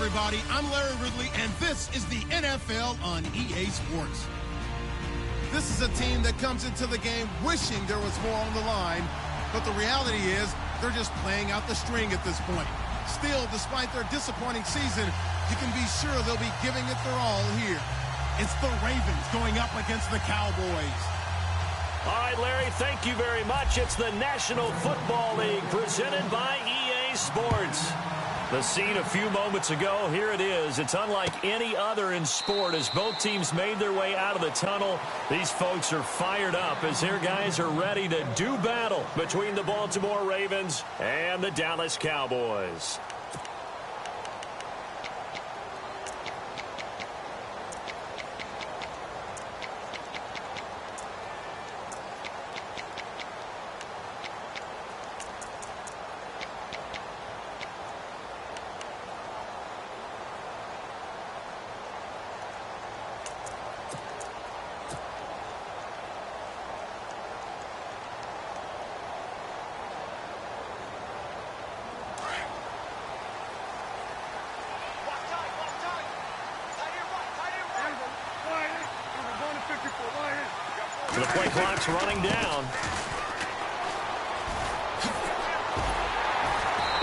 everybody. I'm Larry Ridley, and this is the NFL on EA Sports. This is a team that comes into the game wishing there was more on the line, but the reality is they're just playing out the string at this point. Still, despite their disappointing season, you can be sure they'll be giving it their all here. It's the Ravens going up against the Cowboys. All right, Larry, thank you very much. It's the National Football League presented by EA Sports. The scene a few moments ago, here it is. It's unlike any other in sport as both teams made their way out of the tunnel. These folks are fired up as their guys are ready to do battle between the Baltimore Ravens and the Dallas Cowboys. The play clock's running down.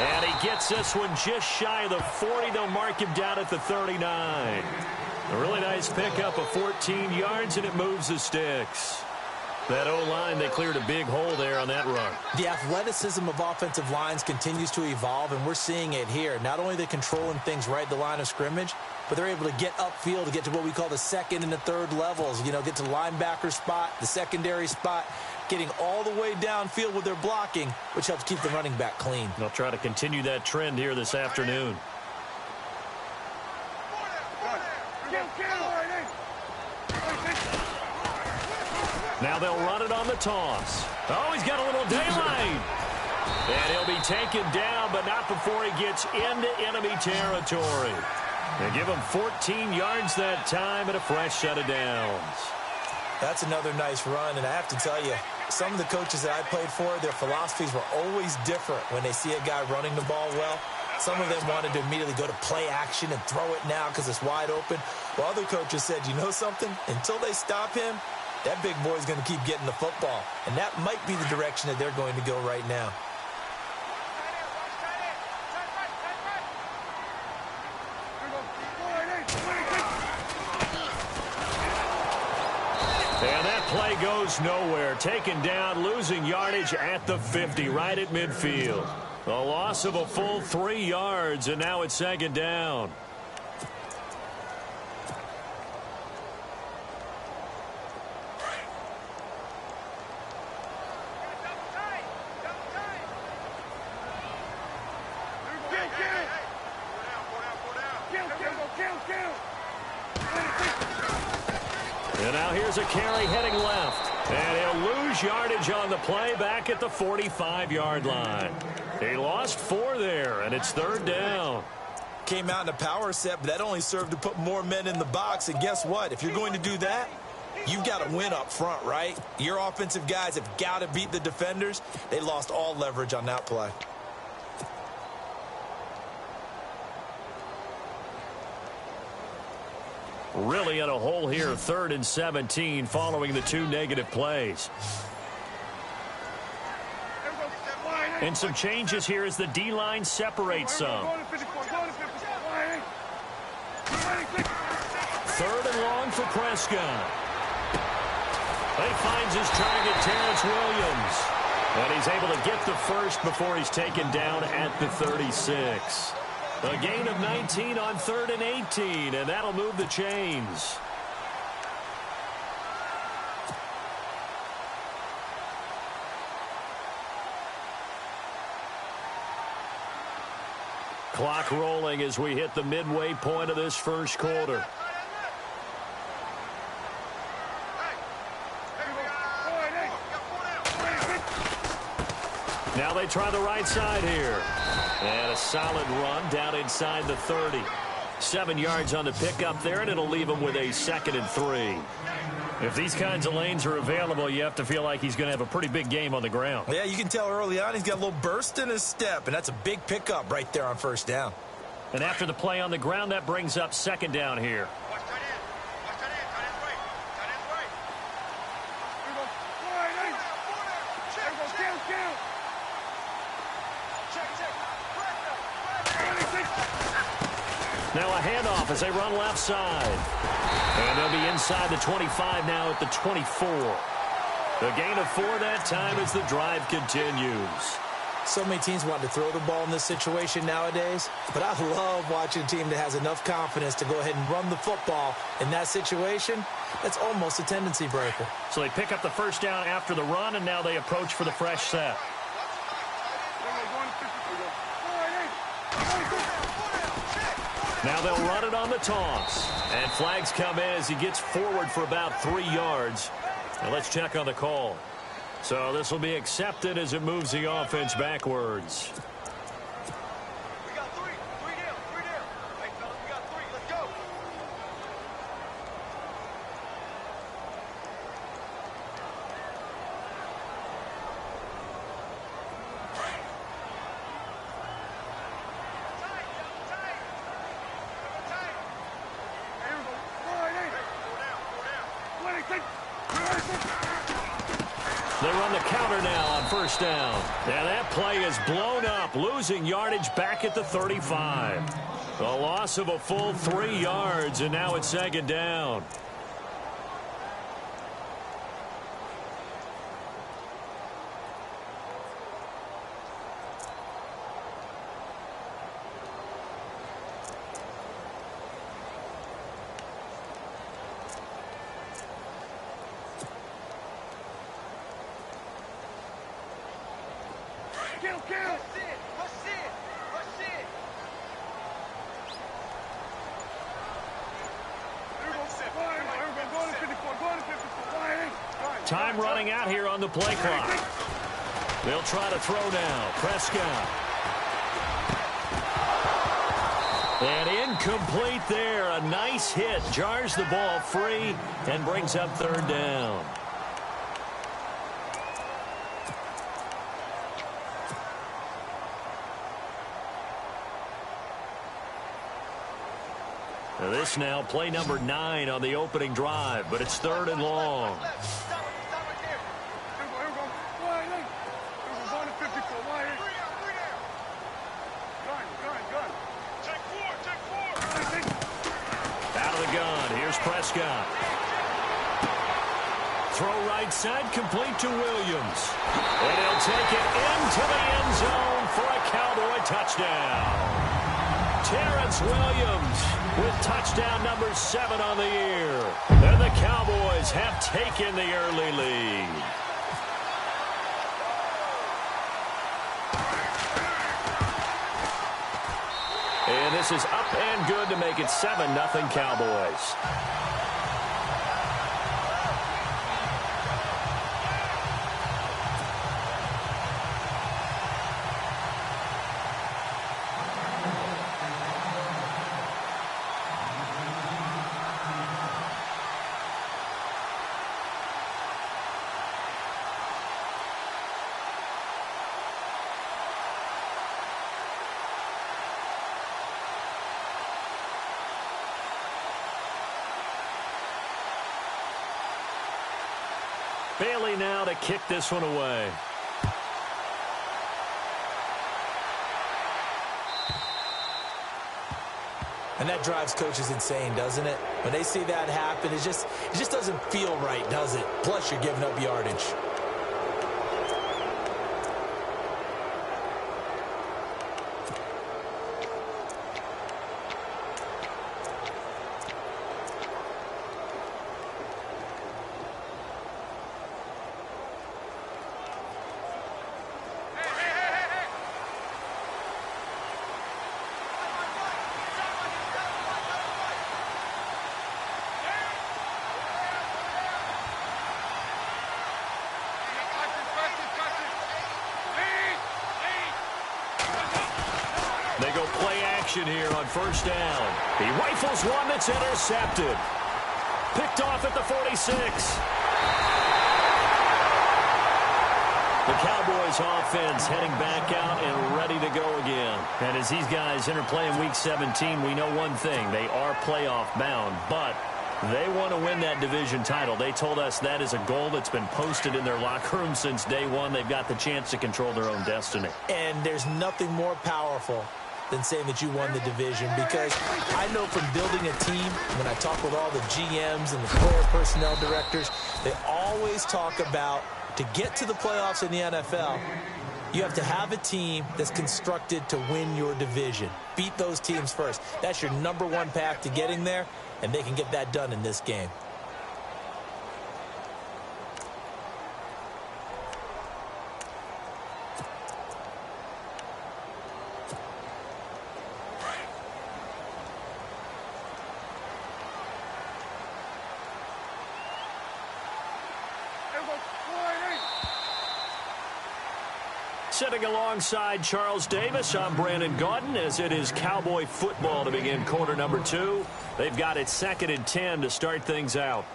And he gets this one just shy of the 40. They'll mark him down at the 39. A really nice pickup of 14 yards, and it moves the sticks. That O-line, they cleared a big hole there on that run. The athleticism of offensive lines continues to evolve, and we're seeing it here. Not only are they controlling things right at the line of scrimmage, but they're able to get upfield to get to what we call the second and the third levels. You know, get to the linebacker spot, the secondary spot, getting all the way downfield with their blocking, which helps keep the running back clean. They'll try to continue that trend here this afternoon. Now they'll run it on the toss. Oh, he's got a little daylight. And he'll be taken down, but not before he gets into enemy territory. They give him 14 yards that time and a fresh set of downs. That's another nice run, and I have to tell you, some of the coaches that I played for, their philosophies were always different when they see a guy running the ball well. Some of them wanted to immediately go to play action and throw it now because it's wide open. While other coaches said, you know something? Until they stop him, that big boy's going to keep getting the football. And that might be the direction that they're going to go right now. And that play goes nowhere. Taken down, losing yardage at the 50, right at midfield. A loss of a full 3 yards, and now it's second down. And now here's a carry heading left. And he'll lose yardage on the play back at the 45-yard line. He lost 4 there, and it's third down. Came out in a power set, but that only served to put more men in the box. And guess what? If you're going to do that, you've got to win up front, right? Your offensive guys have got to beat the defenders. They lost all leverage on that play. Really in a hole here, 3rd and 17 following the 2 negative plays. And some changes here as the D-line separates some. 3rd and long for Prescott. He finds his target, Terrence Williams. And he's able to get the first before he's taken down at the 36. A gain of 19 on 3rd and 18, and that'll move the chains. Clock rolling as we hit the midway point of this first quarter. Now they try the right side here. And a solid run down inside the 30. 7 yards on the pickup there, and it'll leave him with a 2nd and 3. If these kinds of lanes are available, you have to feel like he's going to have a pretty big game on the ground. Yeah, you can tell early on he's got a little burst in his step, and that's a big pickup right there on first down. And after the play on the ground, that brings up second down here. Now a handoff as they run left side. And they'll be inside the 25 now at the 24. The gain of 4 that time as the drive continues. So many teams want to throw the ball in this situation nowadays, but I love watching a team that has enough confidence to go ahead and run the football in that situation. That's almost a tendency breaker. So they pick up the first down after the run, and now they approach for the fresh set. Now they'll run it on the toss. And flags come in as he gets forward for about 3 yards. Now let's check on the call. So this will be accepted as it moves the offense backwards. We got 3. 3 down. 3 down. Hey, fellas, we got 3. Let's go. They run the counter now on first down. And that play is blown up, losing yardage back at the 35. A loss of a full 3 yards, and now it's second down. Time running out here on the play clock. They'll try to throw now. Prescott. And incomplete there. A nice hit. Jars the ball free and brings up third down. Now this now play number 9 on the opening drive, but it's third and long. Out of the gun, here's Prescott. Throw right side, complete to Williams. And he'll take it into the end zone for a Cowboy touchdown. Terrence Williams with touchdown number 7 on the year. And the Cowboys have taken the early lead. And this is up and good to make it 7-0 Cowboys. Bailey now to kick this one away. And that drives coaches insane, doesn't it? When they see that happen, it just doesn't feel right, does it? Plus, you're giving up yardage. They go play action here on first down. He rifles one that's intercepted. Picked off at the 46. The Cowboys offense heading back out and ready to go again. And as these guys enter play in Week 17, we know one thing. They are playoff bound, but they want to win that division title. They told us that is a goal that's been posted in their locker room since day one. They've got the chance to control their own destiny. And there's nothing more powerful than saying that you won the division, because I know from building a team, when I talk with all the GMs and the player personnel directors, they always talk about, to get to the playoffs in the NFL, you have to have a team that's constructed to win your division. Beat those teams first. That's your #1 path to getting there, and they can get that done in this game. Sitting alongside Charles Davis, I'm Brandon Gaudin, as it is Cowboy football to begin quarter number 2. They've got it 2nd and 10 to start things out.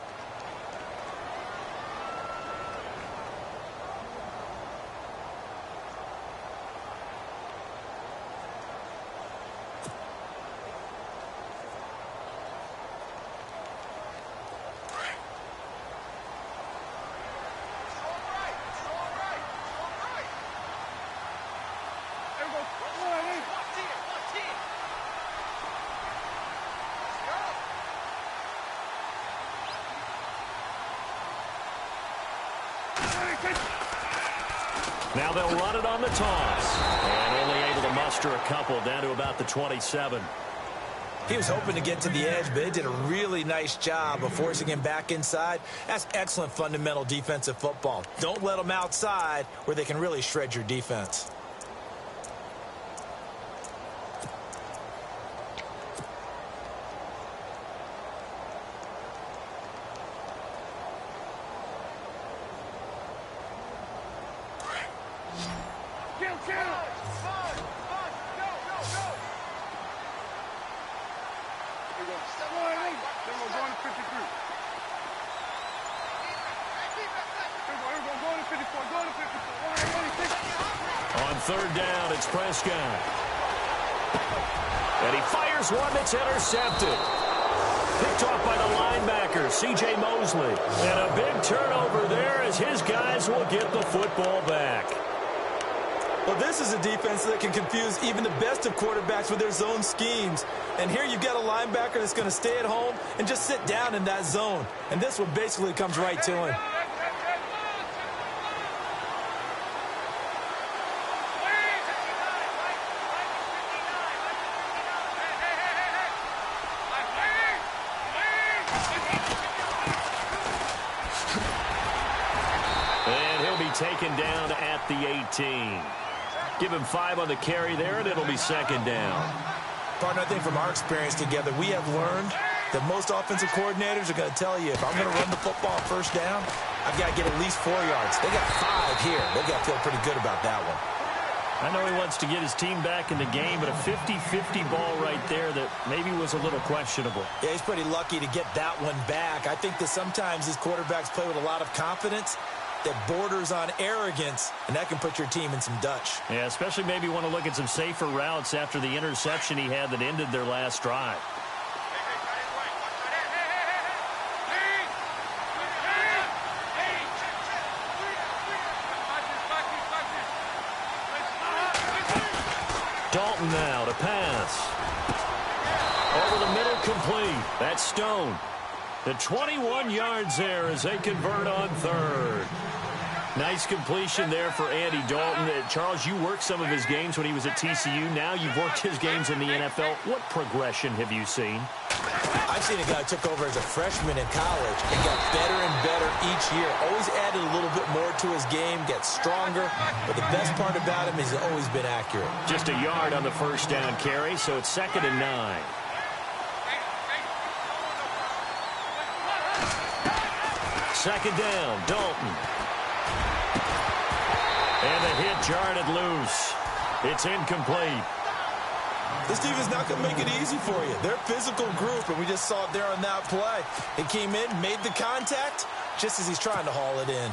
Now they'll run it on the toss. And only able to muster a couple down to about the 27. He was hoping to get to the edge, but they did a really nice job of forcing him back inside. That's excellent fundamental defensive football. Don't let them outside where they can really shred your defense. On 3rd down, it's Prescott. And he fires one that's intercepted. Picked off by the linebacker, C.J. Mosley. And a big turnover there as his guys will get the football back. Well, this is a defense that can confuse even the best of quarterbacks with their zone schemes. And here you've got a linebacker that's going to stay at home and just sit down in that zone. And this one basically comes right to him. And he'll be taken down at the 18. Give him 5 on the carry there, and it'll be 2nd down. Partner, I think from our experience together, we have learned that most offensive coordinators are going to tell you, if I'm going to run the football 1st down, I've got to get at least 4 yards. They got 5 here. They've got to feel pretty good about that one. I know he wants to get his team back in the game, but a 50-50 ball right there that maybe was a little questionable. Yeah, he's pretty lucky to get that one back. I think that sometimes these quarterbacks play with a lot of confidence that borders on arrogance, and that can put your team in some Dutch. Yeah, especially maybe want to look at some safer routes after the interception he had that ended their last drive. Dalton now to pass. Over the middle, complete. That's Stone. The 21 yards there as they convert on 3rd. Nice completion there for Andy Dalton. Charles, you worked some of his games when he was at TCU. Now you've worked his games in the NFL. What progression have you seen? I've seen a guy who took over as a freshman in college and got better and better each year. Always added a little bit more to his game, gets stronger. But the best part about him is he's always been accurate. Just a yard on the 1st down carry, so it's 2nd and 9. Second down, Dalton. And the hit jarred loose. It's incomplete. This team is not going to make it easy for you. They're a physical group, and we just saw it there on that play. He came in, made the contact, just as he's trying to haul it in.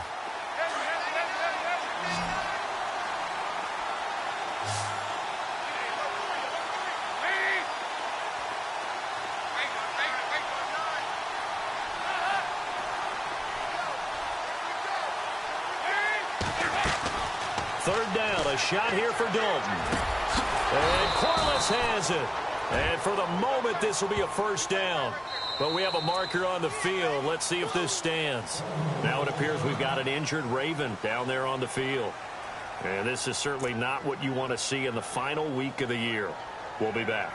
Third down, a shot here for Dalton. And Corliss has it. And for the moment, this will be a first down. But we have a marker on the field. Let's see if this stands. Now it appears we've got an injured Raven down there on the field. And this is certainly not what you want to see in the final week of the year. We'll be back.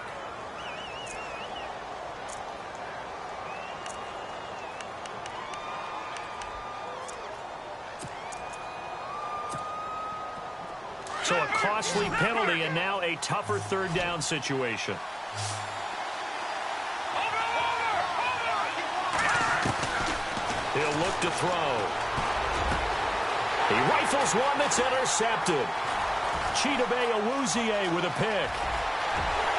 So a costly penalty and now a tougher third down situation. He'll look to throw. He rifles one that's intercepted. Chidobe Awuzie with a pick.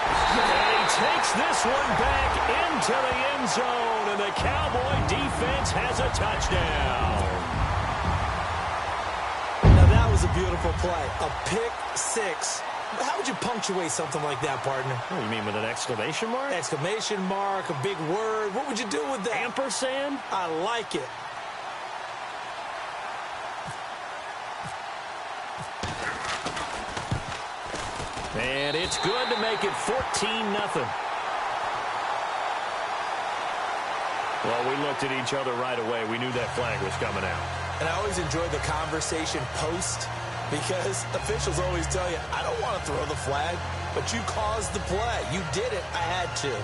And he takes this one back into the end zone, and the Cowboy defense has a touchdown. A beautiful play. A pick six. How would you punctuate something like that, partner? Oh, you mean with an exclamation mark? Exclamation mark, a big word. What would you do with that? Ampersand? I like it. And it's good to make it 14-0. Well, we looked at each other right away. We knew that flag was coming out. And I always enjoy the conversation post because officials always tell you, I don't want to throw the flag, but you caused the play. You did it. I had to.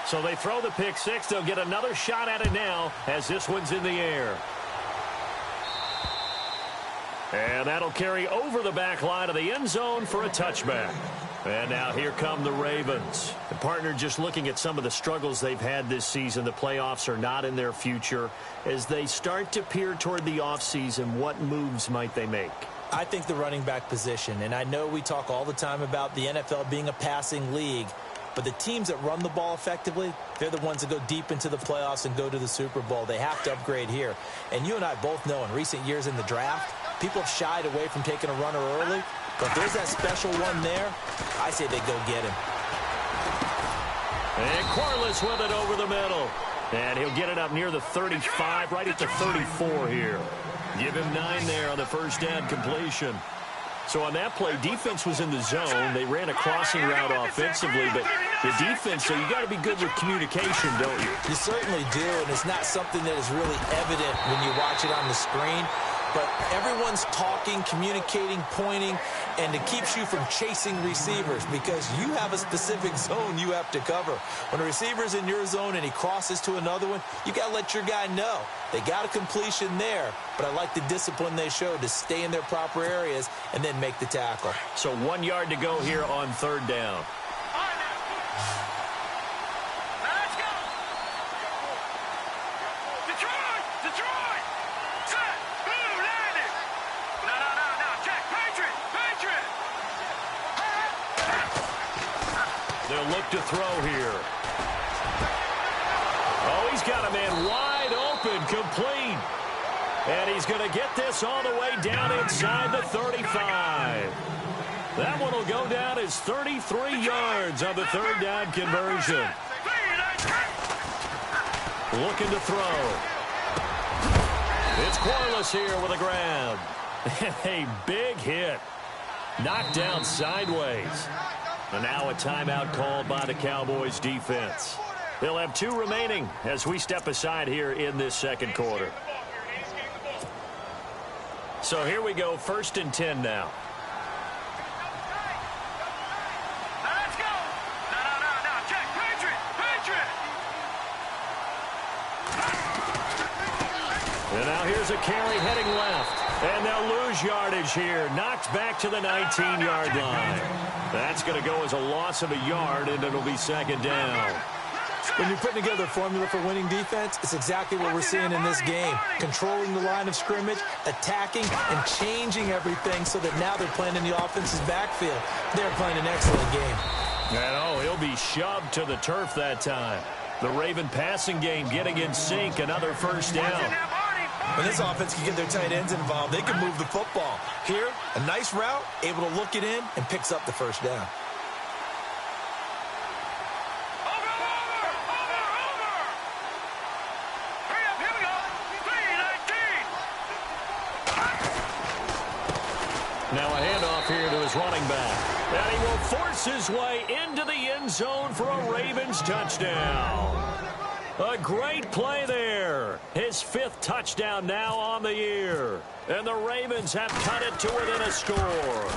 So they throw the pick six. They'll get another shot at it now as this one's in the air. And that'll carry over the back line of the end zone for a touchback. And now here come the Ravens. The partner, just looking at some of the struggles they've had this season, the playoffs are not in their future. As they start to peer toward the offseason, what moves might they make? I think the running back position, and I know we talk all the time about the NFL being a passing league, but the teams that run the ball effectively, they're the ones that go deep into the playoffs and go to the Super Bowl. They have to upgrade here. And you and I both know in recent years in the draft, people have shied away from taking a runner early. But if there's that special one there, I say they go get him. And Corliss with it over the middle. And he'll get it up near the 35, right at the 34 here. Give him 9 there on the first down completion. So on that play, defense was in the zone. They ran a crossing route offensively, but the defense, so you got to be good with communication, don't you? You certainly do, and it's not something that is really evident when you watch it on the screen. But everyone's talking, communicating, pointing, and it keeps you from chasing receivers because you have a specific zone you have to cover. When a receiver's in your zone and he crosses to another one, you got to let your guy know. They got a completion there, but I like the discipline they showed to stay in their proper areas and then make the tackle. So 1 yard to go here on third down. They'll look to throw here. Oh, he's got a man wide open, complete. And he's going to get this all the way down inside the 35. That one will go down as 33 yards on the third down conversion. Looking to throw. It's Corliss here with a grab. A big hit. Knocked down sideways. And now a timeout called by the Cowboys defense. They'll have 2 remaining as we step aside here in this second quarter. So here we go, 1st and 10 now. Let's go. No. Check. Patriot. And now here's a carry heading left. And they'll lose yardage here. Knocked back to the 19-yard line. That's going to go as a loss of a yard, and it'll be second down. When you're putting together a formula for winning defense, it's exactly what we're seeing in this game. Controlling the line of scrimmage, attacking, and changing everything so that now they're playing in the offense's backfield. They're playing an excellent game. And he'll be shoved to the turf that time. The Raven passing game getting in sync. Another first down. When this offense can get their tight ends involved, they can move the football. Here, a nice route, able to look it in, and picks up the first down. Now a handoff here to his running back. And he will force his way into the end zone for a Ravens touchdown. A great play there. His 5th touchdown now on the year. And the Ravens have cut it to within a score.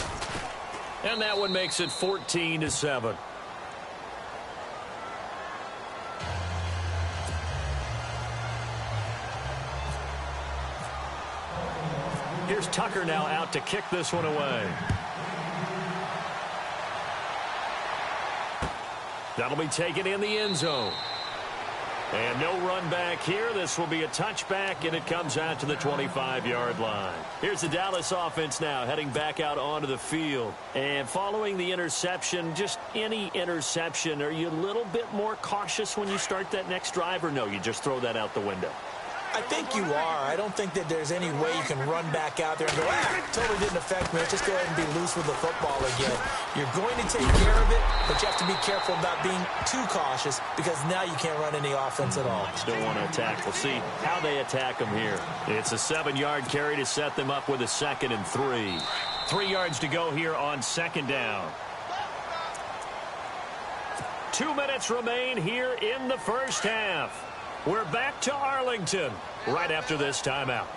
And that one makes it 14-7. Here's Tucker now out to kick this one away. That'll be taken in the end zone. And no run back here. This will be a touchback, and it comes out to the 25-yard line. Here's the Dallas offense now heading back out onto the field. And following the interception, just any interception, are you a little bit more cautious when you start that next drive, or no, you just throw that out the window? I think you are. I don't think that there's any way you can run back out there and go, totally didn't affect me. Let's just go ahead and be loose with the football again. You're going to take care of it, but you have to be careful about being too cautious because now you can't run any offense at all. Still want to attack. We'll see how they attack them here. It's a 7-yard carry to set them up with a 2nd and 3. 3 yards to go here on 2nd down. 2 minutes remain here in the first half. We're back to Arlington right after this timeout.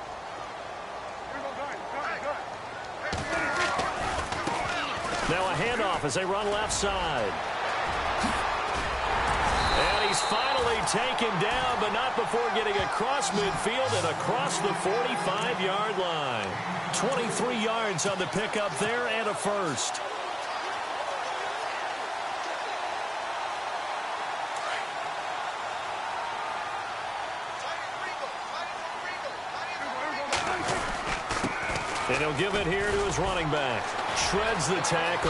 Now a handoff as they run left side. And he's finally taken down, but not before getting across midfield and across the 45-yard line. 23 yards on the pickup there and a first. And he'll give it here to his running back. Shreds the tackle.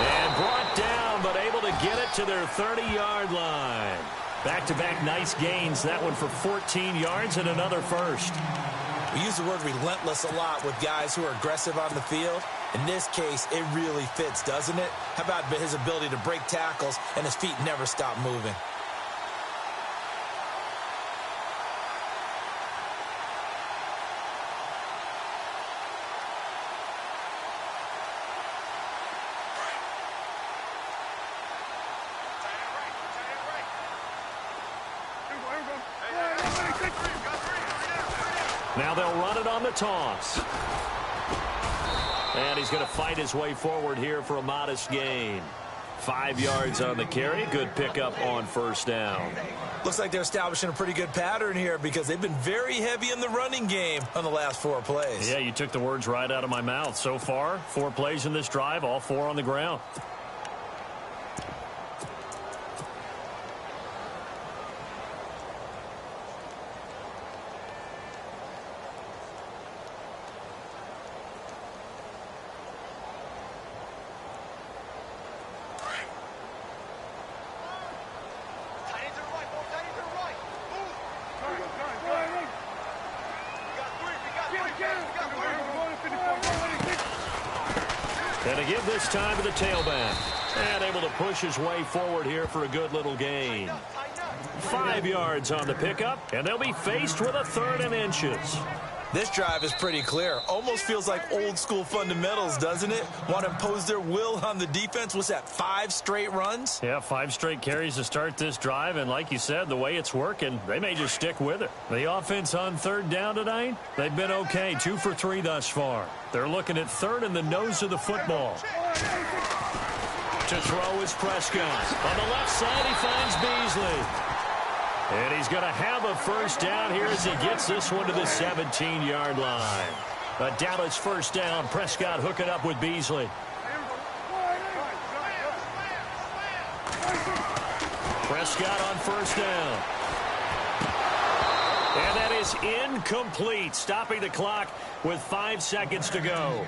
And brought down, but able to get it to their 30-yard line. Back-to-back nice gains. That one for 14 yards and another first. We use the word relentless a lot with guys who are aggressive on the field. In this case, it really fits, doesn't it? How about his ability to break tackles and his feet never stop moving? Now they'll run it on the toss. And he's going to fight his way forward here for a modest gain. 5 yards on the carry. Good pickup on first down. Looks like they're establishing a pretty good pattern here because they've been very heavy in the running game on the last 4 plays. Yeah, you took the words right out of my mouth. So far, 4 plays in this drive, all 4 on the ground. And to give this time to the tailback. And able to push his way forward here for a good little gain. 5 yards on the pickup, and they'll be faced with a 3rd and inches. This drive is pretty clear. Almost feels like old school fundamentals, doesn't it? Want to impose their will on the defense. What's that, 5 straight runs? Yeah, 5 straight carries to start this drive, and like you said, the way it's working, they may just stick with it. The offense on 3rd down tonight, they've been okay, 2 for 3 thus far. They're looking at 3rd in the nose of the football. To throw is Prescott. On the left side, he finds Beasley. And he's going to have a first down here as he gets this one to the 17-yard line. A Dallas first down. Prescott hooking up with Beasley. Prescott on first down. And that is incomplete, stopping the clock with 5 seconds to go.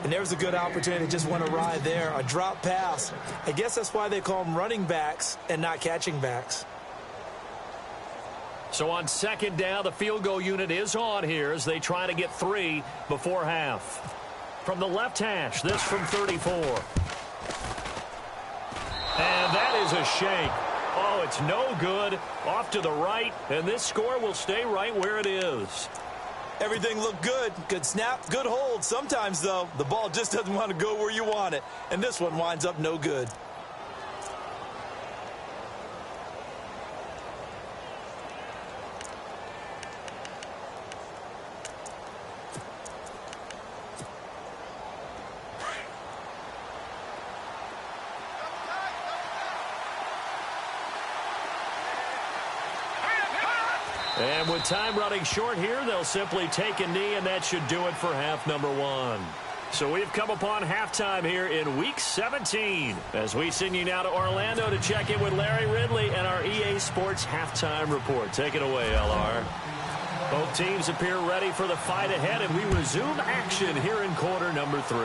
And there's a good opportunity to just went awry there, a drop pass. I guess that's why they call them running backs and not catching backs. So on second down, the field goal unit is on here as they try to get 3 before half. From the left hash, this from 34. And that is a shake. Oh, it's no good. Off to the right, and this score will stay right where it is. Everything looked good. Good snap, good hold. Sometimes, though, the ball just doesn't want to go where you want it. And this one winds up no good. And with time running short here, they'll simply take a knee, and that should do it for half number 1. So we've come upon halftime here in Week 17 as we send you now to Orlando to check in with Larry Ridley and our EA Sports Halftime Report. Take it away, LR. Both teams appear ready for the fight ahead, and we resume action here in quarter number 3.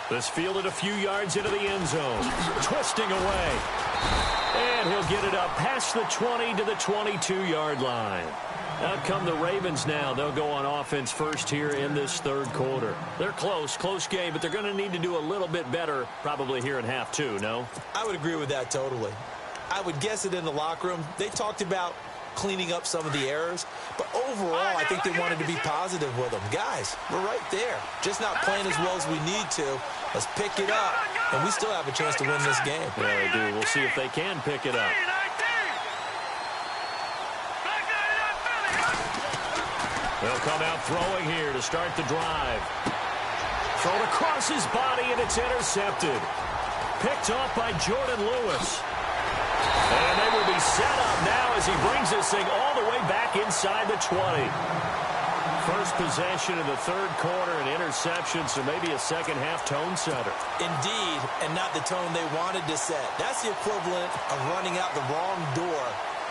This fielded a few yards into the end zone, twisting away. And he'll get it up past the 20 to the 22-yard line. Out come the Ravens now. They'll go on offense first here in this third quarter. They're close game, but they're going to need to do a little bit better probably here in half 2, no? I would agree with that totally. I would guess it in the locker room. They talked about cleaning up some of the errors, but overall, I think they wanted to be positive with them. Guys, we're right there. Just not playing as well as we need to. Let's pick it up, and we still have a chance to win this game. Yeah, they do. We'll see if they can pick it up. They'll come out throwing here to start the drive. Thrown across his body, and it's intercepted. Picked off by Jordan Lewis. And they will be set up now as he brings this thing all the way back inside the 20. First possession of the third quarter, an interception, so maybe a second-half tone setter. Indeed, and not the tone they wanted to set. That's the equivalent of running out the wrong door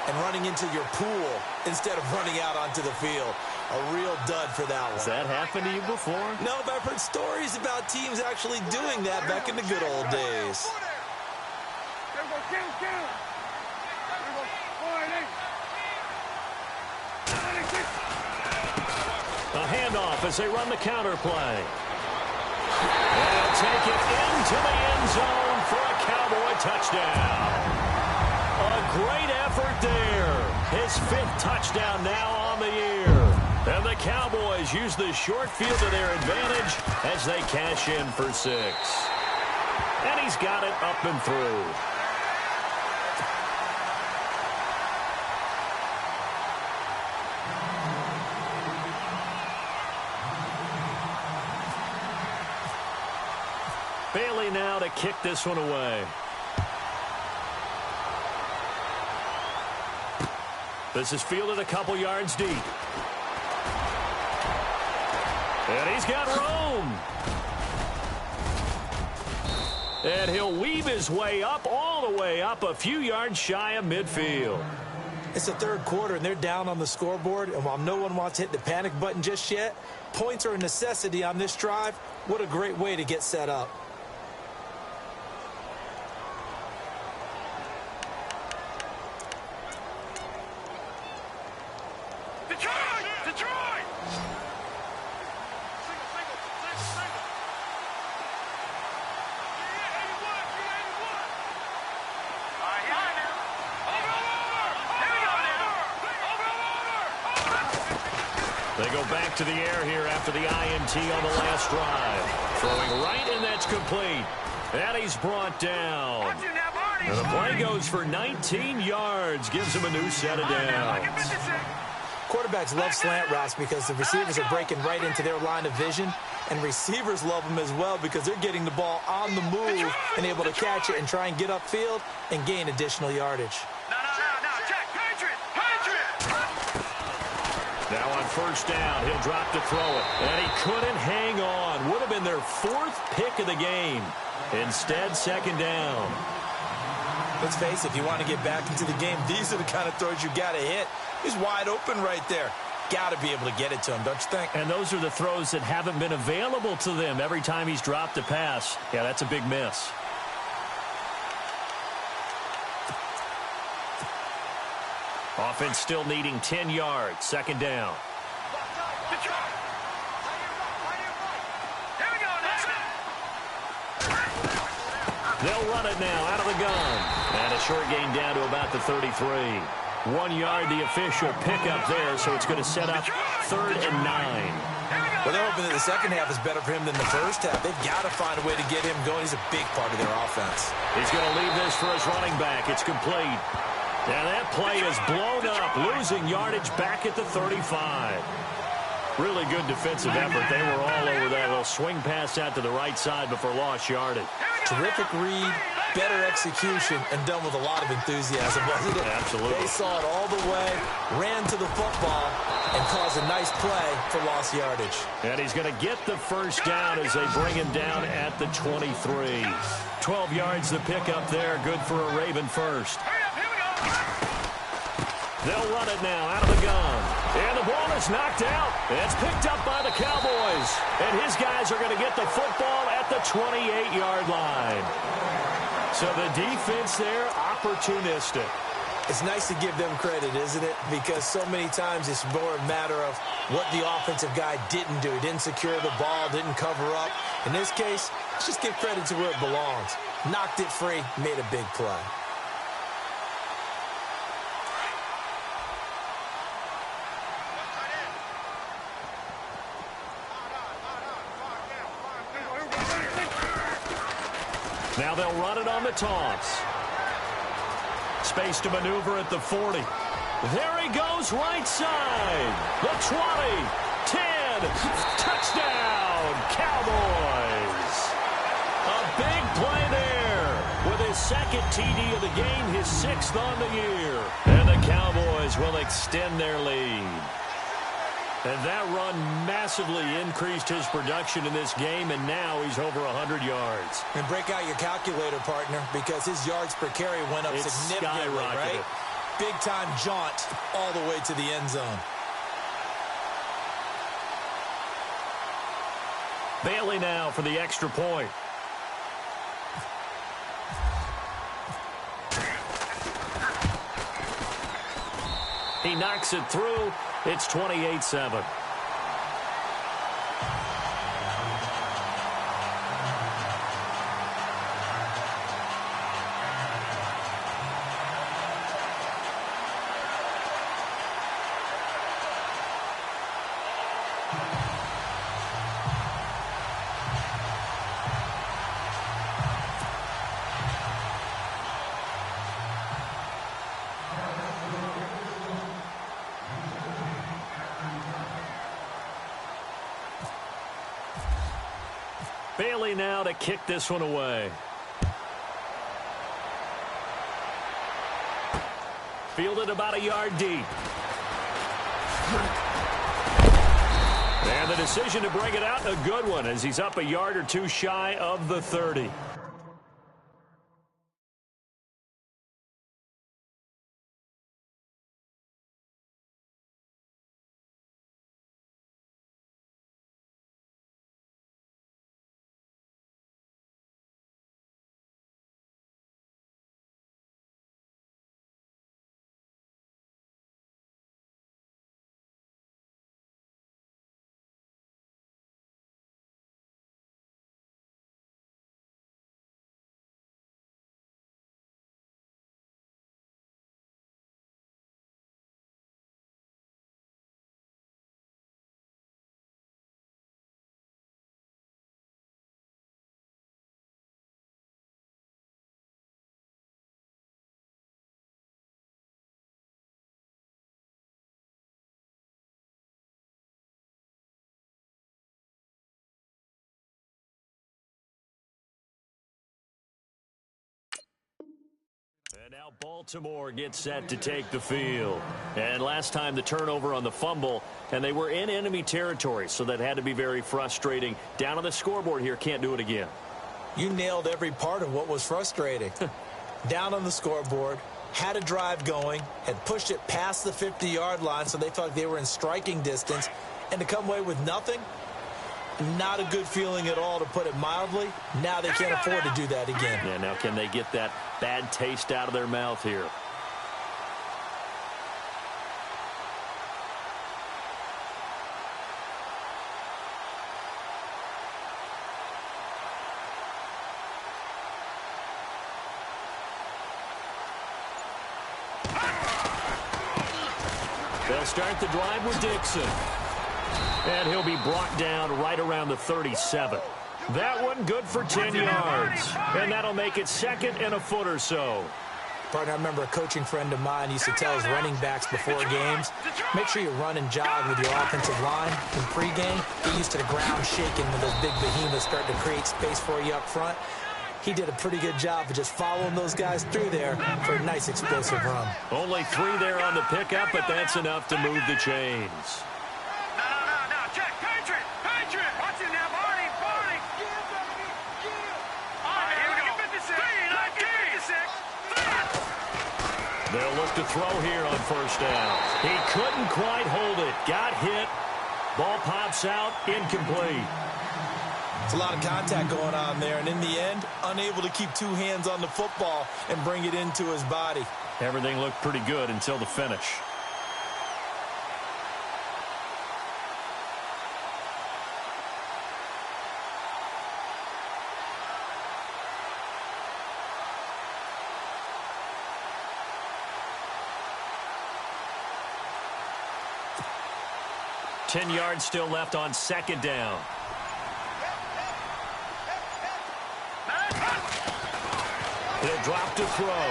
and running into your pool instead of running out onto the field. A real dud for that one. Has that happened to you before? No, but I've heard stories about teams actually doing that back in the good old days. A handoff as they run the counter play. And they'll take it into the end zone for a Cowboy touchdown. A great effort there. His 5th touchdown now on the year. And the Cowboys use the short field to their advantage as they cash in for 6. And he's got it up and through. Bailey now to kick this one away. This is fielded a couple yards deep. And he's got room. And he'll weave his way up, all the way up, a few yards shy of midfield. It's the third quarter, and they're down on the scoreboard. And while no one wants to hit the panic button just yet, points are a necessity on this drive. What a great way to get set up. They go back to the air here after the INT on the last drive. Throwing right, and that's complete. And he's brought down. And the play goes for 19 yards. Gives him a new set of downs. Quarterbacks love slant routes because the receivers are breaking right into their line of vision. And receivers love them as well because they're getting the ball on the move and able to catch it and try and get upfield and gain additional yardage. Now on first down, he'll drop to throw it. And he couldn't hang on. Would have been their 4th pick of the game. Instead, second down. Let's face it, if you want to get back into the game, these are the kind of throws you got to hit. He's wide open right there. Got to be able to get it to him, don't you think? And those are the throws that haven't been available to them every time he's dropped a pass. Yeah, that's a big miss. Offense still needing 10 yards. Second down. They'll run it now out of the gun. And a short gain down to about the 33. 1 yard, the official pickup there, so it's going to set up 3rd and 9. Well, they're hoping that the second half is better for him than the first half. They've got to find a way to get him going. He's a big part of their offense. He's going to leave this for his running back. It's complete. And that play is blown up, losing yardage back at the 35. Really good defensive effort. They were all over that little swing pass out to the right side before lost yardage. Terrific read, better execution, and done with a lot of enthusiasm, wasn't it? Absolutely. They saw it all the way, ran to the football, and caused a nice play for lost yardage. And he's going to get the first down as they bring him down at the 23. 12 yards the pickup there, good for a Raven first. They'll run it now out of the gun. And the ball is knocked out. It's picked up by the Cowboys. And his guys are going to get the football at the 28-yard line. So the defense there, opportunistic. It's nice to give them credit, isn't it? Because so many times it's more a matter of what the offensive guy didn't do. He didn't secure the ball, didn't cover up. In this case, let's just give credit to where it belongs. Knocked it free, made a big play. Now they'll run it on the toss. Space to maneuver at the 40. There he goes, right side. The 20, 10, touchdown, Cowboys. A big play there with his second TD of the game, his 6th on the year. And the Cowboys will extend their lead. And that run massively increased his production in this game, and now he's over 100 yards. And break out your calculator, partner, because his yards per carry went up significantly, right? Big-time jaunt all the way to the end zone. Bailey now for the extra point. He knocks it through. It's 28-7. Bailey now to kick this one away. Fielded about a yard deep. And the decision to bring it out, a good one, as he's up a yard or two shy of the 30. And now Baltimore gets set to take the field. And last time the turnover on the fumble, and they were in enemy territory, so that had to be very frustrating. Down on the scoreboard here, can't do it again. You nailed every part of what was frustrating. down on the scoreboard, had a drive going, had pushed it past the 50-yard line so they felt like they were in striking distance, and to come away with nothing, not a good feeling at all, to put it mildly. Now they can't afford to do that again. Yeah, now can they get that bad taste out of their mouth here? They'll start the drive with Dixon. And he'll be brought down right around the 37. That one good for 10 yards. And that'll make it second and a foot or so. Partner, I remember a coaching friend of mine used to tell his running backs before games, make sure you run and jog with your offensive line in pregame. Get used to the ground shaking when those big behemoths start to create space for you up front. He did a pretty good job of just following those guys through there for a nice explosive run. Only 3 there on the pickup, but that's enough to move the chains. No. Check. Patriot. Watch it now, Barney. All right, here we go. 56. They'll look to throw here on first down. He couldn't quite hold it. Got hit. Ball pops out. Incomplete. It's a lot of contact going on there, and in the end, unable to keep 2 hands on the football and bring it into his body. Everything looked pretty good until the finish. Ten yards still left on second down. He'll drop to throw.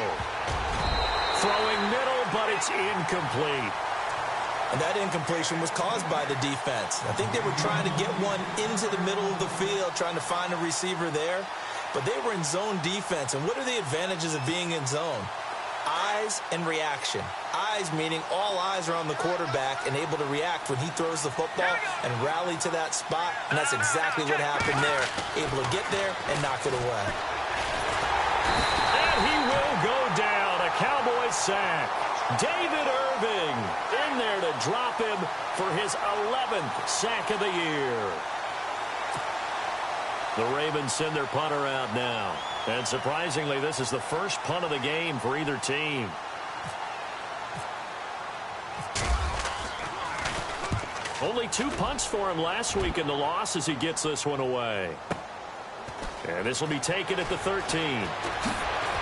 Throwing middle, but it's incomplete. And that incompletion was caused by the defense. I think they were trying to get one into the middle of the field, trying to find a receiver there. But they were in zone defense. And what are the advantages of being in zone? Eyes and reaction. Eyes meaning all eyes are on the quarterback and able to react when he throws the football and rally to that spot. And that's exactly what happened there. Able to get there and knock it away. And he will go down. A Cowboys sack. David Irving in there to drop him for his 11th sack of the year. The Ravens send their punter out now. And surprisingly, this is the first punt of the game for either team. Only 2 punts for him last week in the loss as he gets this one away. And this will be taken at the 13.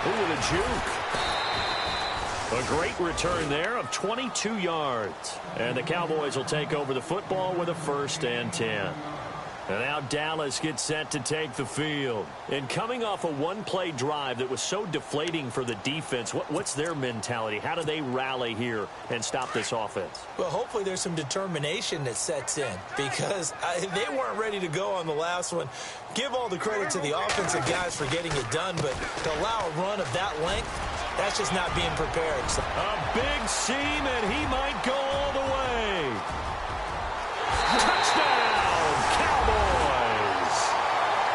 Ooh, with a juke. A great return there of 22 yards. And the Cowboys will take over the football with a 1st and 10. And now Dallas gets set to take the field. And coming off a one-play drive that was so deflating for the defense, what's their mentality? How do they rally here and stop this offense? Well, hopefully there's some determination that sets in because they weren't ready to go on the last one. Give all the credit to the offensive guys for getting it done, but to allow a run of that length, that's just not being prepared. So. A big seam, and he might go all the way. Touchdown! Cowboys!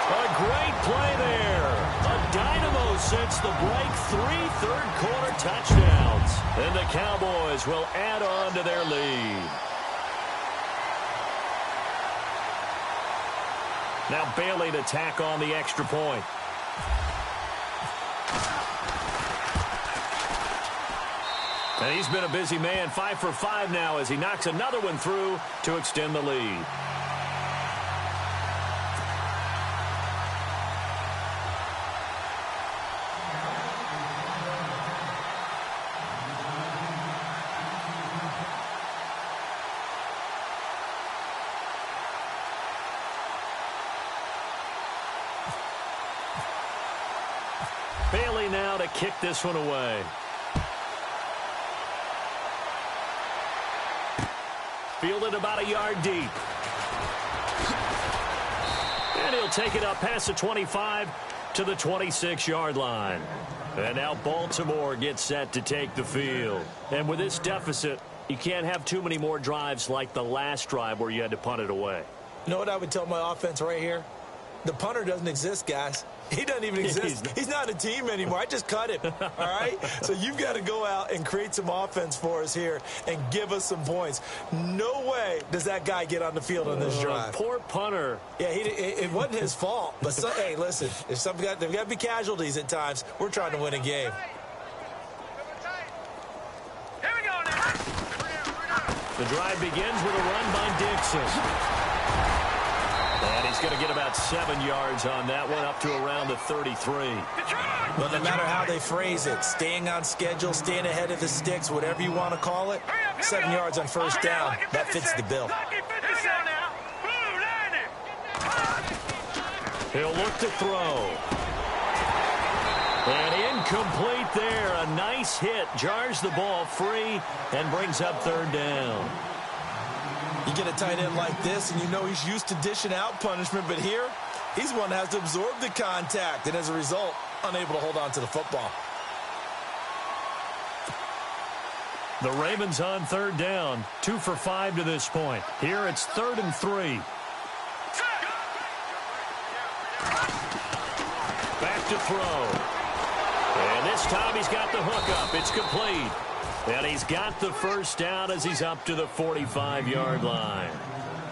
A great play there. A dynamo since the break. 3 third-quarter touchdowns. And the Cowboys will add on to their lead. Now Bailey to tack on the extra point. And he's been a busy man, 5 for 5 now as he knocks another one through to extend the lead. Bailey now to kick this one away. Fielded about a yard deep. And he'll take it up past the 25 to the 26-yard line. And now Baltimore gets set to take the field. And with this deficit, you can't have too many more drives like the last drive where you had to punt it away. You know what I would tell my offense right here? The punter doesn't exist, guys. He doesn't even exist. He's not a team anymore. I just cut him, all right? So you've got to go out and create some offense for us here and give us some points. No way does that guy get on the field on this drive. Poor punter. Yeah, it wasn't his fault. But, hey, listen, there's got to be casualties at times. We're trying to win a game. Here we go now. The drive begins with a run by Dixon. And he's going to get about 7 yards on that one, up to around the 33. Well, no matter how they phrase it, staying on schedule, staying ahead of the sticks, whatever you want to call it, 7 yards on first down, that fits the bill. He'll look to throw. And incomplete there. A nice hit. Jars the ball free and brings up third down. You get a tight end like this, and you know he's used to dishing out punishment, but here, he's one that has to absorb the contact, and as a result, unable to hold on to the football. The Ravens on third down, 2 for 5 to this point. Here it's 3rd and 3. Back to throw. And this time he's got the hook up. It's complete. And he's got the first down as he's up to the 45-yard line.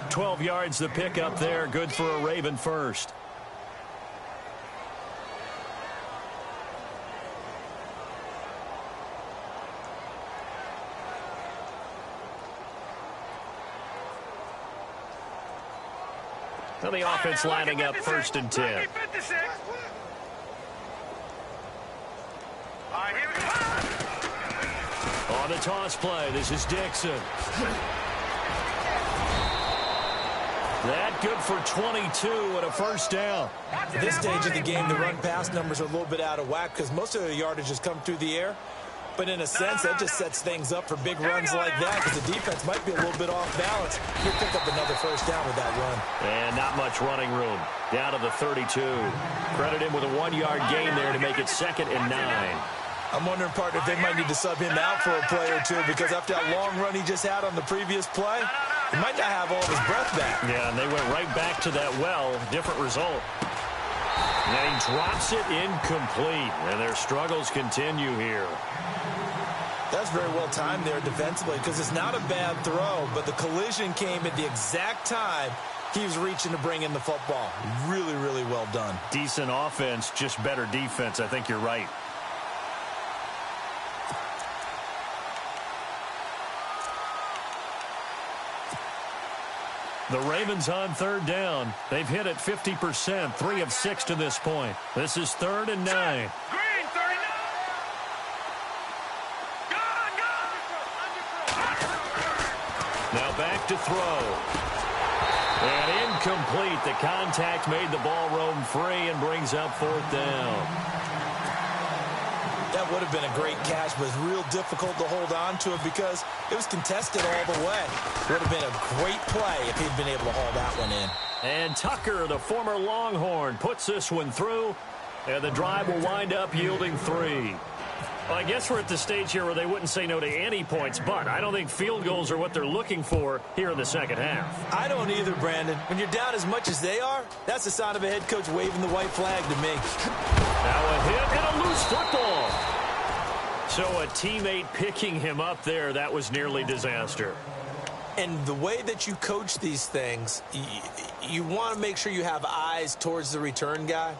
12 yards the pick up there. Good for a Raven first. Now the offense lining up 1st and 10. On the toss play, this is Dixon. That good for 22 and a first down. At this stage of the game, the run-pass numbers are a little bit out of whack because most of the yardage has come through the air. But in a sense, that just sets things up for big runs like that because the defense might be a little bit off balance. He'll pick up another first down with that run. And not much running room. Down to the 32. Credit him with a 1-yard gain there to make it 2nd and 9. I'm wondering, partner, if they might need to sub him out for a play or two because after that long run he just had on the previous play, he might not have all of his breath back. Yeah, and they went right back to that well. Different result. And he drops it incomplete, and their struggles continue here. That's very well timed there defensively because it's not a bad throw, but the collision came at the exact time he was reaching to bring in the football. Really, really well done. Decent offense, just better defense. I think you're right. The Ravens on third down. They've hit it 50%, 3 of 6 to this point. This is 3rd and 9. Green, 39. Now back to throw. And incomplete. The contact made the ball roam free and brings up 4th down. That would have been a great catch, but it's real difficult to hold on to it because it was contested all the way. Would have been a great play if he'd been able to haul that one in. And Tucker, the former Longhorn, puts this one through, and the drive will wind up yielding 3. Well, I guess we're at the stage here where they wouldn't say no to any points, but I don't think field goals are what they're looking for here in the second half. I don't either, Brandon. When you're down as much as they are, that's the sign of a head coach waving the white flag to me. Now a hit and a loose football. So a teammate picking him up there, that was nearly disaster. And the way that you coach these things, you want to make sure you have eyes towards the return guy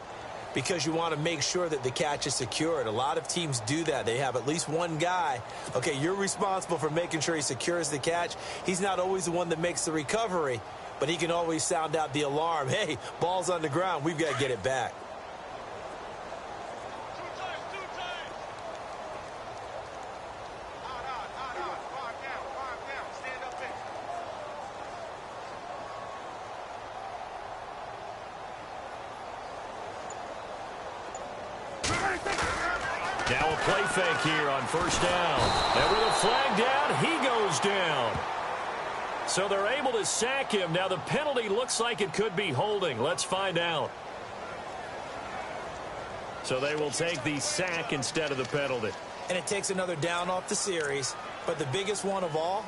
because you want to make sure that the catch is secured. A lot of teams do that. They have at least one guy. Okay, you're responsible for making sure he secures the catch. He's not always the one that makes the recovery, but he can always sound out the alarm. Hey, ball's on the ground. We've got to get it back. Now a play fake here on first down. And with a flag down, he goes down. So they're able to sack him. Now the penalty looks like it could be holding. Let's find out. So they will take the sack instead of the penalty. And it takes another down off the series. But the biggest one of all,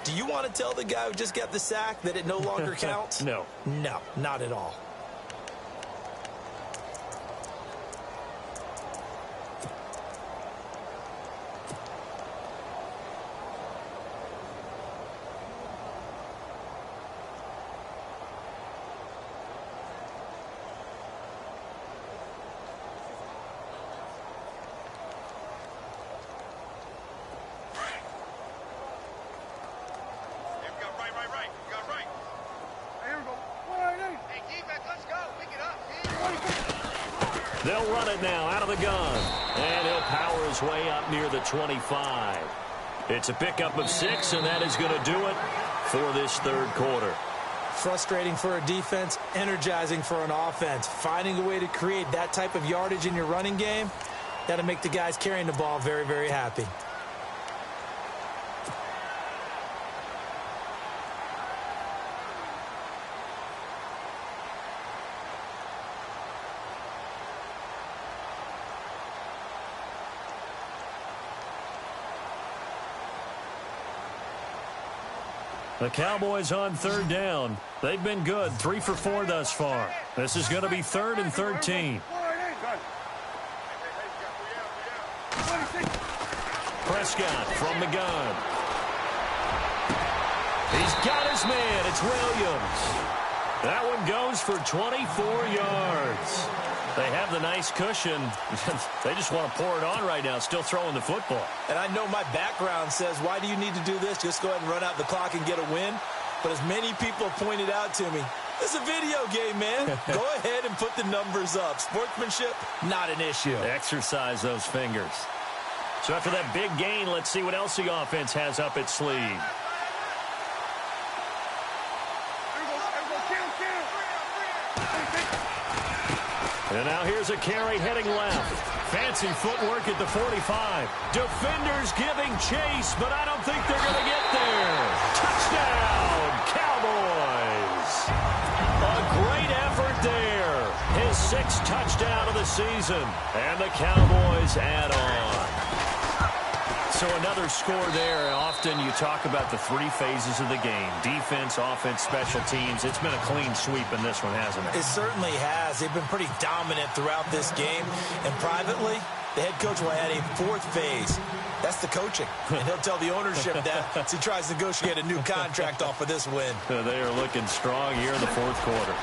do you want to tell the guy who just got the sack that it no longer counts? No. No, not at all. They'll run it now out of the gun. And he'll power his way up near the 25. It's a pickup of 6, and that is going to do it for this third quarter. Frustrating for a defense, energizing for an offense. Finding a way to create that type of yardage in your running game, that'll make the guys carrying the ball very, very happy. The Cowboys on third down. They've been good, 3 for 4 thus far. This is going to be 3rd and 13. Prescott from the gun. He's got his man. It's Williams. That one goes for 24 yards. They have the nice cushion. They just want to pour it on right now, still throwing the football. And I know my background says, why do you need to do this? Just go ahead and run out the clock and get a win. But as many people have pointed out to me, this is a video game, man. Go ahead and put the numbers up. Sportsmanship, not an issue. Exercise those fingers. So after that big gain, let's see what else the offense has up its sleeve. And now here's a carry heading left. Fancy footwork at the 45. Defenders giving chase, but I don't think they're going to get there. Touchdown, Cowboys. A great effort there. His 6th touchdown of the season. And the Cowboys add on. So another score there. Often you talk about the 3 phases of the game. Defense, offense, special teams. It's been a clean sweep in this one, hasn't it? It certainly has. They've been pretty dominant throughout this game. And privately, the head coach will add a 4th phase. That's the coaching. And he'll tell the ownership that as he tries to negotiate a new contract off of this win. They are looking strong here in the 4th quarter.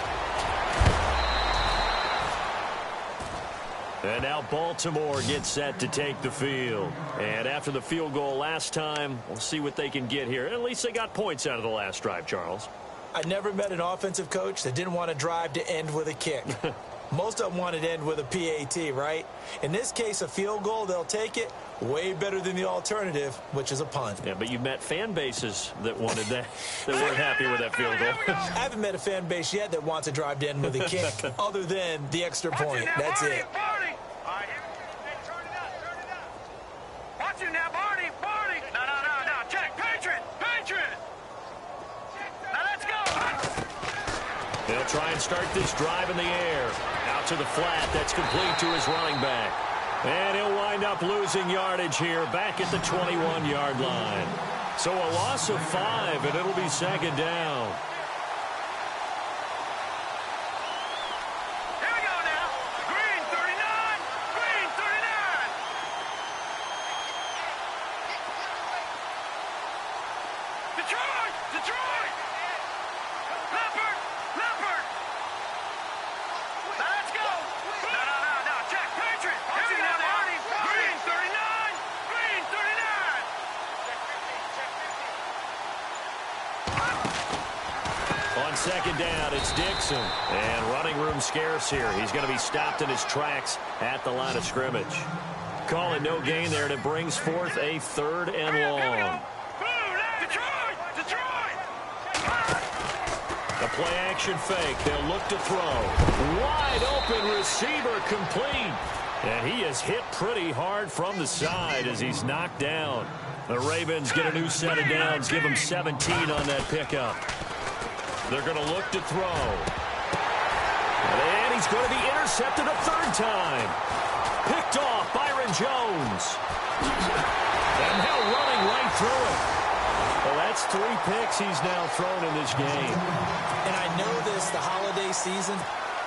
And now Baltimore gets set to take the field. And after the field goal last time, we'll see what they can get here. At least they got points out of the last drive, Charles. I never met an offensive coach that didn't want to drive to end with a kick. Most of them wanted to end with a PAT, right? In this case, a field goal, they'll take it. Way better than the alternative, which is a punt. Yeah, but you've met fan bases that wanted that, that weren't happy with that field goal. I haven't met a fan base yet that wants to drive to end with a kick, other than the extra point. That's it. Watch it now, Barney! No, check! Patriot! Now let's go! They'll try and start this drive in the air. Out to the flat, that's complete to his running back. And he'll wind up losing yardage here, back at the 21-yard line. So a loss of 5, and it'll be 2nd down. Here we go now! Green 39! Green 39! Detroit! Leopard! Now let's go! No, check! Patriot! Here we go now! Green 39! Green 39! On 2nd down, it's Dixon. And running room scarce here. He's going to be stopped in his tracks at the line of scrimmage. Call it no gain there, and it brings forth a 3rd and long. The play action fake. They'll look to throw. Wide open receiver complete. And he is hit pretty hard from the side as he's knocked down. The Ravens get a new set of downs. Give him 17 on that pickup. They're going to look to throw. And he's going to be intercepted a 3rd time. Picked off Byron Jones. And now running right through it. Well, that's 3 picks he's now thrown in this game. And I know this, the holiday season,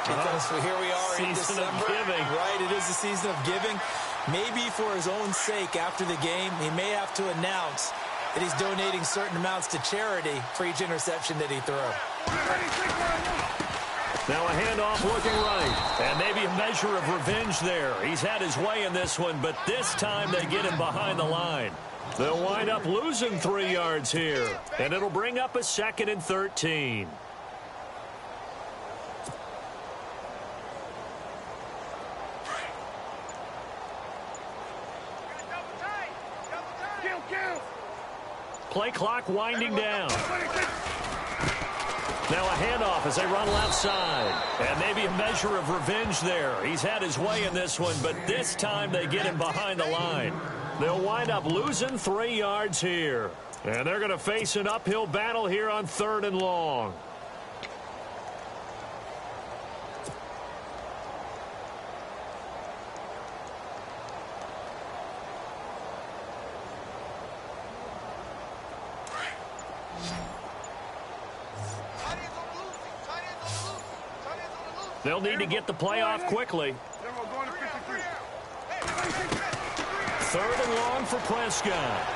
because here we are in Season of December. giving. Right, it is the season of giving. Maybe for his own sake after the game, he may have to announce that he's donating certain amounts to charity for each interception that he throws. Now a handoff looking right. And maybe a measure of revenge there. He's had his way in this one, but this time they get him behind the line. They'll wind up losing 3 yards here. And it'll bring up a 2nd and 13. play clock winding down. Now a handoff as they run left side. And maybe a measure of revenge there. He's had his way in this one, but this time they get him behind the line. They'll wind up losing 3 yards here. And they're going to face an uphill battle here on 3rd and long. They'll need to get the play off quickly. 3rd and long for Prescott.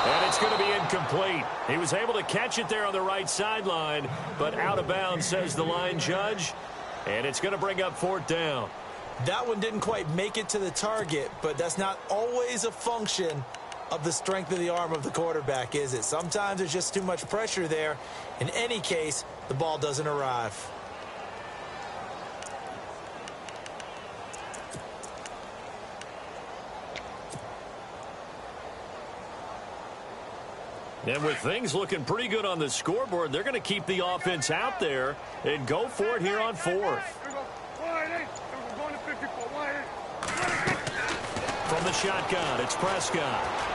And it's going to be incomplete. He was able to catch it there on the right sideline, but out of bounds, says the line judge. And it's going to bring up 4th down. That one didn't quite make it to the target, but that's not always a function of the strength of the arm of the quarterback, is it? Sometimes there's just too much pressure there. In any case, the ball doesn't arrive. And with things looking pretty good on the scoreboard, they're going to keep the offense out there and go for it here on 4th. From the shotgun, it's Prescott.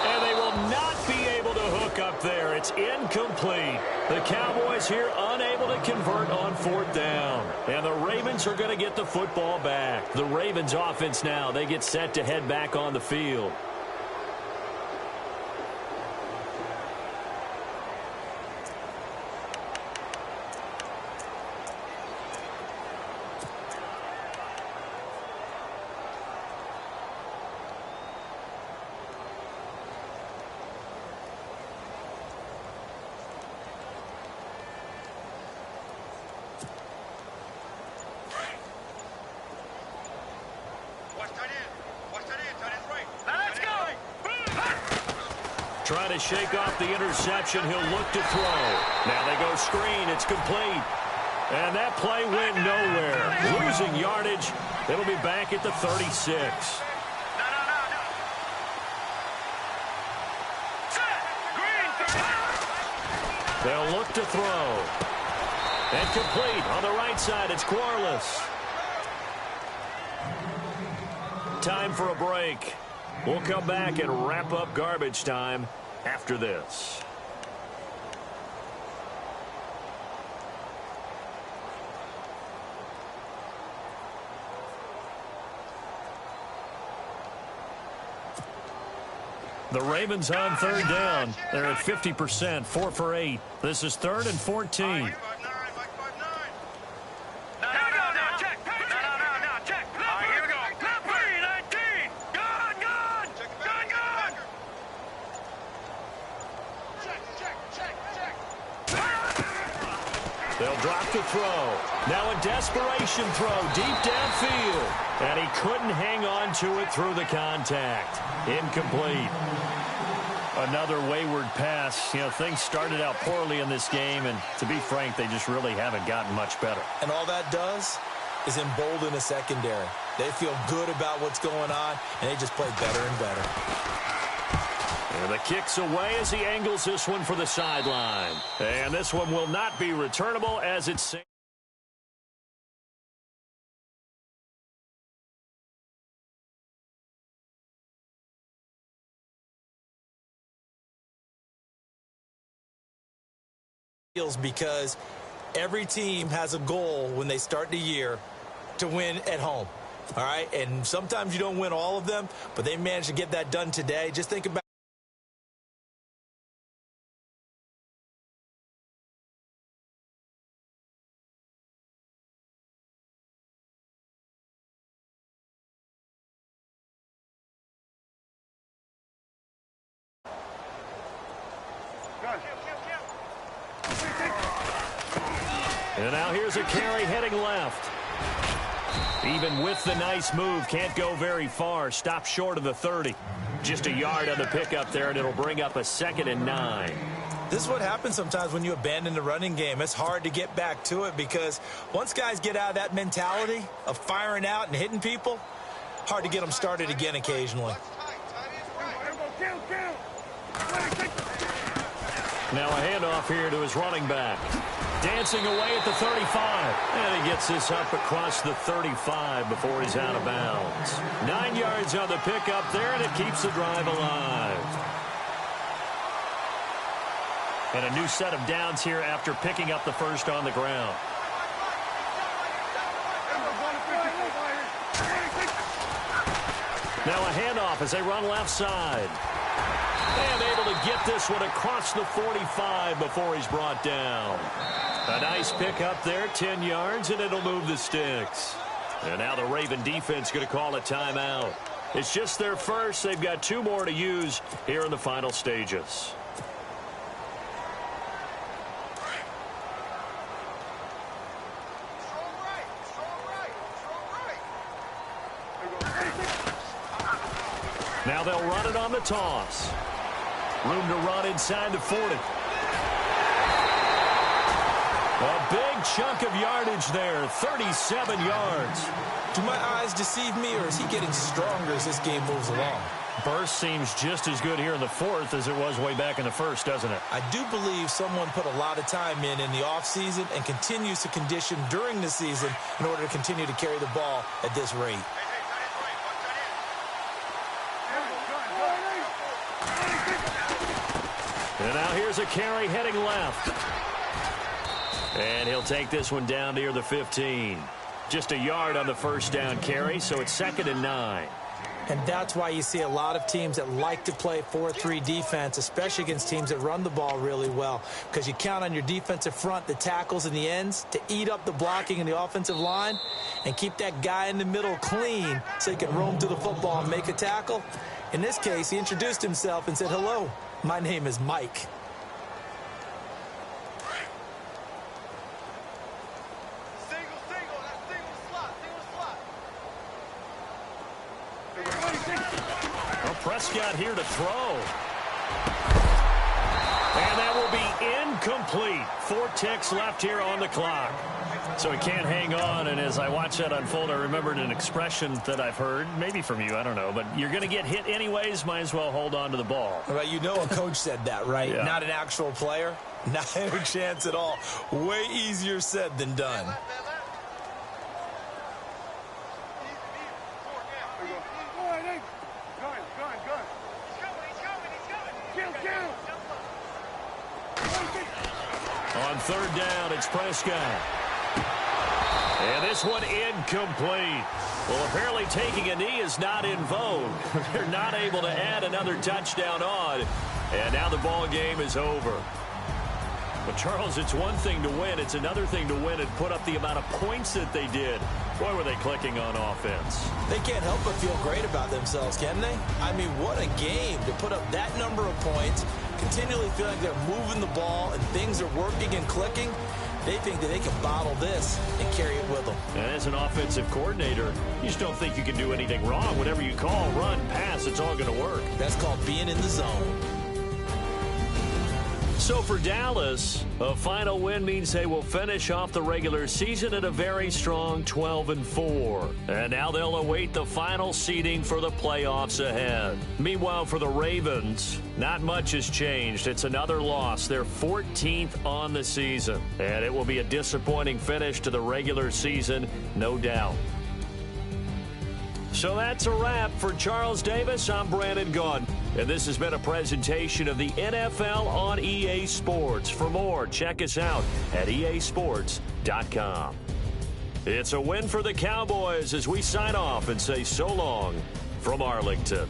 And they will not be able to hook up there. It's incomplete. The Cowboys here unable to convert on 4th down. And the Ravens are going to get the football back. The Ravens offense now, they get set to head back on the field. Trying to shake off the interception. He'll look to throw. Now they go screen. It's complete. And that play went nowhere. Losing yardage. It'll be back at the 36. They'll look to throw. And complete. On the right side, it's Quarles. Time for a break. We'll come back and wrap up garbage time after this. The Ravens on 3rd down. They're at 50%, 4 for 8. This is 3rd and 14. They'll drop the throw. Now a desperation throw deep downfield. And he couldn't hang on to it through the contact. Incomplete. Another wayward pass. You know, things started out poorly in this game, and to be frank, they just really haven't gotten much better. And all that does is embolden a secondary. They feel good about what's going on, and they just play better and better. And the kick's away as he angles this one for the sideline. And this one will not be returnable as it's... because every team has a goal when they start the year to win at home. All right? And sometimes you don't win all of them, but they managed to get that done today. Just think about And now here's a carry heading left. Even with the nice move, can't go very far. Stop short of the 30. Just a yard on the pickup there, and it'll bring up a 2nd and 9. This is what happens sometimes when you abandon the running game. It's hard to get back to it because once guys get out of that mentality of firing out and hitting people, Hard to get them started again occasionally. Now a handoff here to his running back. Dancing away at the 35. And he gets this up across the 35 before he's out of bounds. 9 yards on the pickup there, and it keeps the drive alive. And a new set of downs here after picking up the first on the ground. Now a handoff as they run left side. And able to get this one across the 45 before he's brought down. A nice pick up there, 10 yards, and it'll move the sticks. And now the Raven defense going to call a timeout. It's just their first. They've got 2 more to use here in the final stages. Now they'll run it on the toss. Room to run inside the 40. A big chunk of yardage there, 37 yards. Do my eyes deceive me, or is he getting stronger as this game moves along? Burst seems just as good here in the 4th as it was way back in the 1st, doesn't it? I do believe someone put a lot of time in the offseason and continues to condition during the season in order to continue to carry the ball at this rate. And now here's a carry heading left. And he'll take this one down near the 15. Just a yard on the first down carry, so it's 2nd and 9. And that's why you see a lot of teams that like to play 4-3 defense, especially against teams that run the ball really well, because you count on your defensive front, the tackles and the ends, to eat up the blocking in the offensive line and keep that guy in the middle clean so he can roam to the football and make a tackle. In this case, he introduced himself and said, "Hello, my name is Mike." Prescott here to throw. And that will be incomplete. 4 ticks left here on the clock. So he can't hang on, and as I watch that unfold, I remembered an expression that I've heard, maybe from you, I don't know, but you're going to get hit anyways, might as well hold on to the ball. Well, you know a coach said that, right? Yeah. Not an actual player. Not a chance at all. Way easier said than done. On 3rd down, it's Prescott. And this one incomplete. Well, apparently taking a knee is not in vogue. They're not able to add another touchdown on. And now the ball game is over. But, Charles, it's one thing to win. It's another thing to win and put up the amount of points that they did. Boy, were they clicking on offense. They can't help but feel great about themselves, can they? I mean, what a game to put up that number of points, continually feel like they're moving the ball and things are working and clicking. They think that they can bottle this and carry it with them. And as an offensive coordinator, you just don't think you can do anything wrong. Whatever you call, run, pass, it's all going to work. That's called being in the zone. So for Dallas, a final win means they will finish off the regular season at a very strong 12-4. And now they'll await the final seeding for the playoffs ahead. Meanwhile, for the Ravens, not much has changed. It's another loss. They're 14th on the season. And it will be a disappointing finish to the regular season, no doubt. So that's a wrap. For Charles Davis, I'm Brandon Gaudin. And this has been a presentation of the NFL on EA Sports. For more, check us out at easports.com. It's a win for the Cowboys as we sign off and say so long from Arlington.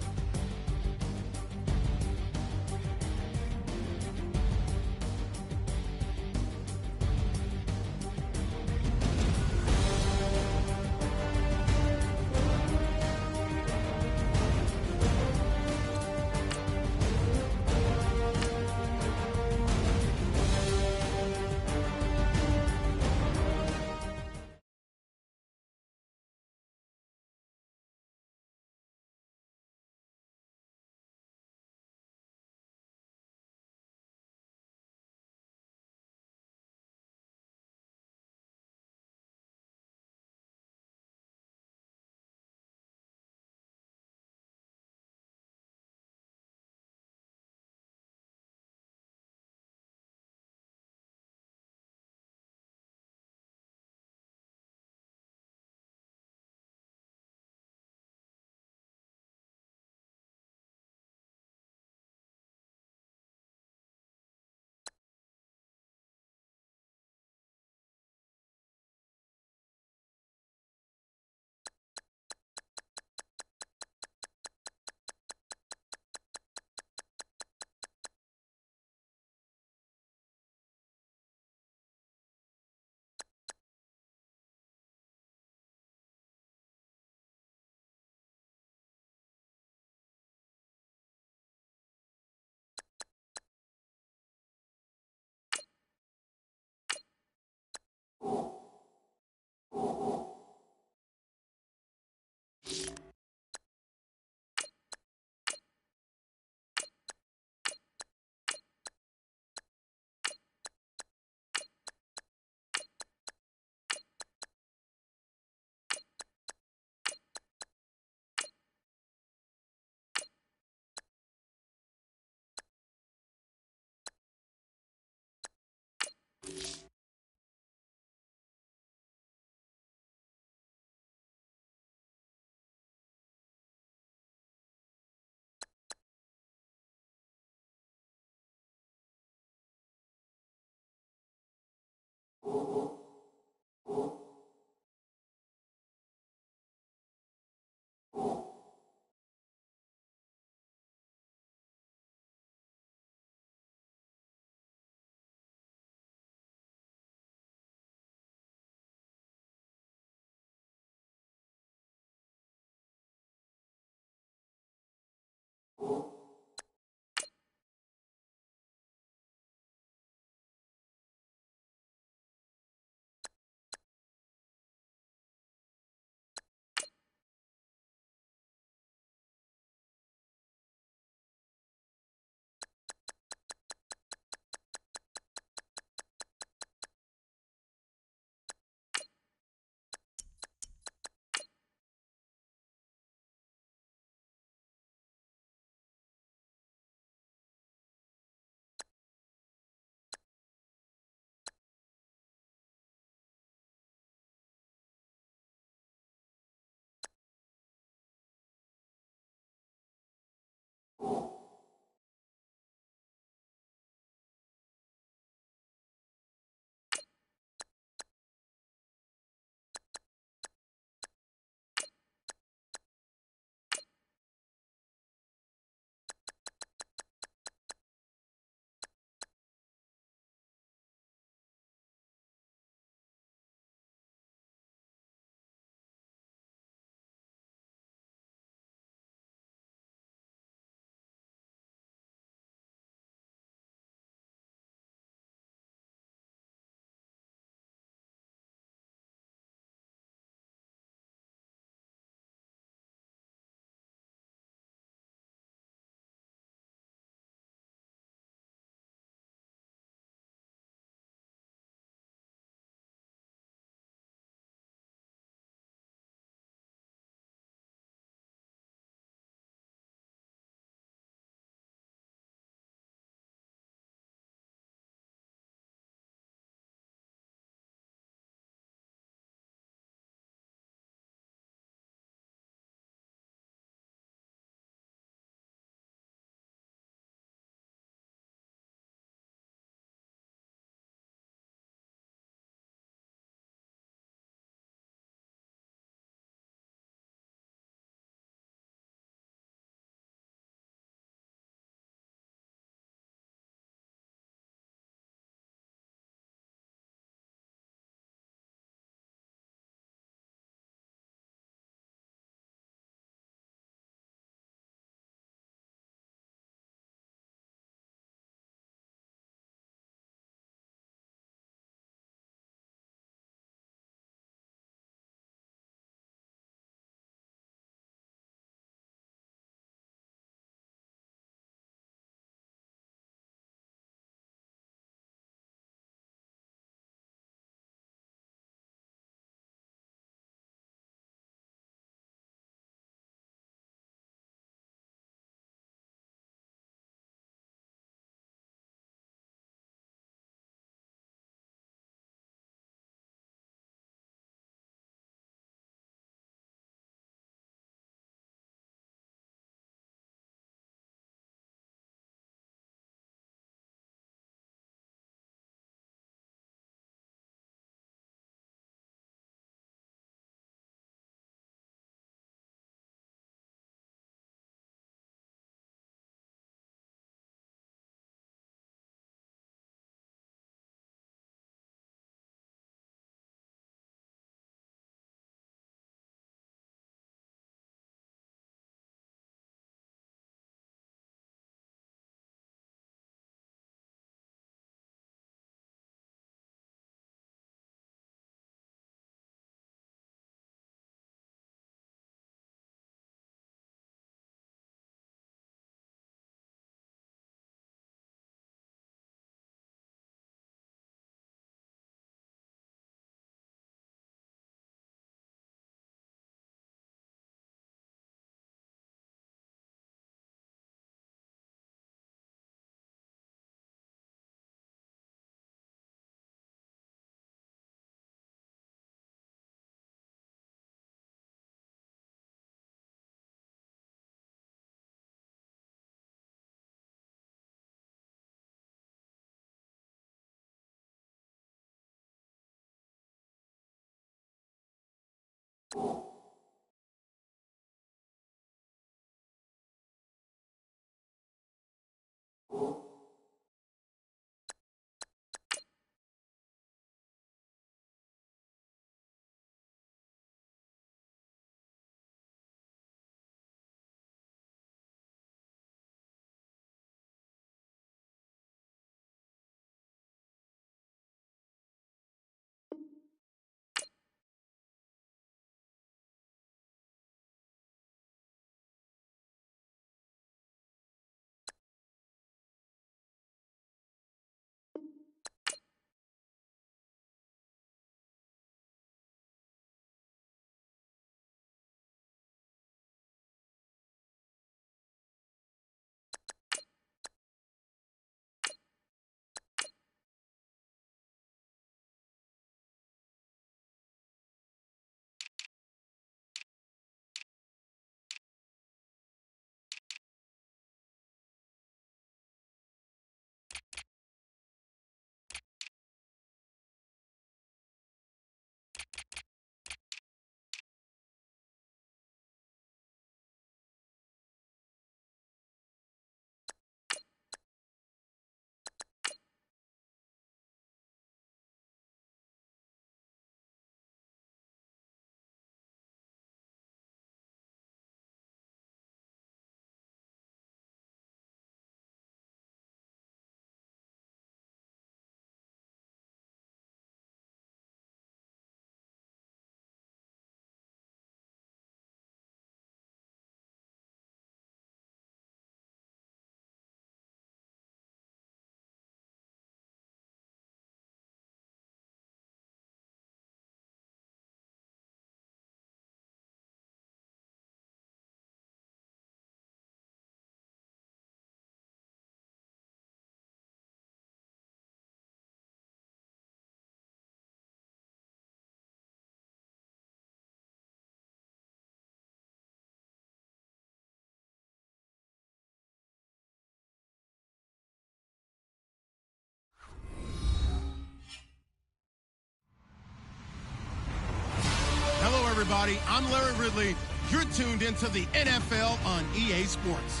Hello, everybody. I'm Larry Ridley. You're tuned into the NFL on EA Sports.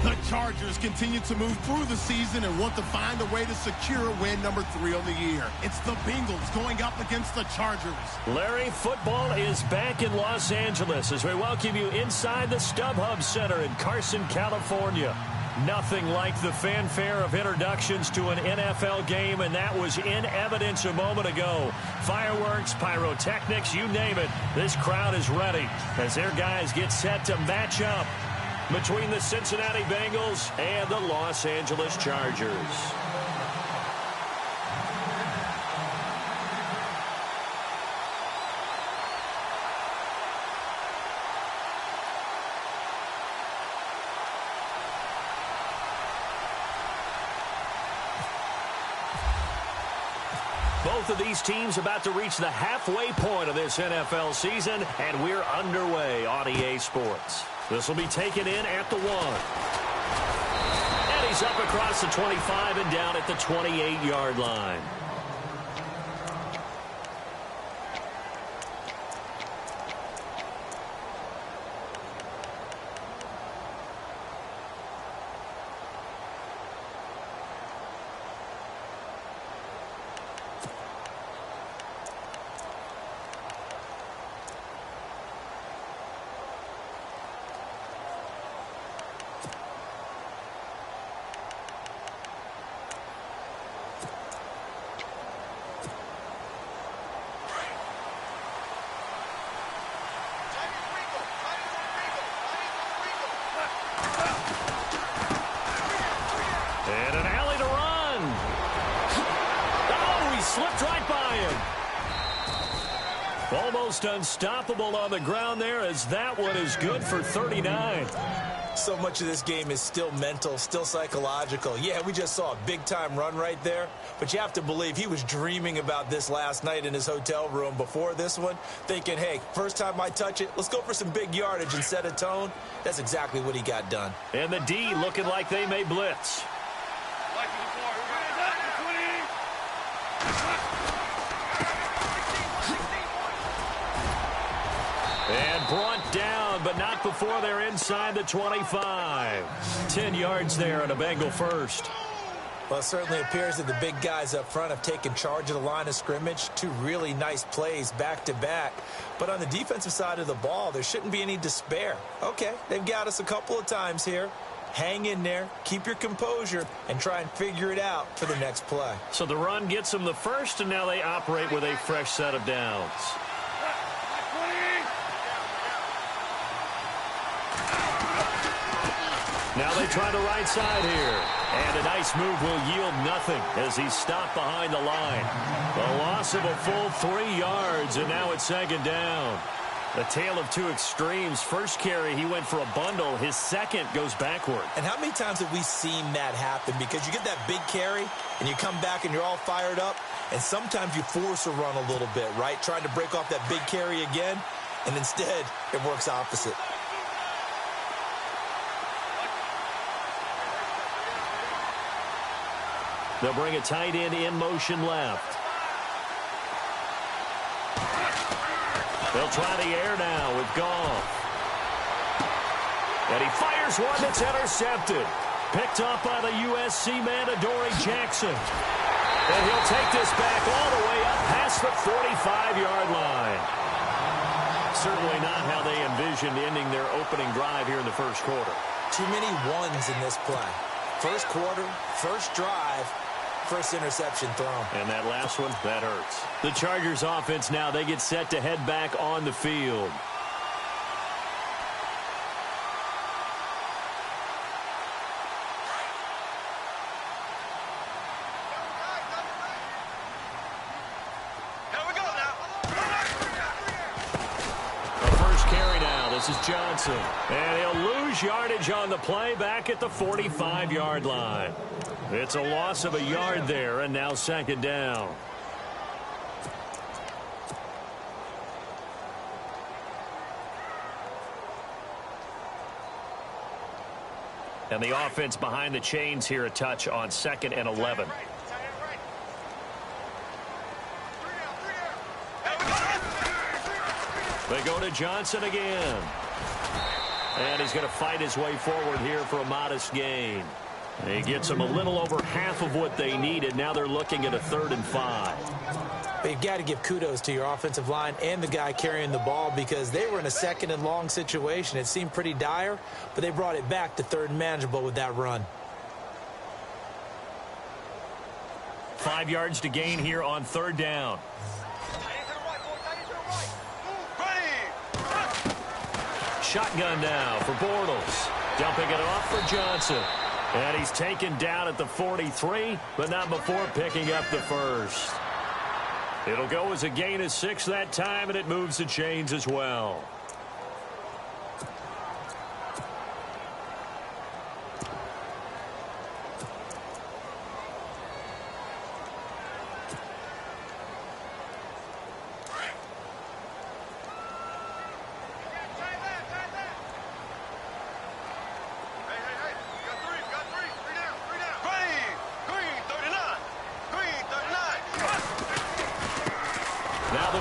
The Chargers continue to move through the season and want to find a way to secure win number 3 on the year. It's the Bengals going up against the Chargers. Larry, football is back in Los Angeles as we welcome you inside the StubHub Center in Carson, California. Nothing like the fanfare of introductions to an NFL game, and that was in evidence a moment ago. Fireworks, pyrotechnics, you name it. This crowd is ready as their guys get set to match up between the Cincinnati Bengals and the Los Angeles Chargers. Both of these teams about to reach the halfway point of this NFL season, and we're underway on EA Sports. This will be taken in at the 1. And he's up across the 25 and down at the 28-yard line. And an alley to run. Oh, he slipped right by him. Almost unstoppable on the ground there, as that one is good for 39. So much of this game is still mental, still psychological. Yeah, we just saw a big-time run right there, but you have to believe he was dreaming about this last night in his hotel room before this one, thinking, hey, first time I touch it, let's go for some big yardage and set a tone. That's exactly what he got done. And the D looking like they may blitz. brought down, but not before they're inside the 25. 10 yards there and a Bengal first. Well, it certainly appears that the big guys up front have taken charge of the line of scrimmage. Two really nice plays back-to-back. But on the defensive side of the ball, there shouldn't be any despair. Okay, they've got us a couple of times here. Hang in there, keep your composure, and try and figure it out for the next play. So the run gets them the first, and now they operate with a fresh set of downs. Now they try the right side here. And a nice move will yield nothing as he's stopped behind the line. A loss of a full 3 yards, and now it's second down. A tale of two extremes. First carry, he went for a bundle. His second goes backward. And how many times have we seen that happen? Because you get that big carry, and you come back and you're all fired up, and sometimes you force a run a little bit, right? Trying to break off that big carry again, and instead it works opposite. They'll bring a tight end in motion left. They'll try the air now with Goff. And he fires one that's intercepted. Picked up by the USC man, Adoree Jackson. And he'll take this back all the way up past the 45-yard line. Certainly not how they envisioned ending their opening drive here in the first quarter. Too many ones in this play. First quarter, first drive, first interception thrown. And that last one, that hurts. The Chargers offense now, they get set to head back on the field. Here we go now. The first carry now, this is Johnson. And he'll lose yardage on the play back at the 45-yard line. It's a loss of a yard there, and now second down. And the offense behind the chains here a touch on 2nd and 11. They go to Johnson again. And he's going to fight his way forward here for a modest gain. He gets them a little over half of what they needed. Now they're looking at a 3rd and 5. But you've got to give kudos to your offensive line and the guy carrying the ball because they were in a 2nd and long situation. It seemed pretty dire, but they brought it back to 3rd and manageable with that run. 5 yards to gain here on 3rd down. Shotgun now for Bortles. Dumping it off for Johnson. And he's taken down at the 43, but not before picking up the first. It'll go as a gain of 6 that time, and it moves the chains as well.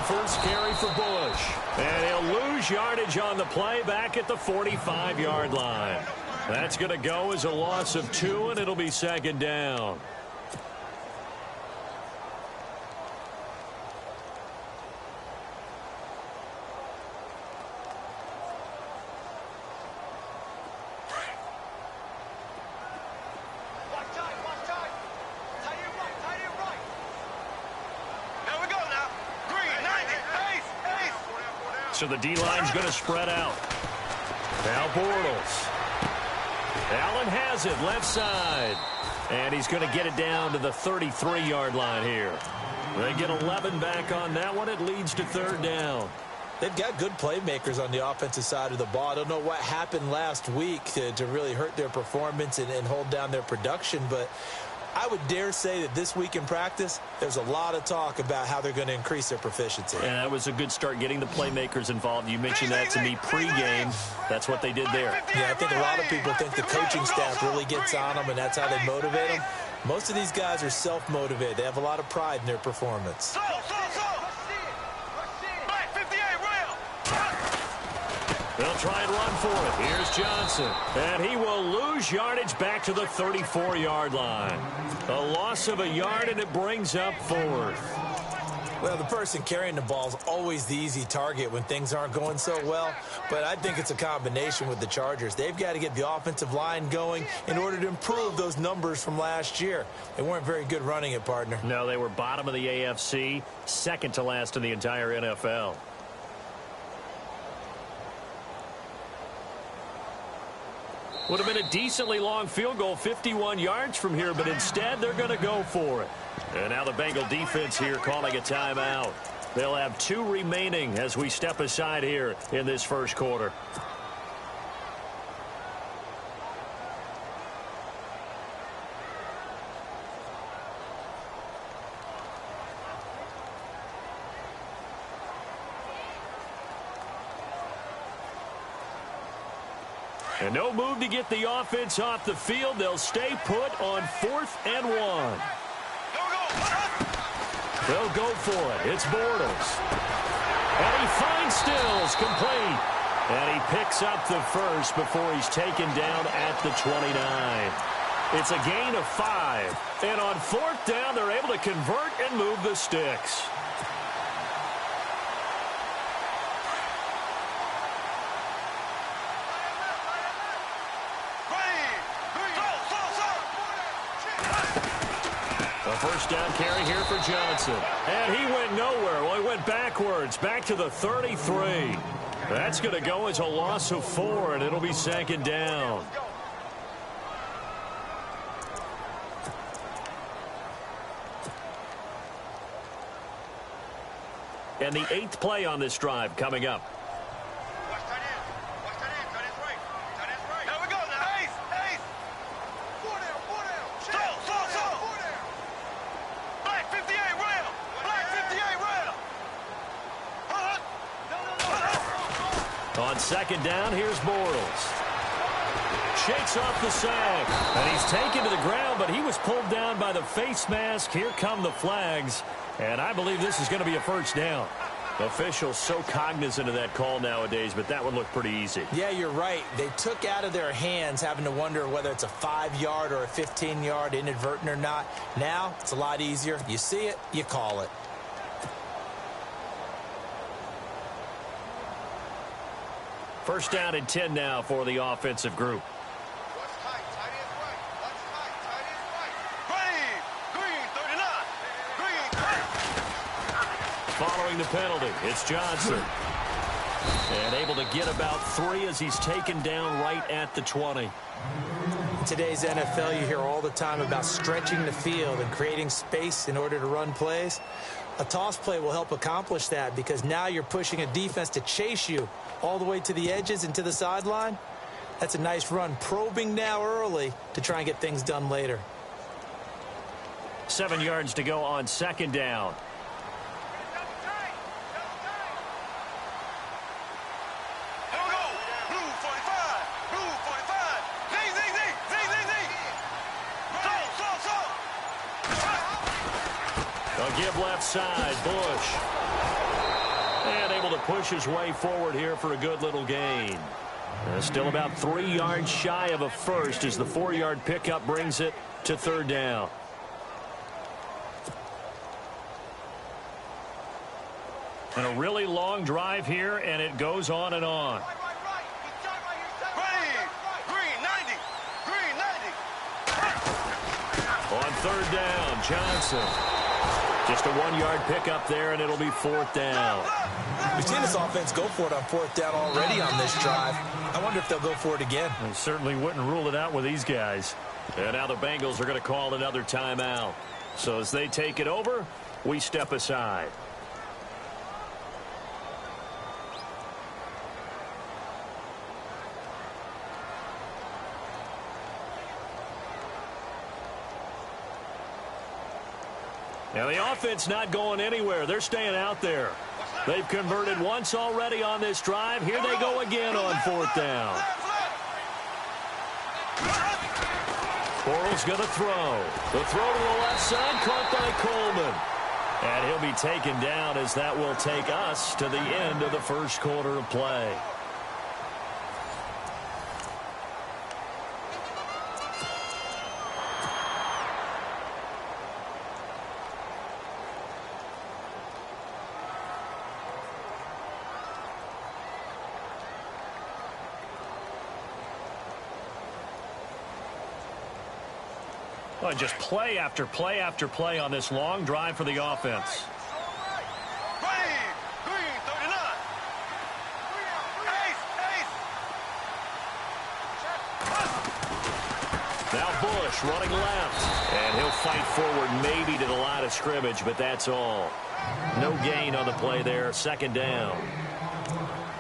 First carry for Bush. And he'll lose yardage on the play back at the 45-yard line. That's going to go as a loss of 2, and it'll be second down. So the D-line's going to spread out. Now Bortles. Allen has it left side. And he's going to get it down to the 33-yard line here. They get 11 back on that one. It leads to 3rd down. They've got good playmakers on the offensive side of the ball. I don't know what happened last week to really hurt their performance and hold down their production, but I would dare say that this week in practice, there's a lot of talk about how they're going to increase their proficiency. And that was a good start getting the playmakers involved. You mentioned that to me pregame. That's what they did there. Yeah, I think a lot of people think the coaching staff really gets on them, and that's how they motivate them. Most of these guys are self-motivated. They have a lot of pride in their performance. They'll try and run for it. Here's Johnson. And he will lose yardage back to the 34-yard line. A loss of a yard, and it brings up 4th. Well, the person carrying the ball is always the easy target when things aren't going so well, but I think it's a combination with the Chargers. They've got to get the offensive line going in order to improve those numbers from last year. They weren't very good running it, partner. No, they were bottom of the AFC, second to last in the entire NFL. Would have been a decently long field goal, 51 yards from here, but instead they're going to go for it. And now the Bengal defense here calling a timeout. They'll have 2 remaining as we step aside here in this first quarter. And no move to get the offense off the field. They'll stay put on 4th and 1. They'll go for it. It's Bortles. And he finds Stills complete. And he picks up the first before he's taken down at the 29. It's a gain of 5. And on 4th down, they're able to convert and move the sticks. First down carry here for Johnson. And he went nowhere. Well, he went backwards, back to the 33. That's going to go as a loss of 4, and it'll be 2nd down. And the 8th play on this drive coming up. On 2nd down, here's Bortles. Shakes off the sack. And he's taken to the ground, but he was pulled down by the face mask. Here come the flags. And I believe this is going to be a first down. Officials so cognizant of that call nowadays, but that one looked pretty easy. Yeah, you're right. They took out of their hands having to wonder whether it's a 5-yard or a 15-yard inadvertent or not. Now, it's a lot easier. You see it, you call it. First down and 10 now for the offensive group. Following the penalty, it's Johnson. And able to get about 3 as he's taken down right at the 20. In today's NFL, you hear all the time about stretching the field and creating space in order to run plays. A toss play will help accomplish that because now you're pushing a defense to chase you all the way to the edges and to the sideline. That's a nice run, probing now early to try and get things done later. 7 yards to go on 2nd down. They'll give left side, Bush. And able to push his way forward here for a good little gain. Still about 3 yards shy of a first as the 4-yard pickup brings it to 3rd down. And a really long drive here, and it goes on and on. On 3rd down, Johnson. Just a 1-yard pickup there, and it'll be 4th down. We've seen this offense go for it on 4th down already on this drive. I wonder if they'll go for it again. They certainly wouldn't rule it out with these guys. And now the Bengals are going to call another timeout. So as they take it over, we step aside. Now the offense not going anywhere. They're staying out there. They've converted once already on this drive. Here they go again on 4th down. Bortles going to throw. The throw to the left side, caught by Coleman. And he'll be taken down as that will take us to the end of the first quarter of play. Well, just play after play after play on this long drive for the offense. Now Bush running left. And he'll fight forward maybe to the line of scrimmage, but that's all. No gain on the play there. Second down.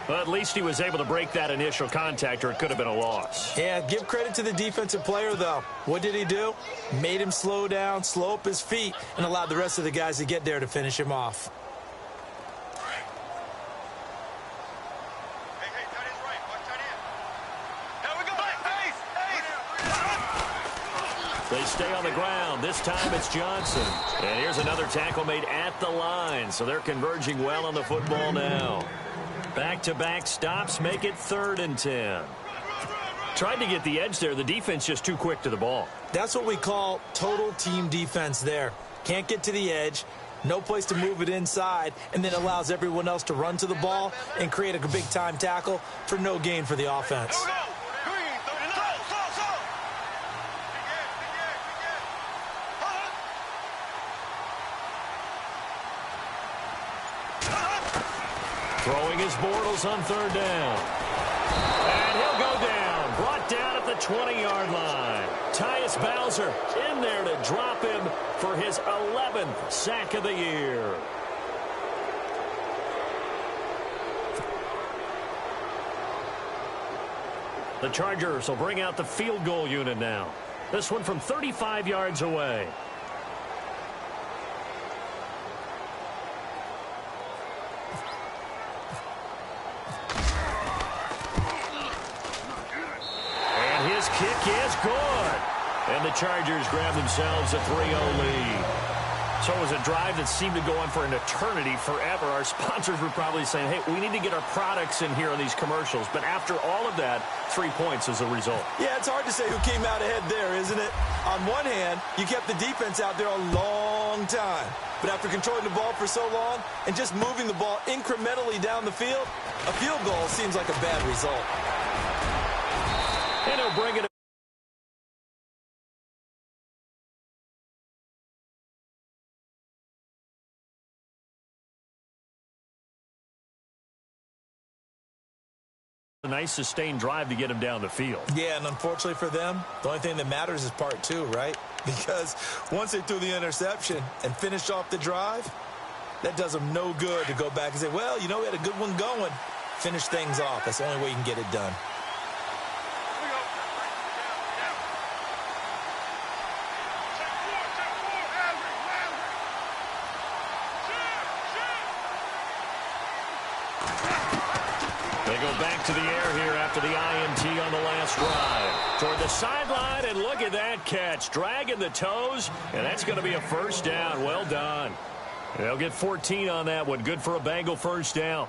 But at least he was able to break that initial contact, or it could have been a loss. Yeah, give credit to the defensive player, though. What did he do? Made him slow down, slow up his feet, and allowed the rest of the guys to get there to finish him off. They stay on the ground. This time it's Johnson. And here's another tackle made at the line. So they're converging well on the football now. Back-to-back stops make it 3rd and 10. Tried to get the edge there. The defense just too quick to the ball. That's what we call total team defense there. Can't get to the edge, no place to move it inside, and then allows everyone else to run to the ball and create a big-time tackle for no gain for the offense. Throwing his Bortles on 3rd down. And he'll go down. Brought down at the 20-yard line. Tyus Bowser in there to drop him for his 11th sack of the year. The Chargers will bring out the field goal unit now. This one from 35 yards away. Kick is good. And the Chargers grab themselves a 3-0 lead. So it was a drive that seemed to go on for an eternity, forever. Our sponsors were probably saying, hey, we need to get our products in here on these commercials. But after all of that, 3 points as a result. Yeah, it's hard to say who came out ahead there, isn't it? On one hand, you kept the defense out there a long time. But after controlling the ball for so long and just moving the ball incrementally down the field, a field goal seems like a bad result. And he'll bring it. A nice sustained drive to get him down the field. Yeah, and unfortunately for them, the only thing that matters is part 2, right? Because once they threw the interception and finished off the drive, that does them no good to go back and say, well, you know, we had a good one going. Finish things off. That's the only way you can get it done. Back to the air here after the INT on the last drive. Toward the sideline, and look at that catch. Dragging the toes, and that's going to be a first down. Well done. They'll get 14 on that one. Good for a Bengal first down.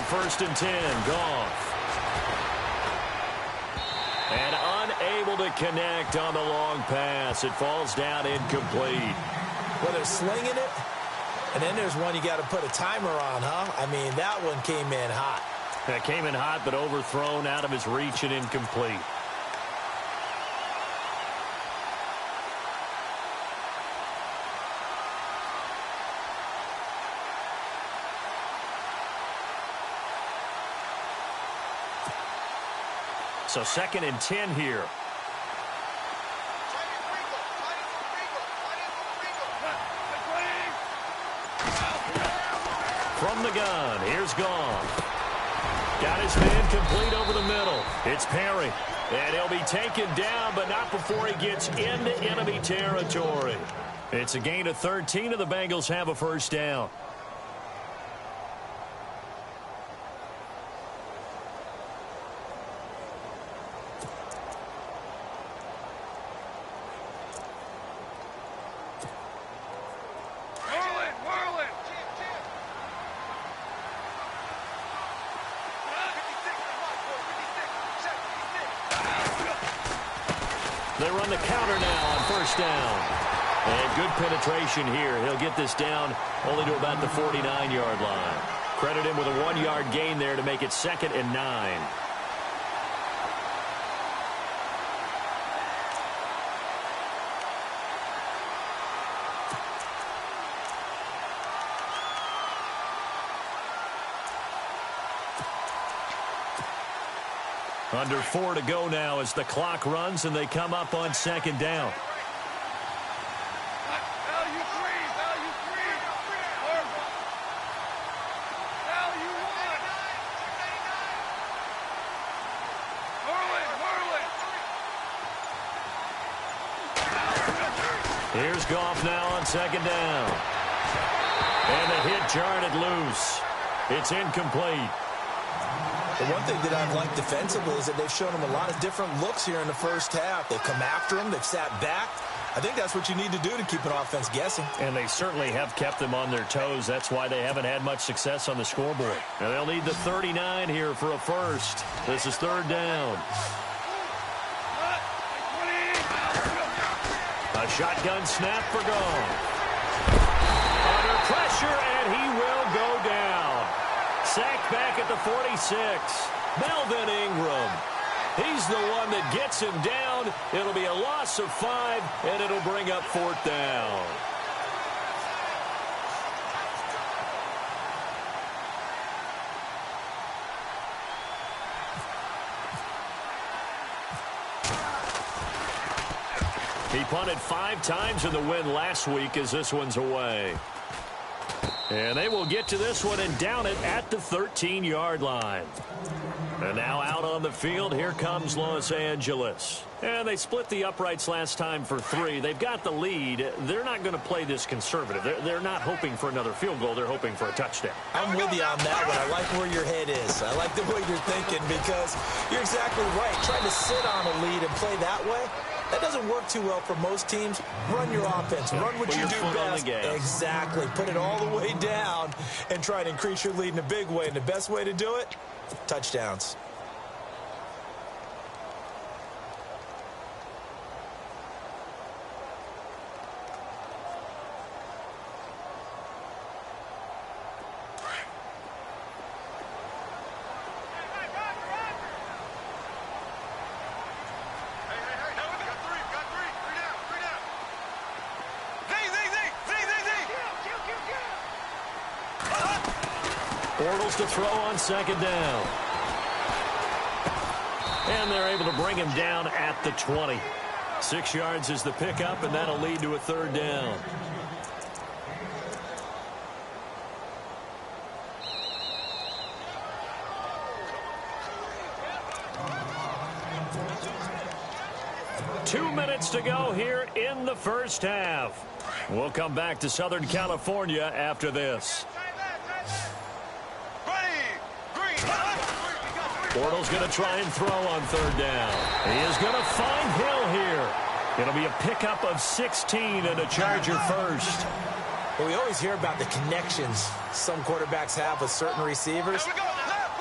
First and 10, Goff. And unable to connect on the long pass. It falls down incomplete. Well, they're slinging it, and then there's one you got to put a timer on, huh? I mean, that one came in hot. That came in hot, but overthrown, out of his reach and incomplete. So 2nd and 10 here. From the gun, here's Goff. Got his man complete over the middle. It's Perry. And he'll be taken down, but not before he gets into enemy territory. It's a gain of 13, and the Bengals have a first down. They run the counter now on first down. And good penetration here. He'll get this down only to about the 49-yard line. Credit him with a 1-yard gain there to make it 2nd and 9. Under 4 to go now as the clock runs and they come up on 2nd down. Here's Goff now on 2nd down. And the hit jarred it loose. It's incomplete. The one thing that I've liked defensively is that they've shown him a lot of different looks here in the first half. They've come after him. They've sat back. I think that's what you need to do to keep an offense guessing. And they certainly have kept them on their toes. That's why they haven't had much success on the scoreboard. And they'll need the 39 here for a first. This is 3rd down. A shotgun snap for Goff. Under pressure, and he will go down. Sacked back at the 46. Melvin Ingram. He's the one that gets him down. It'll be a loss of 5, and it'll bring up 4th down. He punted 5 times in the win last week as this one's away. And they will get to this one and down it at the 13-yard line. And now out on the field, here comes Los Angeles. And they split the uprights last time for 3. They've got the lead. They're not going to play this conservative. They're not hoping for another field goal. They're hoping for a touchdown. I'm with you on that one. I like where your head is. I like the way you're thinking because you're exactly right. Trying to sit on a lead and play that way, that doesn't work too well for most teams. Run your offense. Run what you do best. Exactly. Put it all the way down and try to increase your lead in a big way. And the best way to do it, touchdowns. Bortles to throw on 2nd down. And they're able to bring him down at the 20. 6 yards is the pickup, and that'll lead to a 3rd down. Two minutes to go here in the first half. We'll come back to Southern California after this. Bortles going to try and throw on 3rd down. He is going to find Hill here. It'll be a pickup of 16 and a Charger first. Well, we always hear about the connections some quarterbacks have with certain receivers.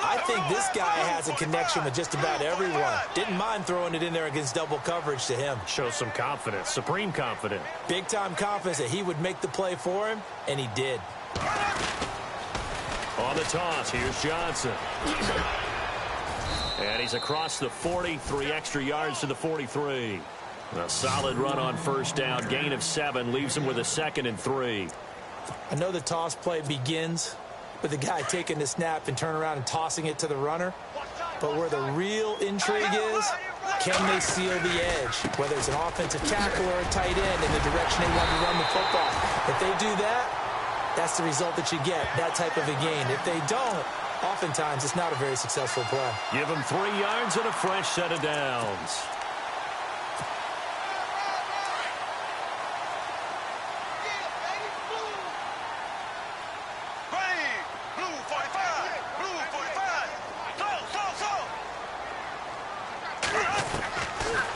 I think this guy has a connection with just about everyone. Didn't mind throwing it in there against double coverage to him. Shows some confidence, supreme confidence. Big-time confidence that he would make the play for him, and he did. On the toss, here's Johnson. And he's across the 40, 3 extra yards to the 43. A solid run on first down, gain of 7, leaves him with a 2nd and 3. I know the toss play begins with the guy taking the snap and turn around and tossing it to the runner. But where the real intrigue is, can they seal the edge? Whether it's an offensive tackle or a tight end in the direction they want to run the football. If they do that, that's the result that you get, that type of a gain. If they don't, oftentimes it's not a very successful play. Give him 3 yards and a fresh set of downs.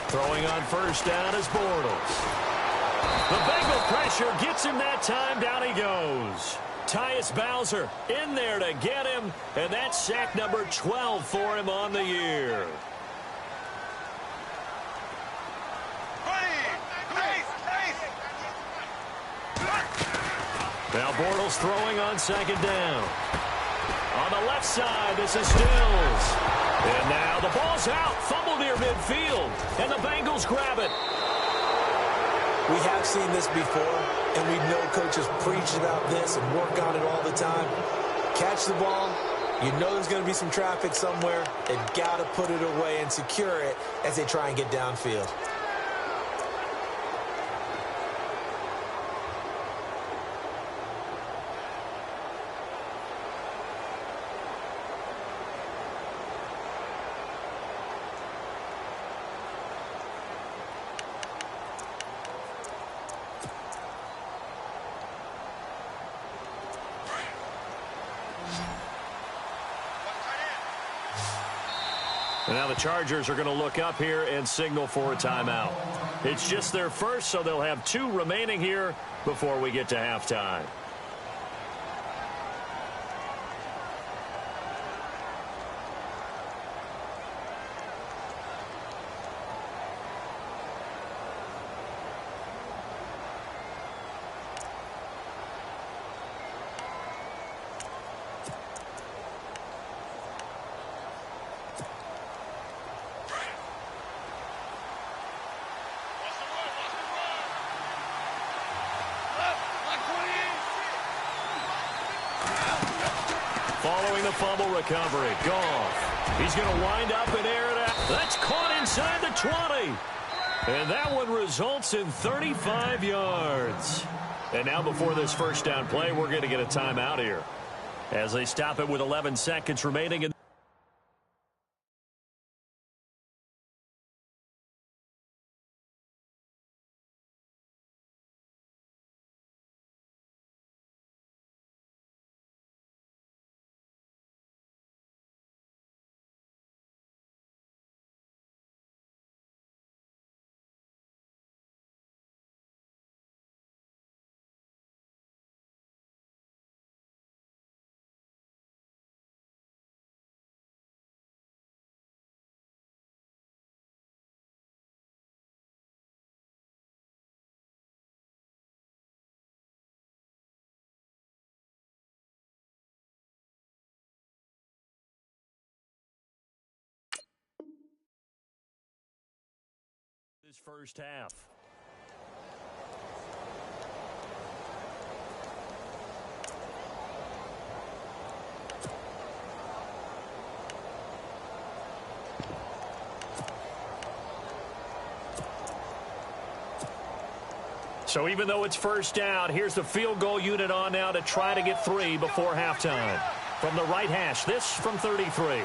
Throwing on first down is Bortles. The Bengal pressure gets him that time. Down he goes. Tyus Bowser in there to get him, and that's sack number 12 for him on the year. Now Bortles throwing on second down. On the left side, this is Stills. And now the ball's out. Fumble near midfield. And the Bengals grab it. We have seen this before, and we know coaches preach about this and work on it all the time. Catch the ball. You know there's going to be some traffic somewhere. They've got to put it away and secure it as they try and get downfield. And now the Chargers are going to look up here and signal for a timeout. It's just their first, so they'll have 2 remaining here before we get to halftime. Following the fumble recovery, Goff. He's going to wind up and air it out. That's caught inside the 20. And that one results in 35 yards. And now before this first down play, we're going to get a timeout here as they stop it with 11 seconds remaining. This first half. So even though it's first down, here's the field goal unit on now to try to get 3 before halftime. From the right hash, this from 33.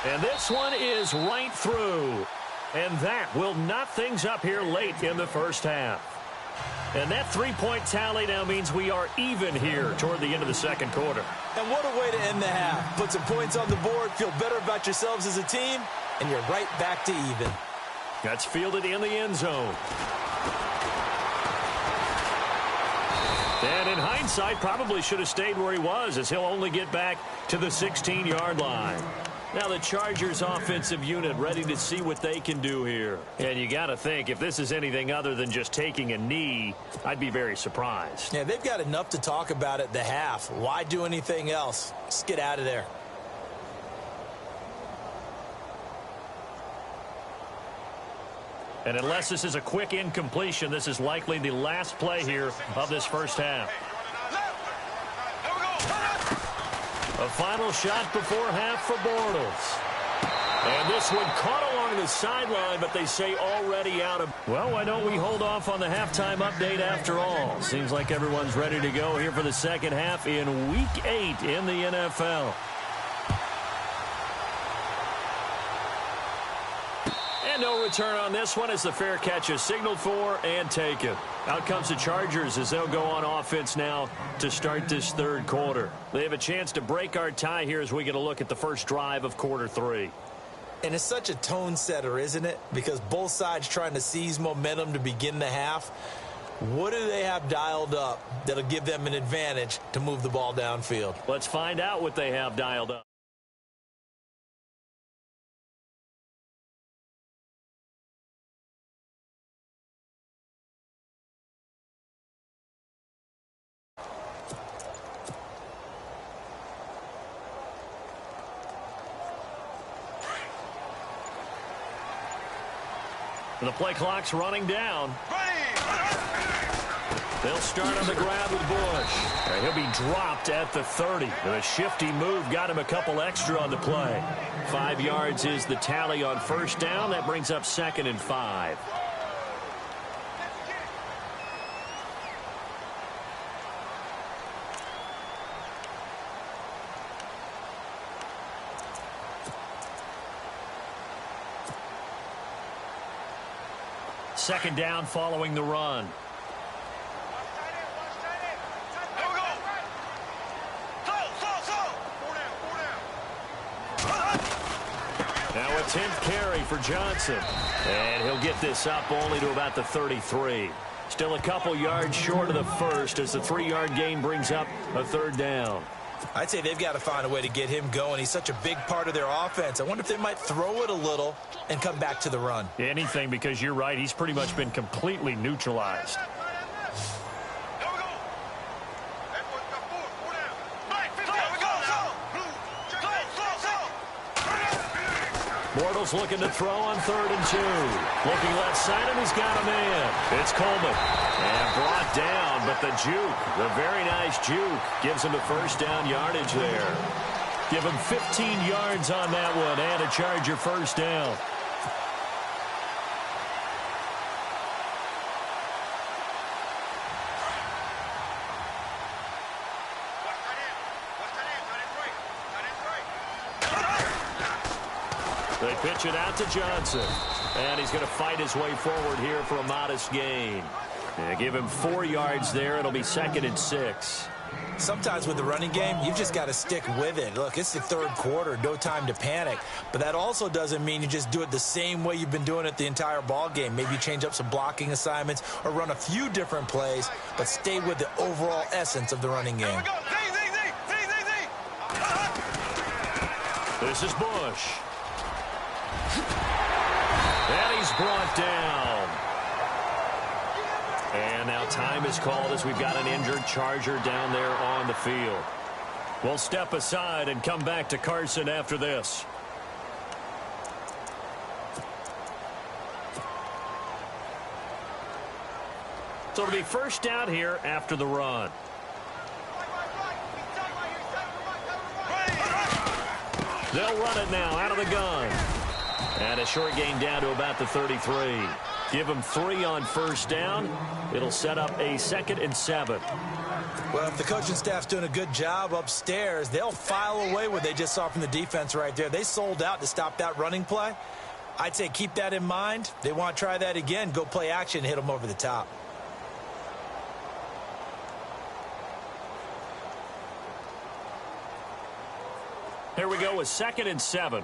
And this one is right through. And that will knot things up here late in the first half. And that 3-point tally now means we are even here toward the end of the second quarter. And what a way to end the half. Put some points on the board, feel better about yourselves as a team, and you're right back to even. That's fielded in the end zone. And in hindsight, probably should have stayed where he was, as he'll only get back to the 16-yard line. Now the Chargers offensive unit ready to see what they can do here. And you got to think, if this is anything other than just taking a knee, I'd be very surprised. Yeah, they've got enough to talk about at the half. Why do anything else? Just get out of there. And unless this is a quick incompletion, this is likely the last play here of this first half. A final shot before half for Bortles. And this one caught along the sideline, but they say already out of... Well, why don't we hold off on the halftime update after all? Seems like everyone's ready to go here for the second half in Week 8 in the NFL. And no return on this one as the fair catch is signaled for and taken. Out comes the Chargers as they'll go on offense now to start this third quarter. They have a chance to break our tie here as we get a look at the first drive of quarter 3. And it's such a tone setter, isn't it? Because both sides trying to seize momentum to begin the half. What do they have dialed up that'll give them an advantage to move the ball downfield? Let's find out what they have dialed up. The play clock's running down. They'll start on the ground with Bush. And he'll be dropped at the 30. And a shifty move got him a couple extra on the play. 5 yards is the tally on first down. That brings up 2nd and 5. Second down following the run. Now a 10th carry for Johnson. And he'll get this up only to about the 33. Still a couple yards short of the first as the 3-yard gain brings up a 3rd down. I'd say they've got to find a way to get him going. He's such a big part of their offense. I wonder if they might throw it a little and come back to the run. Anything, because you're right. He's pretty much been completely neutralized. Bortles looking to throw on 3rd and 2. Looking left side, and he's got a man. It's Coleman. And brought down, but the juke, the very nice juke, gives him the first down yardage there. Give him 15 yards on that one and a Charger first down. They pitch it out to Johnson. And he's going to fight his way forward here for a modest gain. And give him 4 yards there. It'll be 2nd and 6. Sometimes with the running game, you've just got to stick with it. Look, it's the 3rd quarter, no time to panic. But that also doesn't mean you just do it the same way you've been doing it the entire ball game. Maybe you change up some blocking assignments or run a few different plays, but stay with the overall essence of the running game. This is Bush. And he's brought down. And now time is called as we've got an injured Charger down there on the field. We'll step aside and come back to Carson after this. So it'll be first down here after the run. They'll run it now out of the gun. And a short gain down to about the 33. Give them 3 on first down. It'll set up a 2nd and 7. Well, if the coaching staff's doing a good job upstairs, they'll file away what they just saw from the defense right there. They sold out to stop that running play. I'd say keep that in mind. They want to try that again. Go play action and hit them over the top. Here we go with 2nd and 7.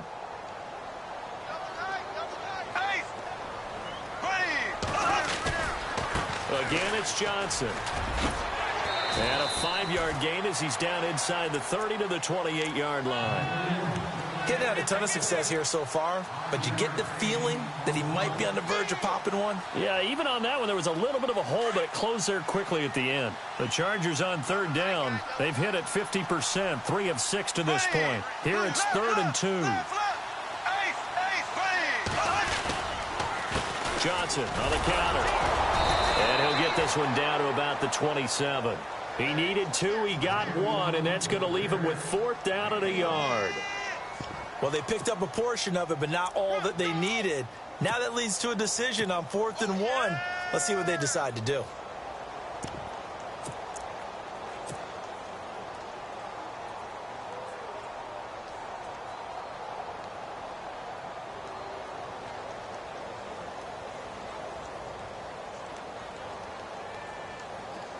Again, it's Johnson. And a 5-yard gain as he's down inside the 30 to the 28-yard line. Getting had a ton of success here so far, but you get the feeling that he might be on the verge of popping one. Yeah, even on that one, there was a little bit of a hole, but it closed there quickly at the end. The Chargers on 3rd down. They've hit it 50%, 3 of 6 to this point. Here it's 3rd and 2. Johnson on the counter. And he'll get this one down to about the 27. He needed 2, he got 1, and that's going to leave him with 4th down and a yard. Well, they picked up a portion of it, but not all that they needed. Now that leads to a decision on 4th and 1. Let's see what they decide to do.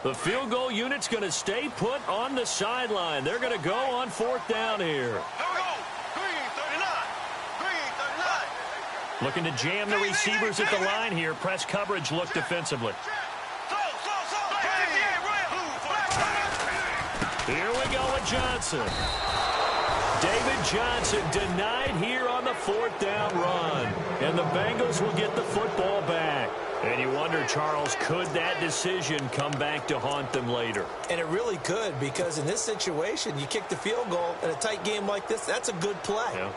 The field goal unit's going to stay put on the sideline. They're going to go on 4th down here. Looking to jam the receivers at the line here. Press coverage look defensively. Here we go with Johnson. David Johnson denied here on the 4th down run. And the Bengals will get the football back. And you wonder, Charles, could that decision come back to haunt them later? And it really could, because in this situation, you kick the field goal in a tight game like this, that's a good play. Yeah.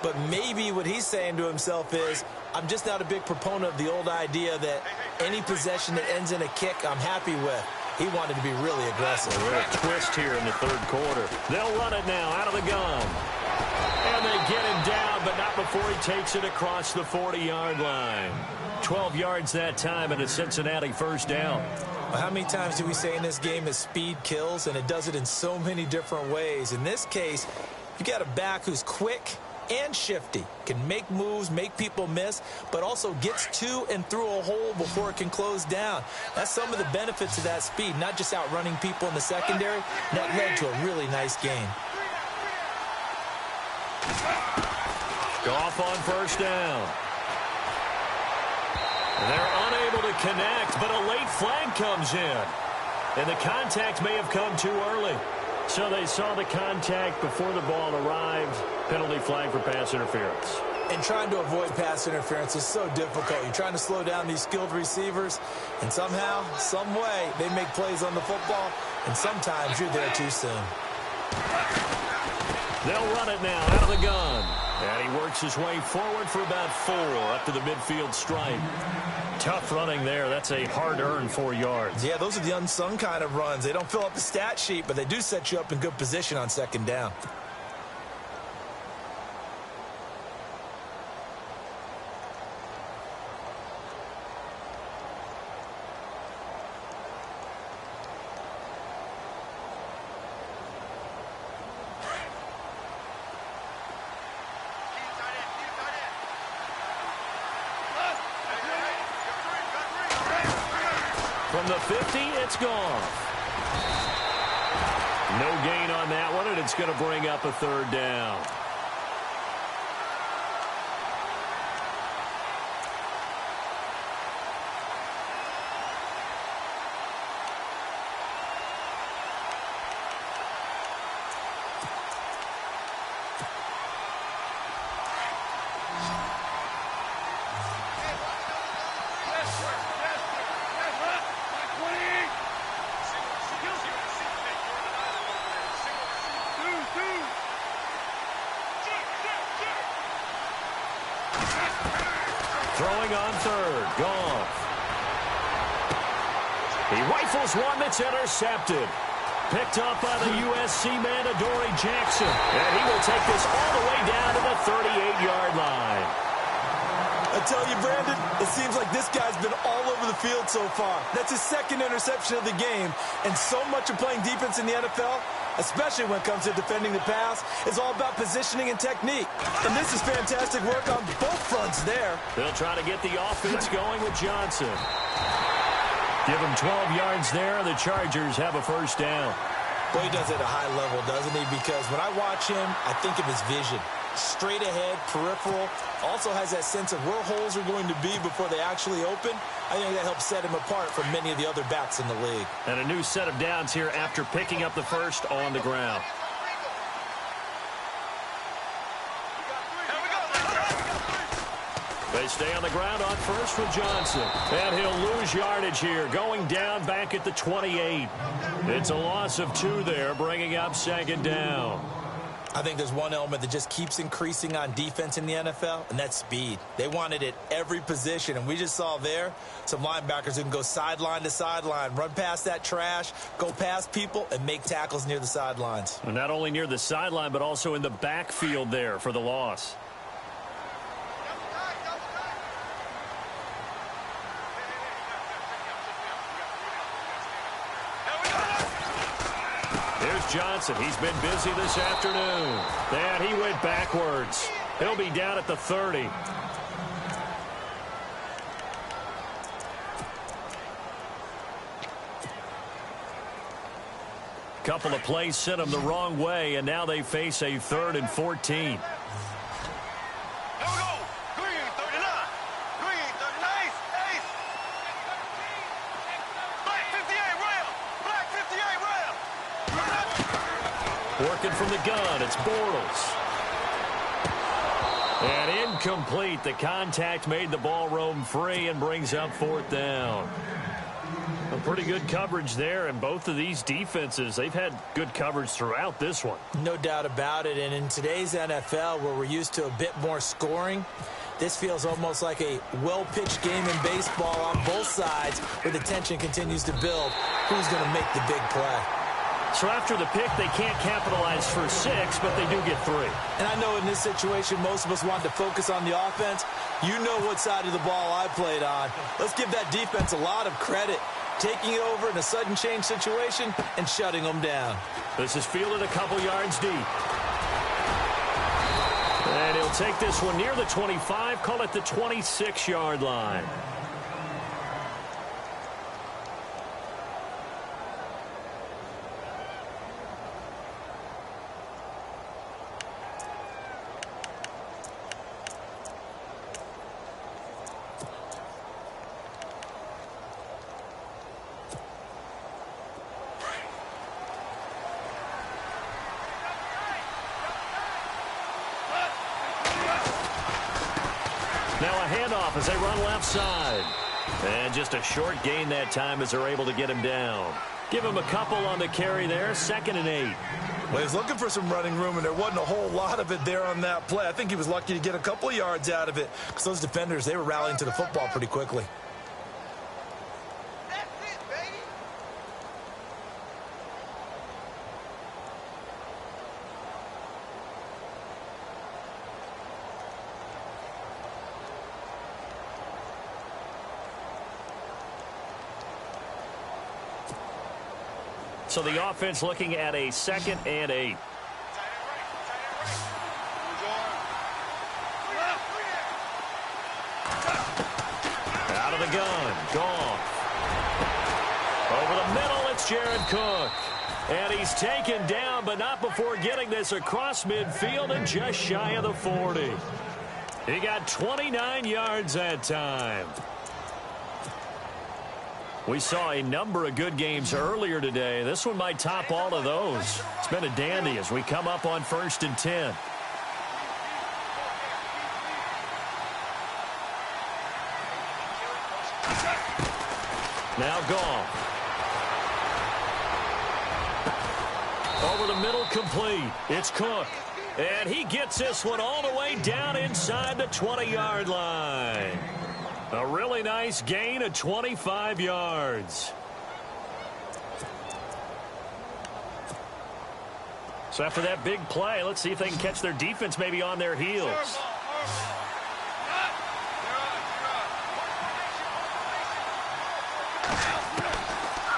But maybe what he's saying to himself is, I'm just not a big proponent of the old idea that any possession that ends in a kick I'm happy with. He wanted to be really aggressive. A little twist here in the third quarter. They'll run it now out of the gun. And they get him down, but not before he takes it across the 40-yard line. 12 yards that time and a Cincinnati first down. Well, how many times do we say in this game that speed kills, and it does it in so many different ways? In this case, you got a back who's quick and shifty, can make moves, make people miss, but also gets to and through a hole before it can close down. That's some of the benefits of that speed, not just outrunning people in the secondary. That led to a really nice game. Goff on first down. They're unable to connect, but a late flag comes in. And the contact may have come too early. So they saw the contact before the ball arrived. Penalty flag for pass interference. And trying to avoid pass interference is so difficult. You're trying to slow down these skilled receivers, and somehow, some way, they make plays on the football, and sometimes you're there too soon. They'll run it now out of the gun. And he works his way forward for about 4 up to the midfield stripe. Tough running there. That's a hard-earned 4 yards. Yeah, those are the unsung kind of runs. They don't fill up the stat sheet, but they do set you up in good position on second down. From the 50, it's gone. No gain on that one, and it's going to bring up a third down. Throwing on third. Goff. He rifles one that's intercepted. Picked up by the USC man, Adoree Jackson. And he will take this all the way down to the 38-yard line. I tell you, Brandon, it seems like this guy's been all over the field so far. That's his second interception of the game. And so much of playing defense in the NFL, especially when it comes to defending the pass, is all about positioning and technique. And this is fantastic work on both fronts there. They'll try to get the offense going with Johnson. Give him 12 yards there. The Chargers have a first down. Boy, he does it at a high level, doesn't he? Because when I watch him, I think of his vision. Straight ahead, peripheral. Also has that sense of where holes are going to be before they actually open. I think that helps set him apart from many of the other backs in the league. And a new set of downs here after picking up the first on the ground. They stay on the ground on first with Johnson. And he'll lose yardage here, going down back at the 28. It's a loss of 2 there, bringing up second down. I think there's one element that just keeps increasing on defense in the NFL, and that's speed. They want it at every position, and we just saw there some linebackers who can go sideline to sideline, run past that trash, go past people, and make tackles near the sidelines. And not only near the sideline, but also in the backfield there for the loss. Johnson, he's been busy this afternoon. And he went backwards. He'll be down at the 30. Couple of plays sent them the wrong way, and now they face a 3rd and 14. Working from the gun, it's Bortles. And incomplete. The contact made the ball roam free and brings up 4th down. A pretty good coverage there, and both of these defenses, they've had good coverage throughout this one. No doubt about it, and in today's NFL, where we're used to a bit more scoring, this feels almost like a well-pitched game in baseball on both sides, where the tension continues to build. Who's going to make the big play? So after the pick, they can't capitalize for 6, but they do get 3. And I know in this situation, most of us wanted to focus on the offense. You know what side of the ball I played on. Let's give that defense a lot of credit, taking it over in a sudden change situation and shutting them down. This is fielded a couple yards deep. And he'll take this one near the 25, call it the 26-yard line. Now a handoff as they run left side. And just a short gain that time as they're able to get him down. Give him a couple on the carry there, 2nd and 8. Well, he's looking for some running room, and there wasn't a whole lot of it there on that play. I think he was lucky to get a couple of yards out of it because those defenders, they were rallying to the football pretty quickly. So the offense looking at a 2nd and 8. Out of the gun. Gone. Over the middle, it's Jared Cook. And he's taken down, but not before getting this across midfield and just shy of the 40. He got 29 yards that time. We saw a number of good games earlier today. This one might top all of those. It's been a dandy as we come up on 1st and 10. Now Goff. Over the middle, complete. It's Cook. And he gets this one all the way down inside the 20-yard line. A really nice gain of 25 yards. So after that big play, let's see if they can catch their defense maybe on their heels.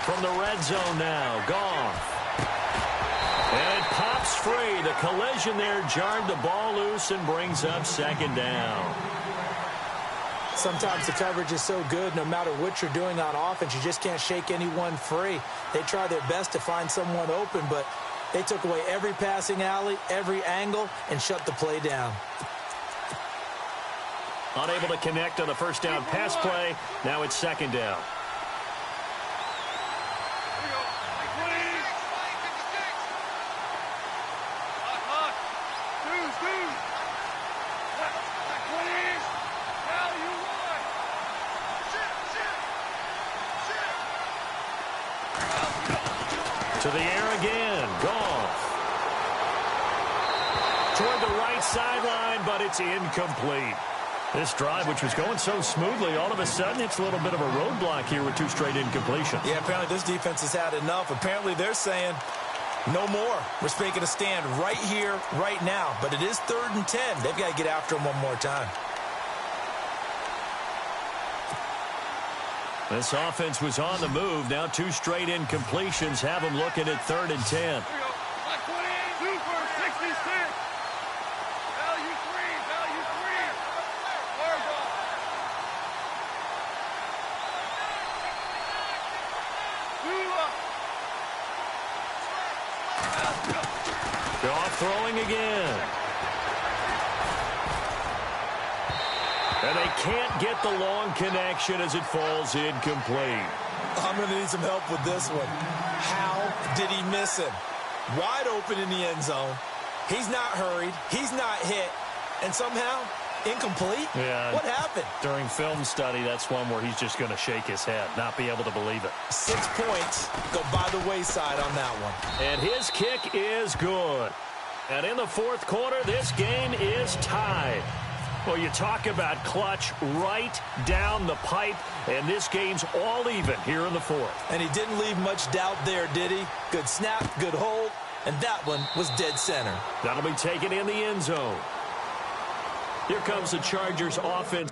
From the red zone now, Goff. And it pops free. The collision there jarred the ball loose and brings up 2nd down. Sometimes the coverage is so good, no matter what you're doing on offense, you just can't shake anyone free. They try their best to find someone open, but they took away every passing alley, every angle, and shut the play down. Unable to connect on the 1st down pass play. Now it's 2nd down. To the air again. Goff. Toward the right sideline, but it's incomplete. This drive, which was going so smoothly, all of a sudden it's a little bit of a roadblock here with 2 straight incompletions. Yeah, apparently this defense has had enough. Apparently they're saying no more. We're making a stand right here, right now. But it is 3rd and 10. They've got to get after him one more time. This offense was on the move. Now 2 straight incompletions have them looking at 3rd and 10. Goff throwing again. And they can't get the long connection as it falls incomplete. I'm going to need some help with this one. How did he miss him? Wide open in the end zone. He's not hurried. He's not hit. And somehow Incomplete? Yeah. What happened? During film study, that's one where he's just going to shake his head, not be able to believe it. 6 points go by the wayside on that one. And his kick is good. And in the fourth quarter, this game is tied. Well, you talk about clutch right down the pipe, and this game's all even here in the fourth. And he didn't leave much doubt there, did he? Good snap, good hold, and that one was dead center. That'll be taken in the end zone. Here comes the Chargers offense.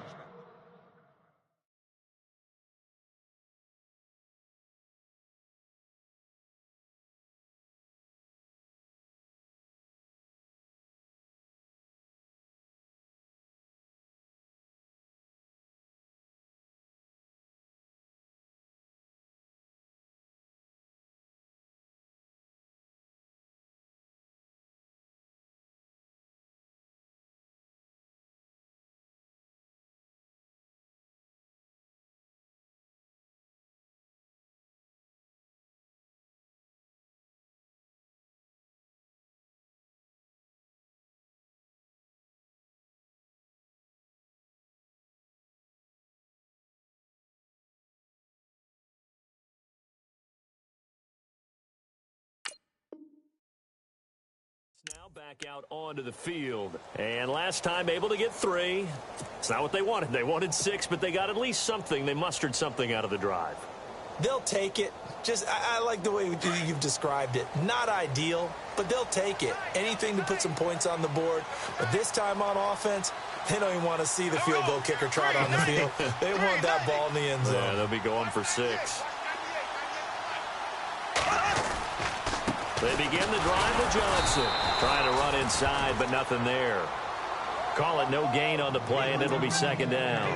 Now back out onto the field. And last time able to get 3. It's not what they wanted. They wanted 6, but they got at least something. They mustered something out of the drive. They'll take it. I like the way you've described it. Not ideal, but they'll take it. Anything to put some points on the board. But this time on offense, they don't even want to see the field goal kicker trot on the field. They want that ball in the end zone. Yeah, they'll be going for 6. They begin the drive with Johnson. Trying to run inside, but nothing there. Call it no gain on the play, and it'll be second down.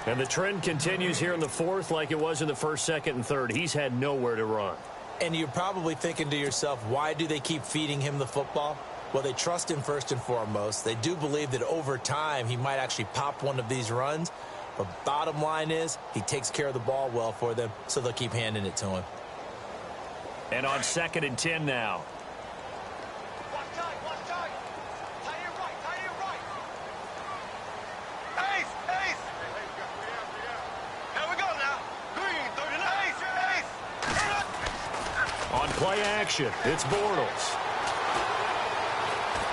And the trend continues here in the fourth like it was in the first, second, and third. He's had nowhere to run. And you're probably thinking to yourself, why do they keep feeding him the football? Well, they trust him first and foremost. They do believe that over time he might actually pop one of these runs. But bottom line is he takes care of the ball well for them, so they'll keep handing it to him. And on 2nd and 10 now. Watch tight. Tie it right. Ace. Here we go now. Green, 39. Ace. On play action, it's Bortles.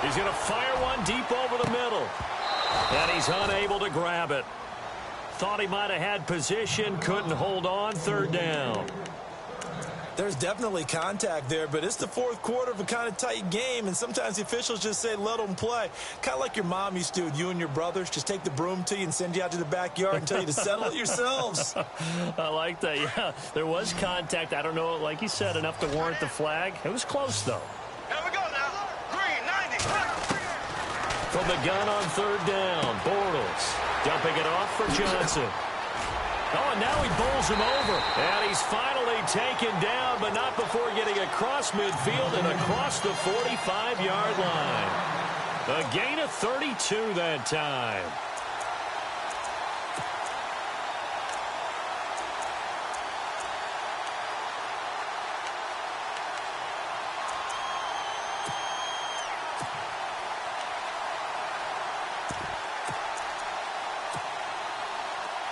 He's going to fire one deep over the middle. And he's unable to grab it. Thought he might have had position, couldn't hold on, 3rd down. There's definitely contact there, but it's the fourth quarter of a kind of tight game, and sometimes the officials just say, let them play. Kind of like your mom used to with you and your brothers. Just take the broom to you and send you out to the backyard and tell you to settle it yourselves. I like that, yeah. There was contact. I don't know, like you said, enough to warrant the flag. It was close, though. Here we go now. Green, 90. From the gun on 3rd down, Bortles dumping it off for Johnson. Oh, and now he bowls him over. And he's finally taken down, but not before getting across midfield and across the 45-yard line. A gain of 32 that time.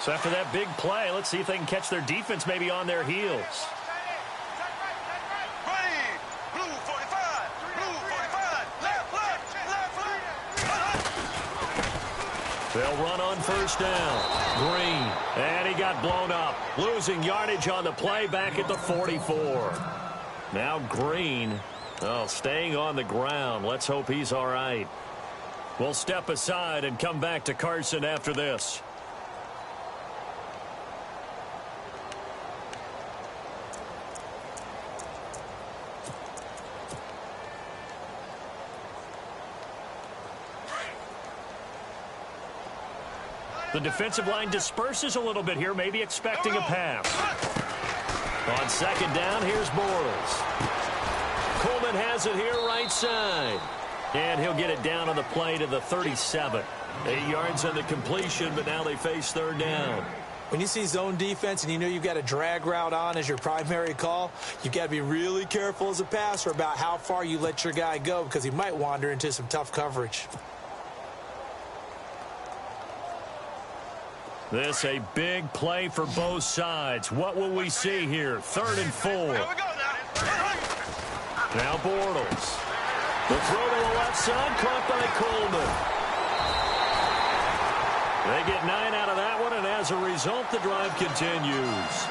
So after that big play, let's see if they can catch their defense maybe on their heels. Ready. Blue 45. Left. They'll run on 1st down. Green. And he got blown up. Losing yardage on the play back at the 44. Now Green, staying on the ground. Let's hope he's all right. We'll step aside and come back to Carson after this. The defensive line disperses a little bit here, maybe expecting a pass. On 2nd down, here's Bortles. Coleman has it here right side. And he'll get it down on the play to the 37. 8 yards on the completion, but now they face 3rd down. When you see zone defense and you know you've got a drag route on as your primary call, you've got to be really careful as a passer about how far you let your guy go because he might wander into some tough coverage. This a big play for both sides. What will we see here? 3rd and 4. Now Bortles. The throw to the left side, caught by Coleman. They get 9 out of that one, and as a result, the drive continues.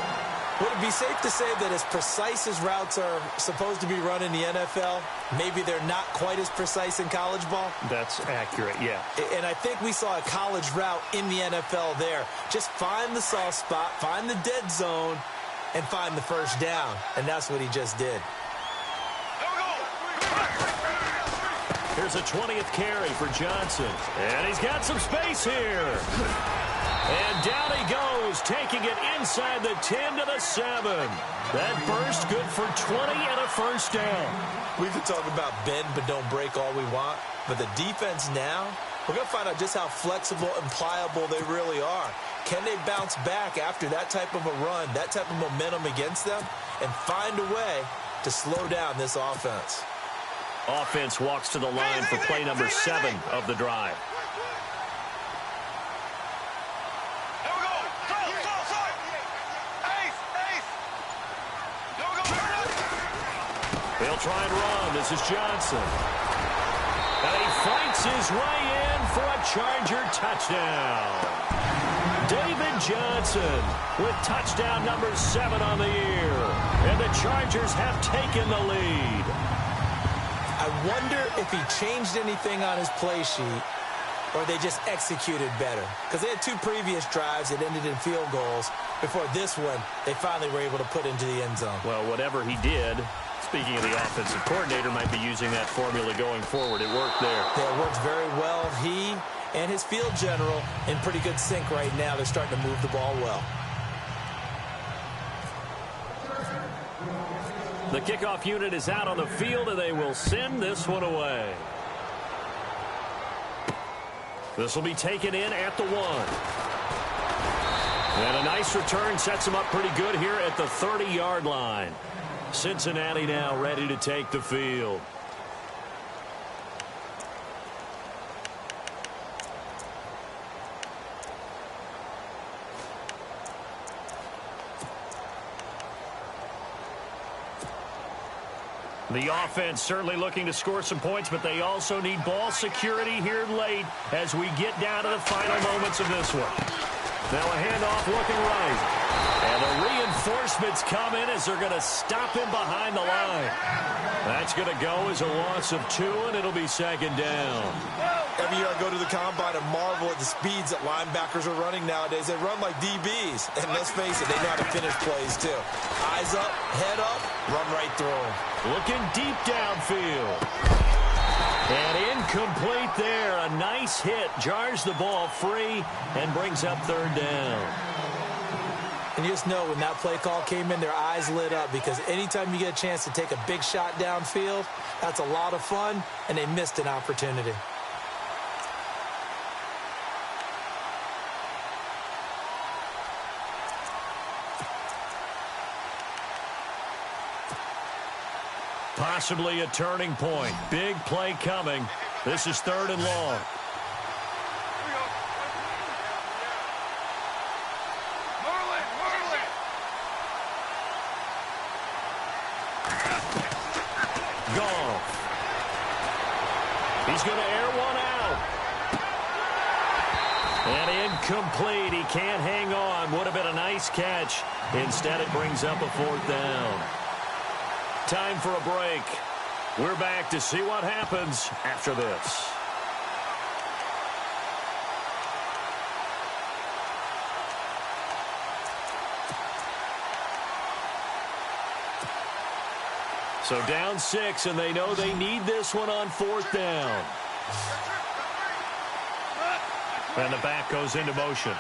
Would it be safe to say that as precise as routes are supposed to be run in the NFL, maybe they're not quite as precise in college ball? That's accurate, yeah. And I think we saw a college route in the NFL there. Just find the soft spot, find the dead zone, and find the first down. And that's what he just did. Here's a 20th carry for Johnson. And he's got some space here. And down he goes, taking it inside the 10 to the 7. That burst good for 20 and a first down. We could talk about bend but don't break all we want, but the defense now, we're going to find out just how flexible and pliable they really are. Can they bounce back after that type of a run, that type of momentum against them, and find a way to slow down this offense? Offense walks to the line for play number 7 of the drive. They'll try and run. This is Johnson. And he fights his way in for a Charger touchdown. David Johnson with touchdown number 7 on the year. And the Chargers have taken the lead. I wonder if he changed anything on his play sheet or they just executed better. Because they had 2 previous drives that ended in field goals. Before this one, they finally were able to put into the end zone. Well, whatever he did, speaking of the offensive coordinator, might be using that formula going forward. It worked there. Yeah, it worked very well. He and his field general in pretty good sync right now. They're starting to move the ball well. The kickoff unit is out on the field, and they will send this one away. This will be taken in at the 1. And a nice return sets them up pretty good here at the 30-yard line. Cincinnati now ready to take the field. The offense certainly looking to score some points, but they also need ball security here late as we get down to the final moments of this one. Now a handoff looking right. And the reinforcements come in as they're going to stop him behind the line. That's going to go as a loss of 2, and it'll be 2nd down. Every year I go to the combine and marvel at the speeds that linebackers are running nowadays. They run like DBs. And let's face it, they know how to finish plays too. Eyes up, head up, run right through them. Looking deep downfield. And incomplete there. A nice hit. Jars the ball free and brings up 3rd down. And you just know when that play call came in, their eyes lit up because anytime you get a chance to take a big shot downfield, that's a lot of fun, and they missed an opportunity. Possibly a turning point. Big play coming. This is 3rd and long. Goff. He's going to air one out. And incomplete. He can't hang on. Would have been a nice catch. Instead, it brings up a 4th down. Time for a break. We're back to see what happens after this. So down 6, and they know they need this one on 4th down. And the back goes into motion.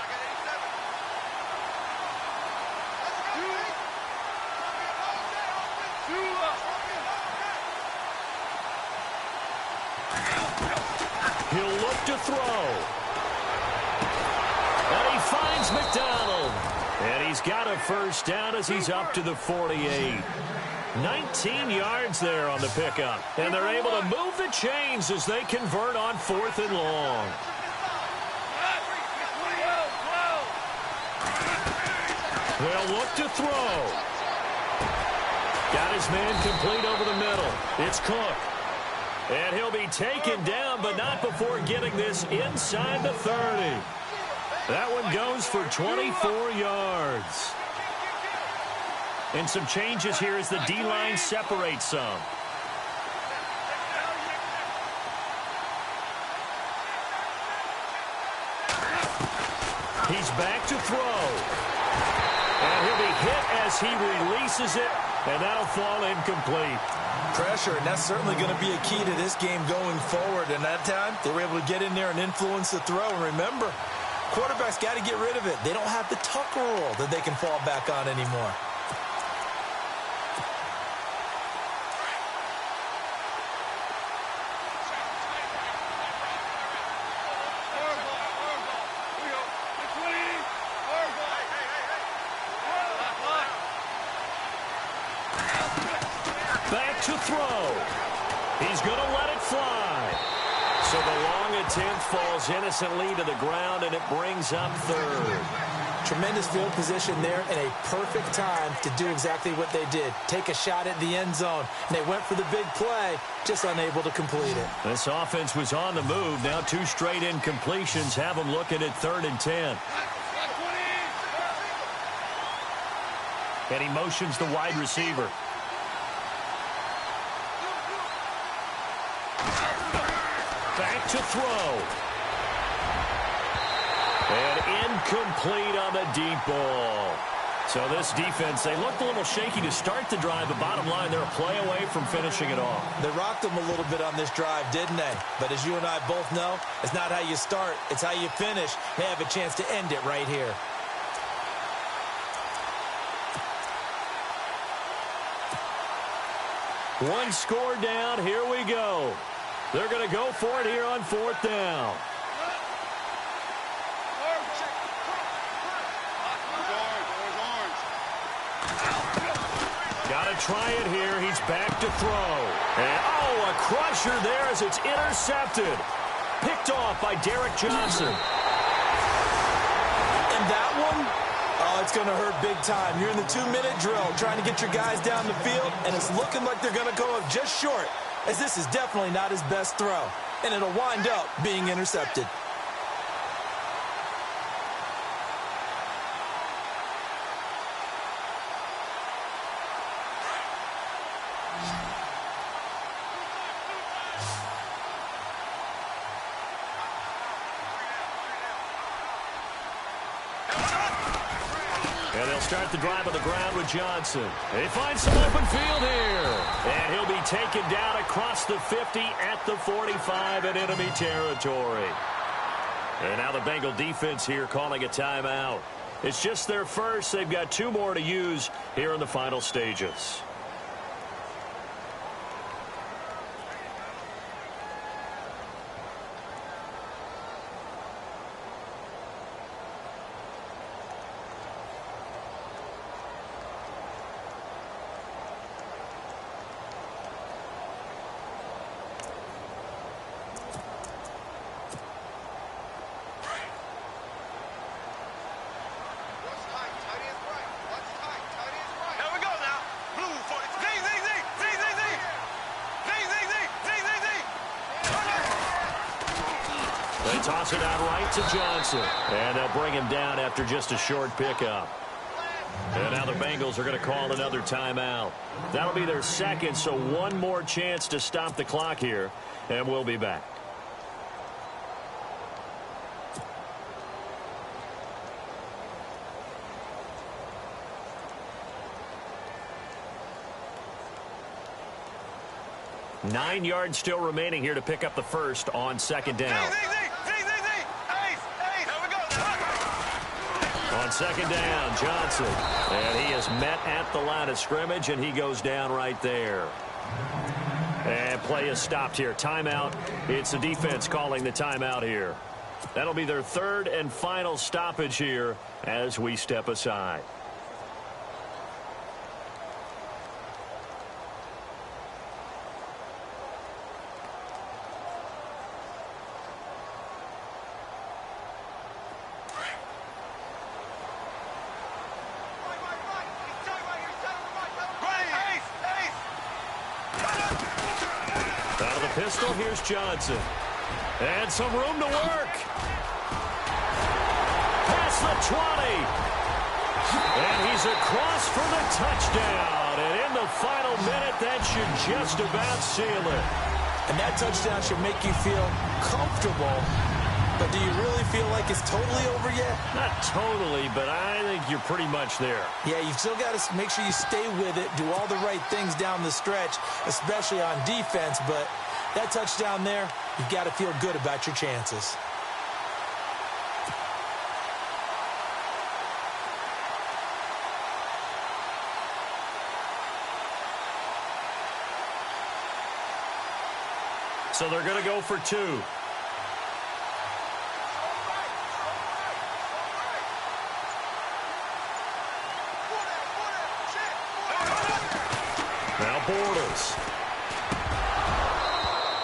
He'll look to throw. And he finds McDonald. And he's got a first down as he's up to the 48. 19 yards there on the pickup. And they're able to move the chains as they convert on 4th and long. They'll look to throw. Got his man complete over the middle. It's Cook. And he'll be taken down, but not before getting this inside the 30. That one goes for 24 yards. And some changes here as the D-line separates some. He's back to throw. And he'll be hit as he releases it, and that'll fall incomplete. Pressure, and that's certainly going to be a key to this game going forward. And that time, they were able to get in there and influence the throw. And remember, quarterbacks got to get rid of it. They don't have the Tucker rule that they can fall back on anymore. To throw. He's going to let it fly. So the long attempt falls innocently to the ground, and it brings up third. Tremendous field position there and a perfect time to do exactly what they did. Take a shot at the end zone. And they went for the big play, just unable to complete it. This offense was on the move. Now 2 straight incompletions have them looking at 3rd and 10. And he motions the wide receiver. Back to throw. And incomplete on the deep ball. So this defense, they looked a little shaky to start the drive, but bottom line, they're a play away from finishing it off. They rocked them a little bit on this drive, didn't they? But as you and I both know, it's not how you start, it's how you finish. They have a chance to end it right here. One score down, here we go. They're going to go for it here on 4th down. Got to try it here. He's back to throw. And, oh, a crusher there as it's intercepted. Picked off by Derek Johnson. And that one, oh, it's going to hurt big time. You're in the 2-minute drill trying to get your guys down the field, and it's looking like they're going to go up just short, as this is definitely not his best throw, and it'll wind up being intercepted. And they'll start the drive on the ground with Johnson. They find some open field here. And he'll be taken down across the 50 at the 45 in enemy territory. And now the Bengal defense here calling a timeout. It's just their first. They've got 2 more to use here in the final stages. Toss it out right to Johnson. And they'll bring him down after just a short pickup. And now the Bengals are going to call another timeout. That'll be their second, so one more chance to stop the clock here. And we'll be back. Nine yards still remaining here to pick up the first on 2nd down. On 2nd down, Johnson. And he is met at the line of scrimmage, and he goes down right there. And play is stopped here. Timeout. It's the defense calling the timeout here. That'll be their 3rd and final stoppage here as we step aside. pistol. Here's Johnson. And some room to work. Past the 20. And he's across for the touchdown. And in the final minute, that should just about seal it. And that touchdown should make you feel comfortable. But do you really feel like it's totally over yet? Not totally, but I think you're pretty much there. Yeah, you've still got to make sure you stay with it, do all the right things down the stretch, especially on defense. But that touchdown there, you've got to feel good about your chances. So they're going to go for 2. Now Bortles.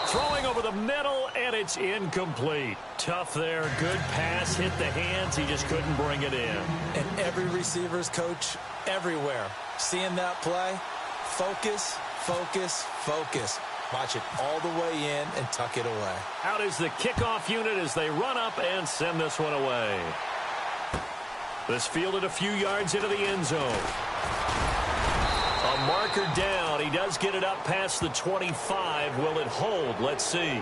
Throwing over the middle, and it's incomplete. Tough there. Good pass. Hit the hands. He just couldn't bring it in. And every receiver's coach everywhere. Seeing that play, focus, focus, focus. Watch it all the way in and tuck it away. Out is the kickoff unit as they run up and send this one away. This fielded a few yards into the end zone. A marker down. He does get it up past the 25. Will it hold? Let's see.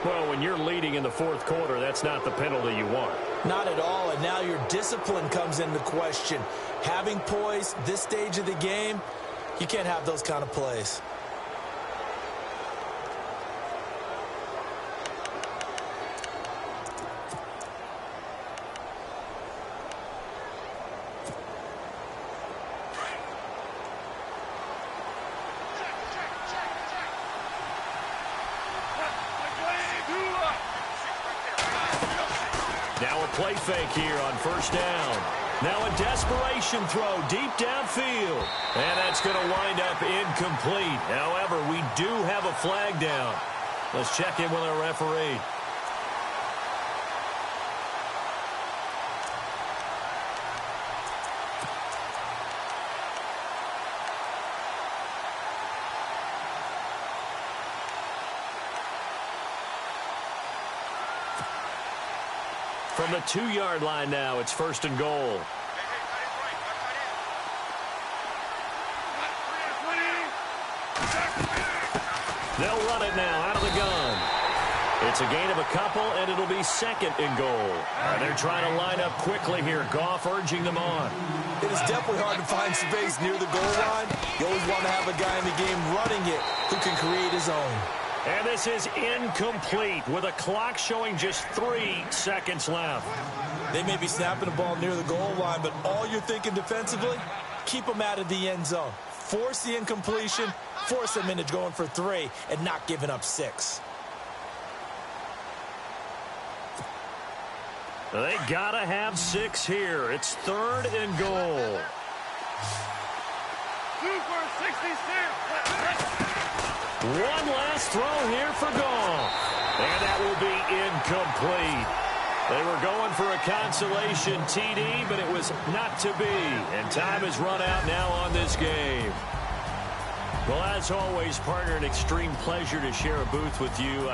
Well, when you're leading in the fourth quarter, that's not the penalty you want. Not at all, and now your discipline comes into question. Having poise this stage of the game, you can't have those kind of plays. Now a play fake here on first down. Now a desperation throw deep downfield. And that's going to wind up incomplete. However, we do have a flag down. Let's check in with our referee. From the 2-yard line now, it's first and goal. They'll run it now out of the gun. It's a gain of a couple, and it'll be second and goal. They're trying to line up quickly here. Goff urging them on. It is definitely hard to find space near the goal line. You always want to have a guy in the game running it who can create his own. And this is incomplete with a clock showing just 3 seconds left. They may be snapping the ball near the goal line, but all you're thinking defensively, keep them out of the end zone. Force the incompletion, force them into going for 3, and not giving up 6. They gotta have 6 here. It's third and goal. 2 for 66. One last throw here for Goff. And that will be incomplete. They were going for a consolation TD, but it was not to be. And time has run out now on this game. Well, as always, partner, an extreme pleasure to share a booth with you.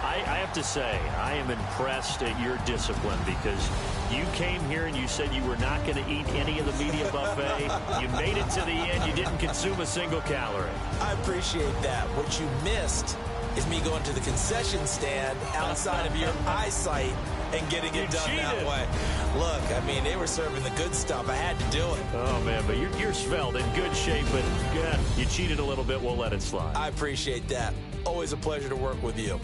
I have to say, I am impressed at your discipline because you came here and you said you were not going to eat any of the media buffet. You made it to the end. You didn't consume a single calorie. I appreciate that. What you missed is me going to the concession stand outside of your eyesight and getting it done that way. Look, I mean, they were serving the good stuff. I had to do it. Oh, man, but you're svelte, in good shape, but you cheated a little bit. We'll let it slide. I appreciate that. Always a pleasure to work with you.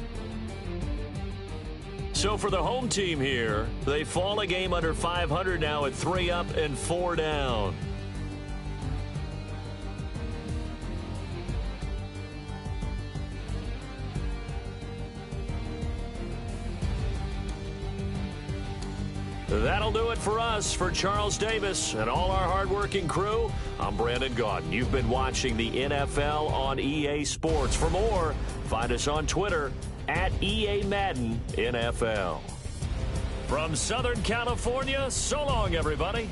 So for the home team here, they fall a game under 500 now at 3 up and 4 down. That'll do it for us. For Charles Davis and all our hardworking crew, I'm Brandon Gaudin. You've been watching the NFL on EA Sports. For more, find us on Twitter at EA Madden NFL. From Southern California, so long, everybody.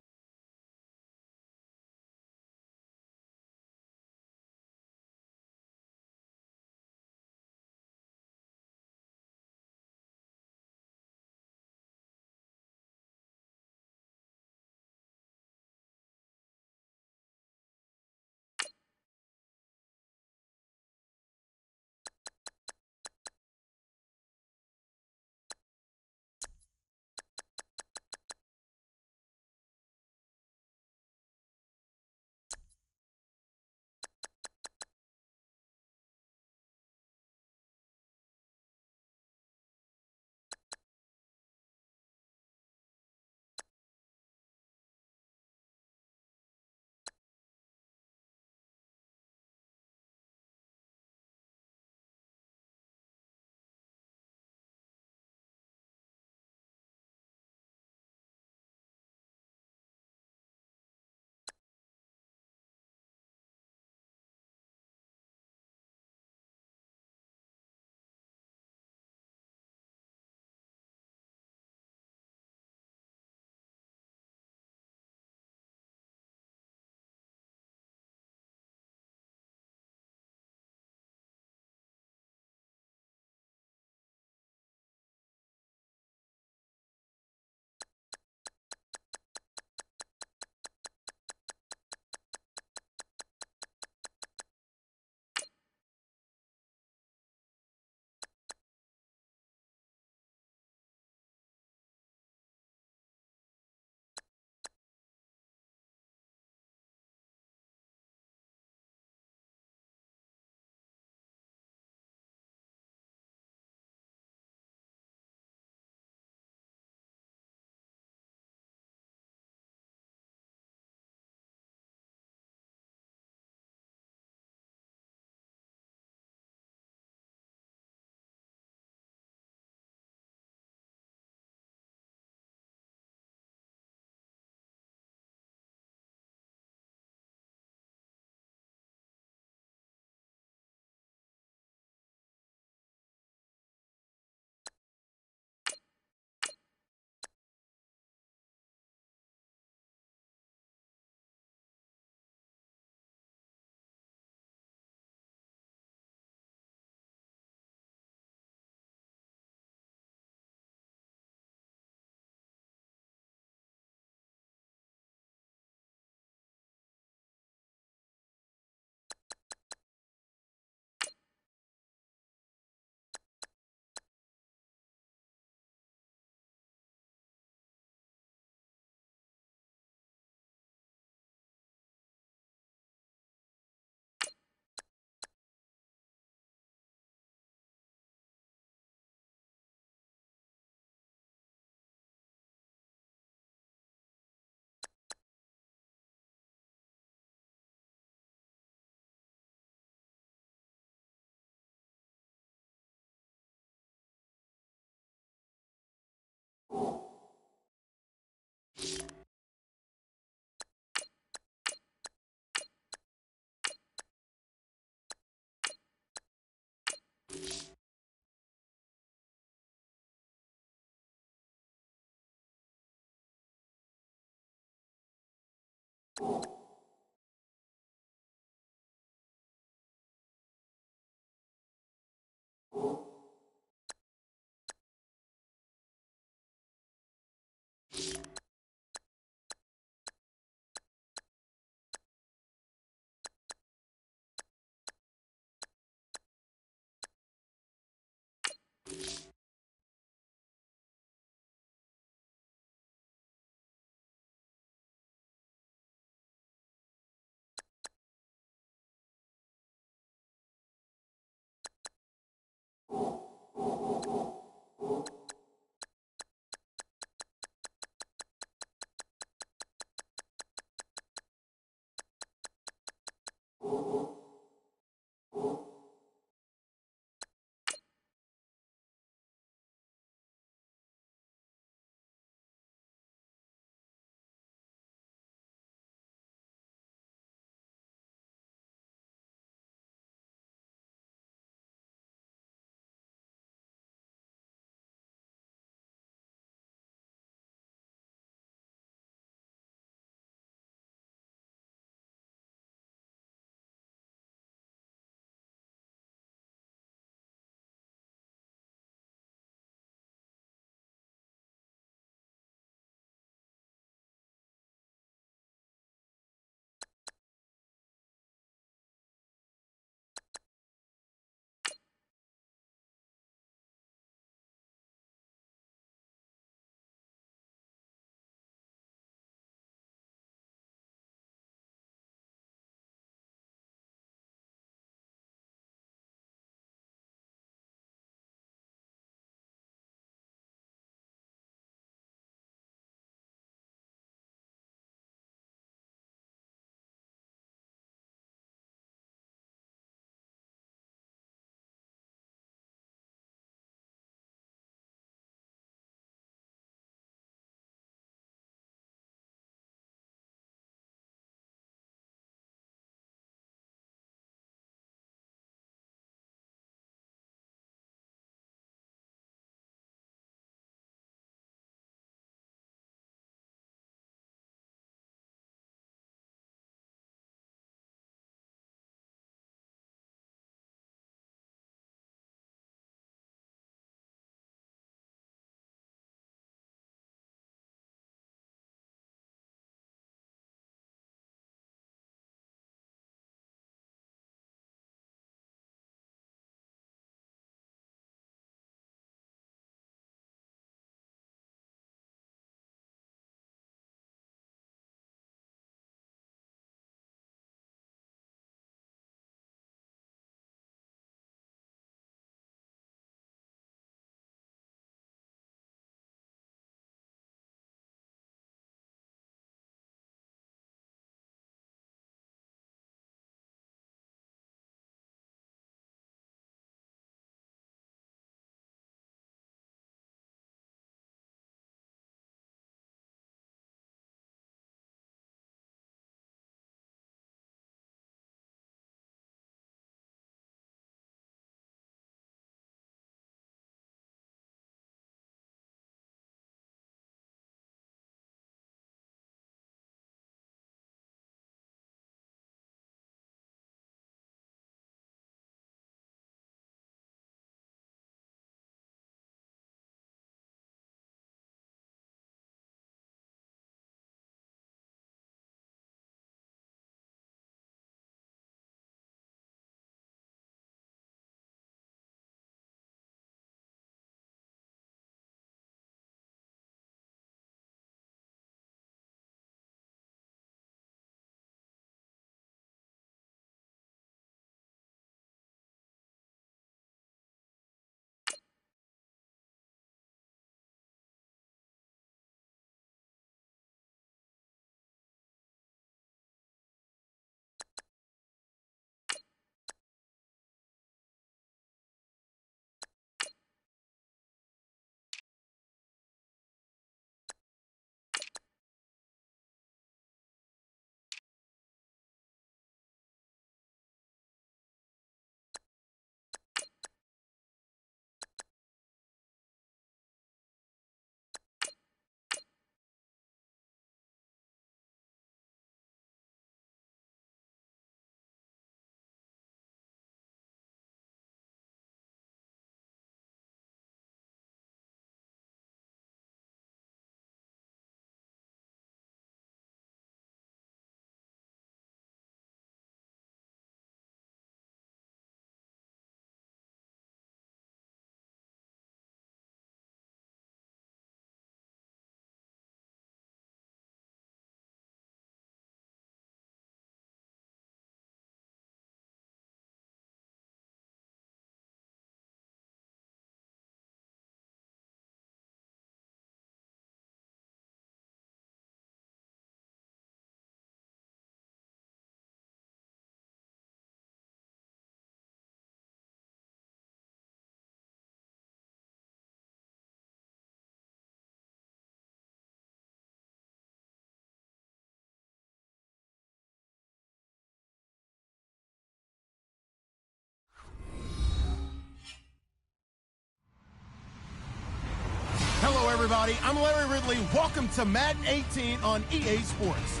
everybody. I'm Larry Ridley. Welcome to Madden 18 on EA Sports.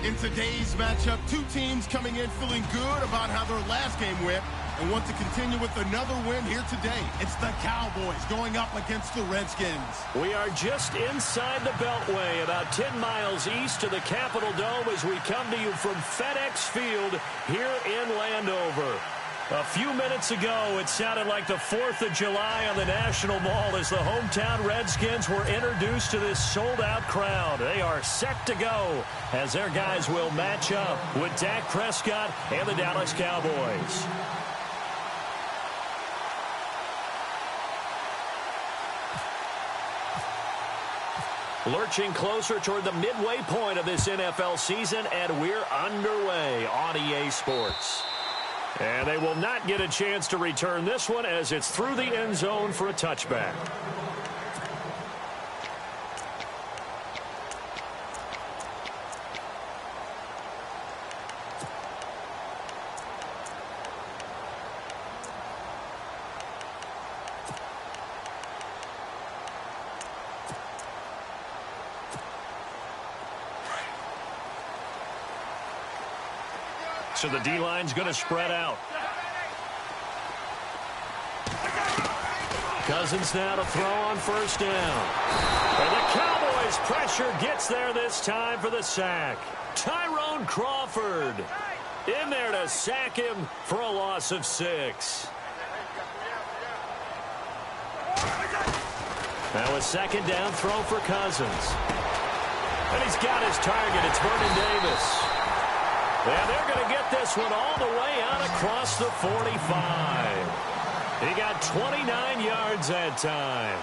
In today's matchup, two teams coming in feeling good about how their last game went and want to continue with another win here today. It's the Cowboys going up against the Redskins. We are just inside the Beltway, about 10 miles east of the Capitol Dome as we come to you from FedEx Field here in Landover. A few minutes ago, it sounded like the 4th of July on the National Mall as the hometown Redskins were introduced to this sold-out crowd. They are set to go as their guys will match up with Dak Prescott and the Dallas Cowboys. Lurching closer toward the midway point of this NFL season, and we're underway on EA Sports. And they will not get a chance to return this one as it's through the end zone for a touchback. So the D-line's going to spread out. Cousins now to throw on first down. And the Cowboys pressure gets there this time for the sack. Tyrone Crawford in there to sack him for a loss of 6. Now a second down throw for Cousins. And he's got his target. It's Vernon Davis. And they're going to get this one all the way out across the 45. He got 29 yards that time.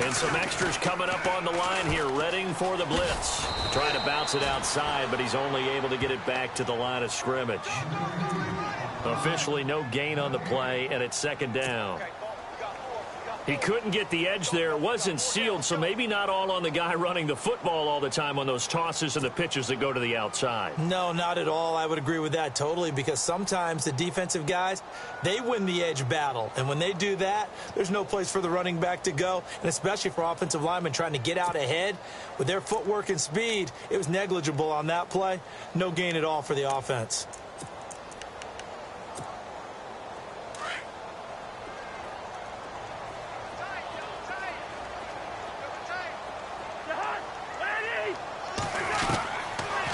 And some extras coming up on the line here, readying for the blitz. Trying to bounce it outside, but he's only able to get it back to the line of scrimmage. Officially no gain on the play, and it's second down. He couldn't get the edge there. It wasn't sealed, so maybe not all on the guy running the football all the time on those tosses and the pitches that go to the outside. No, not at all. I would agree with that totally, because sometimes the defensive guys, they win the edge battle. And when they do that, there's no place for the running back to go, and especially for offensive linemen trying to get out ahead. With their footwork and speed, it was negligible on that play. No gain at all for the offense.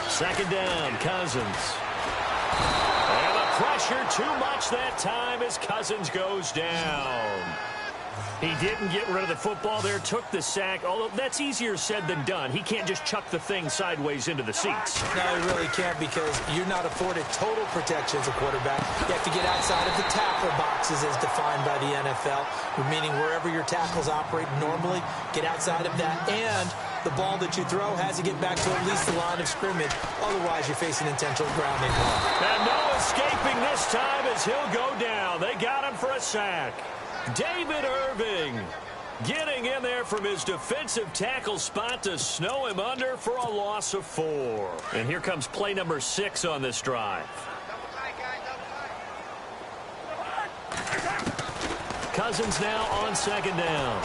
Second down, Cousins. And the pressure too much that time as Cousins goes down. He didn't get rid of the football there, took the sack, although that's easier said than done. He can't just chuck the thing sideways into the seats. No, he really can't, because you're not afforded total protection as a quarterback. You have to get outside of the tackle boxes as defined by the NFL, meaning wherever your tackles operate normally, get outside of that, and the ball that you throw has to get back to at least the line of scrimmage. Otherwise, you're facing intentional grounding. And no escaping this time as he'll go down. They got him for a sack. David Irving getting in there from his defensive tackle spot to snow him under for a loss of 4. And here comes play number 6 on this drive. Cousins now on second down.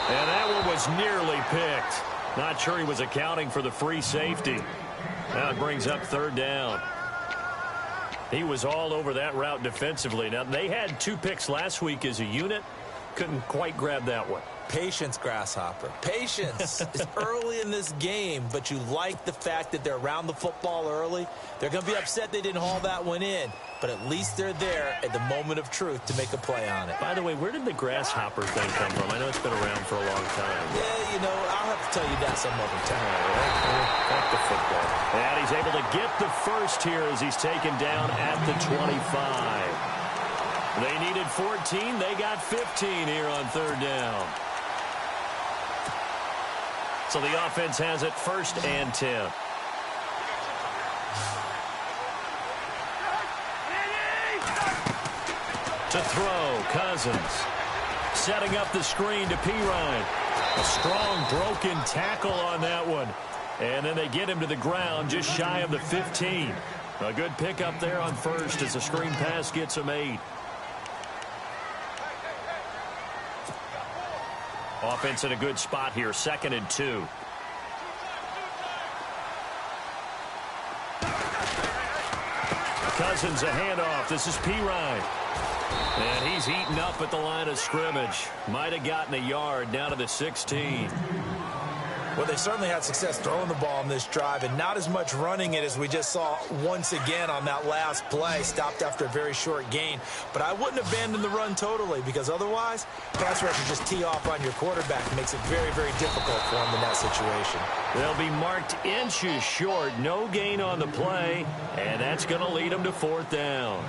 And that one was nearly picked. Not sure he was accounting for the free safety. Now it brings up third down. He was all over that route defensively. Now, they had 2 picks last week as a unit. Couldn't quite grab that one. Patience, Grasshopper. Patience. It's early in this game, but you like the fact that they're around the football early. They're going to be upset they didn't haul that one in, but at least they're there at the moment of truth to make a play on it. By the way, where did the Grasshopper thing come from? I know it's been around for a long time. Yeah, you know, I'll have to tell you that some other time. Back to football. And he's able to get the first here as he's taken down at the 25. They needed 14. They got 15 here on third down. So the offense has it first and 10. To to throw. Cousins setting up the screen to Pirine. A strong broken tackle on that one. And then they get him to the ground just shy of the 15. A good pickup there on first as the screen pass gets him 8. Offense in a good spot here, 2nd and 2. Cousins a handoff. This is Pirine. And he's eaten up at the line of scrimmage. Might have gotten a yard down to the 16. Well, they certainly had success throwing the ball on this drive, and not as much running it as we just saw once again on that last play. Stopped after a very short gain. But I wouldn't abandon the run totally, because otherwise, pass rush will just tee off on your quarterback. It makes it very, very difficult for him in that situation. They'll be marked inches short. No gain on the play, and that's going to lead them to 4th down.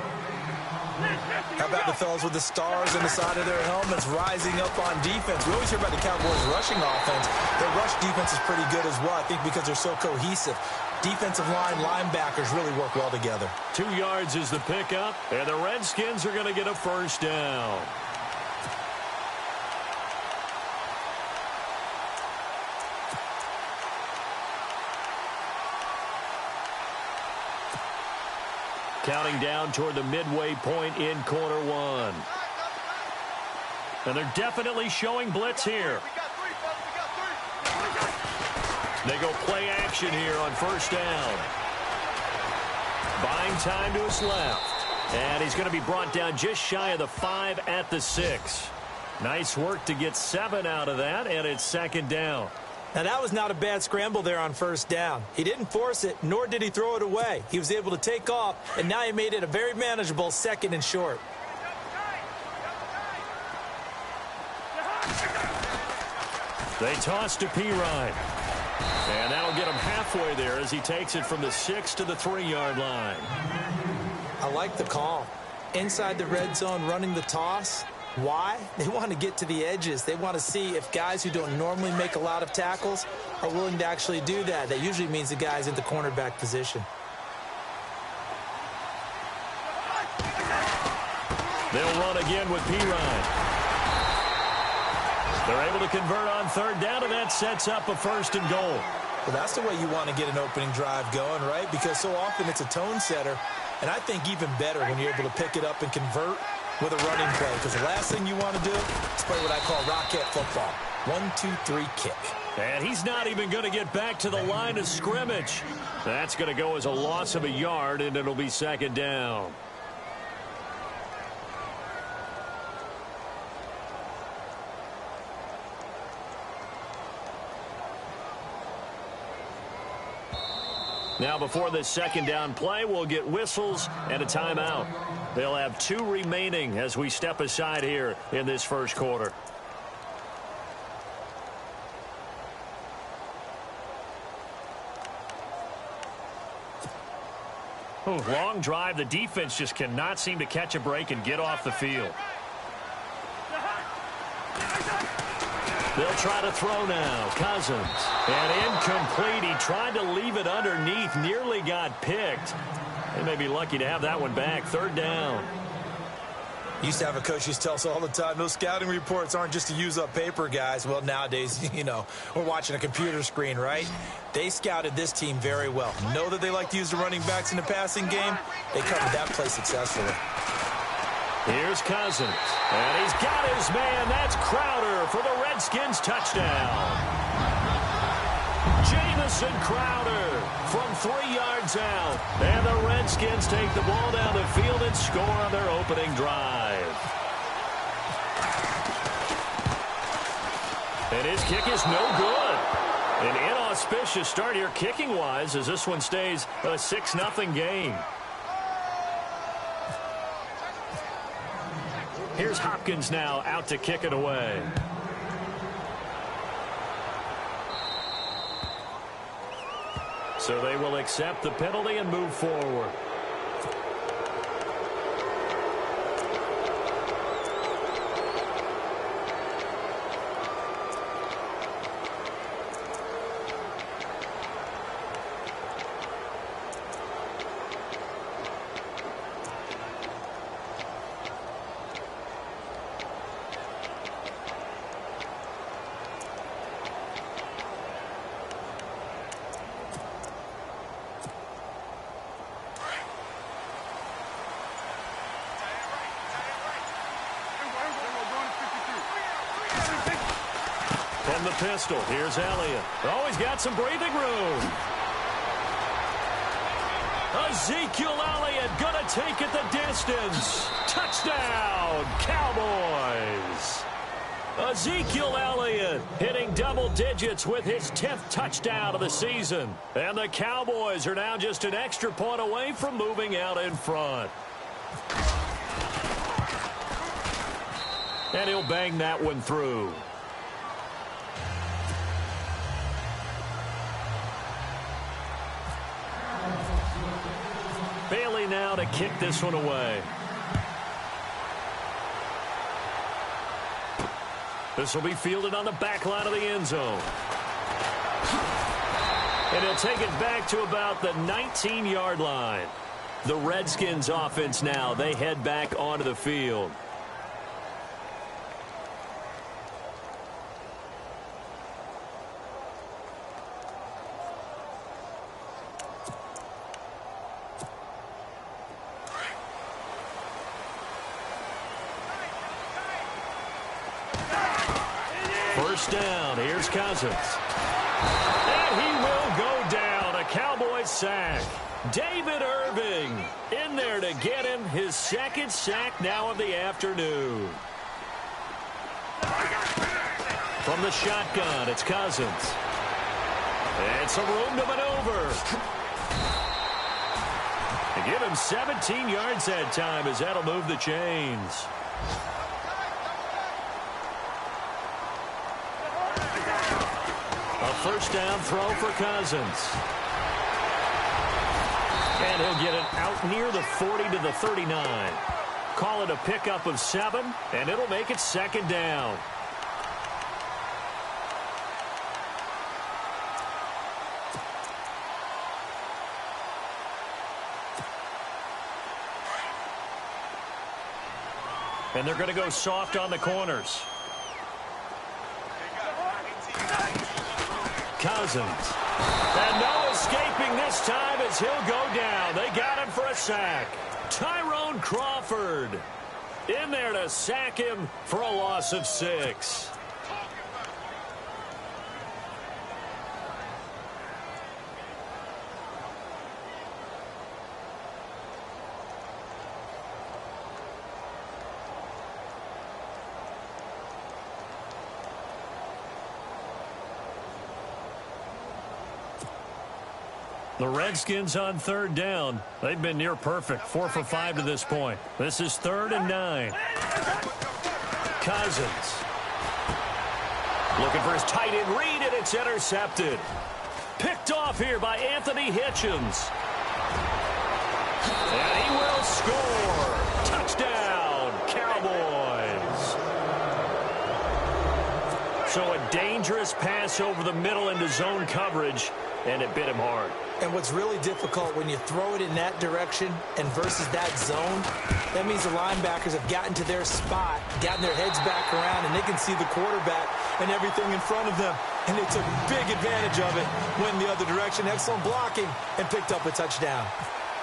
How about the fellas with the stars on the side of their helmets rising up on defense? We always hear about the Cowboys' rushing offense. Their rush defense is pretty good as well, I think, because they're so cohesive. Defensive line, linebackers really work well together. 2 yards is the pickup, and the Redskins are going to get a 1st down. Counting down toward the midway point in quarter 1. And they're definitely showing blitz here. They go play action here on 1st down. Buying time to his left. And he's going to be brought down just shy of the 5 at the 6. Nice work to get 7 out of that, and it's 2nd down. Now, that was not a bad scramble there on 1st down. He didn't force it, nor did he throw it away. He was able to take off, and now he made it a very manageable 2nd and short. They toss to Pirine. And that'll get him halfway there as he takes it from the 6 to the 3-yard line. I like the call. Inside the red zone, running the toss. Why? They want to get to the edges. They want to see if guys who don't normally make a lot of tackles are willing to actually do that. That usually means the guy's in the cornerback position. They'll run again with Pirine. They're able to convert on 3rd down, and that sets up a 1st and goal. Well, that's the way you want to get an opening drive going, right? Because so often it's a tone setter. And I think even better when you're able to pick it up and convert with a running play, because the last thing you want to do is play what I call rocket football. 1, 2, 3, kick. And he's not even going to get back to the line of scrimmage. That's going to go as a loss of a yard, and it'll be 2nd down. Now, before this 2nd down play, we'll get whistles and a timeout. They'll have 2 remaining as we step aside here in this 1st quarter. Long drive. The defense just cannot seem to catch a break and get off the field. They'll try to throw now. Cousins. And incomplete. He tried to leave it underneath. Nearly got picked. They may be lucky to have that one back. 3rd down. Used to have a coach who used to tell us all the time, those scouting reports aren't just to use up paper, guys. Well, nowadays, you know, we're watching a computer screen, right? They scouted this team very well. Know that they like to use the running backs in the passing game. They covered that play successfully. Here's Cousins. And he's got his man. That's Crowder for the Redskins touchdown. Jamison Crowder from 3 yards out. And the Redskins take the ball down the field and score on their opening drive. And his kick is no good. An inauspicious start here kicking-wise as this one stays a 6-0 game. Here's Hopkins now out to kick it away. So they will accept the penalty and move forward. From the pistol, here's Elliott. Oh, he's got some breathing room. Ezekiel Elliott gonna take it the distance. Touchdown, Cowboys. Ezekiel Elliott hitting double digits with his 10th touchdown of the season. And the Cowboys are now just an extra point away from moving out in front. And he'll bang that one through. Bailey now to kick this one away. This will be fielded on the back line of the end zone. And he'll take it back to about the 19-yard line. The Redskins offense now, they head back onto the field. First down, here's Cousins. And he will go down, a Cowboys sack. David Irving in there to get him his second sack now of the afternoon. From the shotgun, it's Cousins. And some room to maneuver. They give him 17 yards that time as that'll move the chains. A first down throw for Cousins. And he'll get it out near the 40 to the 39. Call it a pickup of 7, and it'll make it second down. And they're going to go soft on the corners. Cousins. And no escaping this time as he'll go down. They got him for a sack. Tyrone Crawford in there to sack him for a loss of 6. The Redskins on third down. They've been near perfect, 4 for 5 to this point. This is 3rd and 9. Cousins. Looking for his tight end read, and it's intercepted. Picked off here by Anthony Hitchens. And he will score. Touchdown, Cowboys. So a dangerous pass over the middle into zone coverage, and it bit him hard. And what's really difficult when you throw it in that direction and versus that zone, that means the linebackers have gotten to their spot, gotten their heads back around, and they can see the quarterback and everything in front of them. And they took big advantage of it, went the other direction. Excellent blocking, and picked up a touchdown.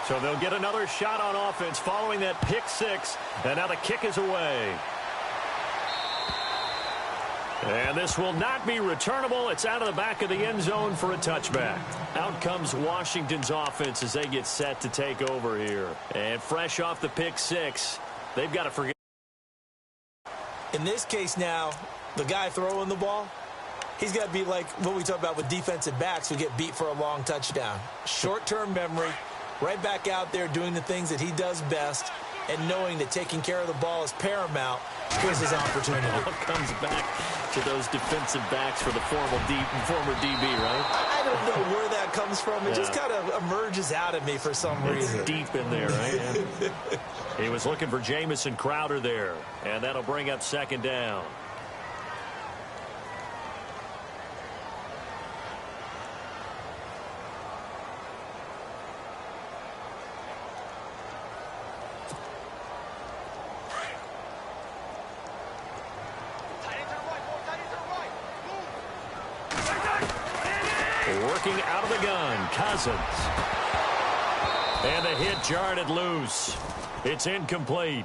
So they'll get another shot on offense following that pick 6, and now the kick is away. And this will not be returnable. It's out of the back of the end zone for a touchback. Out comes Washington's offense as they get set to take over here. And fresh off the pick 6, they've got to forget. In this case now, the guy throwing the ball, he's got to be like what we talk about with defensive backs who get beat for a long touchdown. Short-term memory, right back out there doing the things that he does best, and knowing that taking care of the ball is paramount. Here's his opportunity. It all comes back to those defensive backs for the former DB, right? I don't know where that comes from. It just kind of emerges out of me for some reason. It's deep in there, right? He was looking for Jamison Crowder there, and that'll bring up second down. Working out of the gun, Cousins. And the hit jarred it loose. It's incomplete.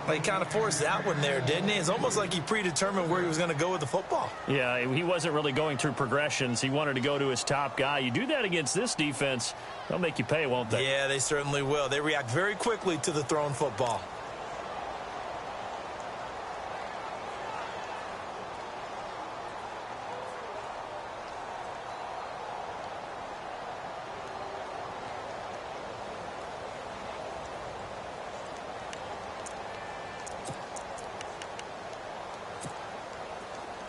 Well, he kind of forced that one there, didn't he? It's almost like he predetermined where he was going to go with the football. Yeah, he wasn't really going through progressions. He wanted to go to his top guy. You do that against this defense, they'll make you pay, won't they? Yeah, they certainly will. They react very quickly to the thrown football.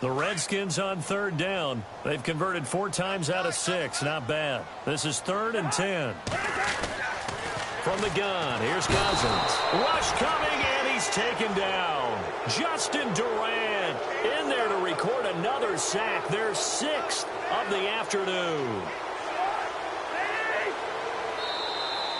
The Redskins on third down. They've converted 4 times out of 6. Not bad. This is 3rd and 10. From the gun, here's Cousins. Rush coming, and he's taken down. Justin Durant in there to record another sack. Their 6th of the afternoon.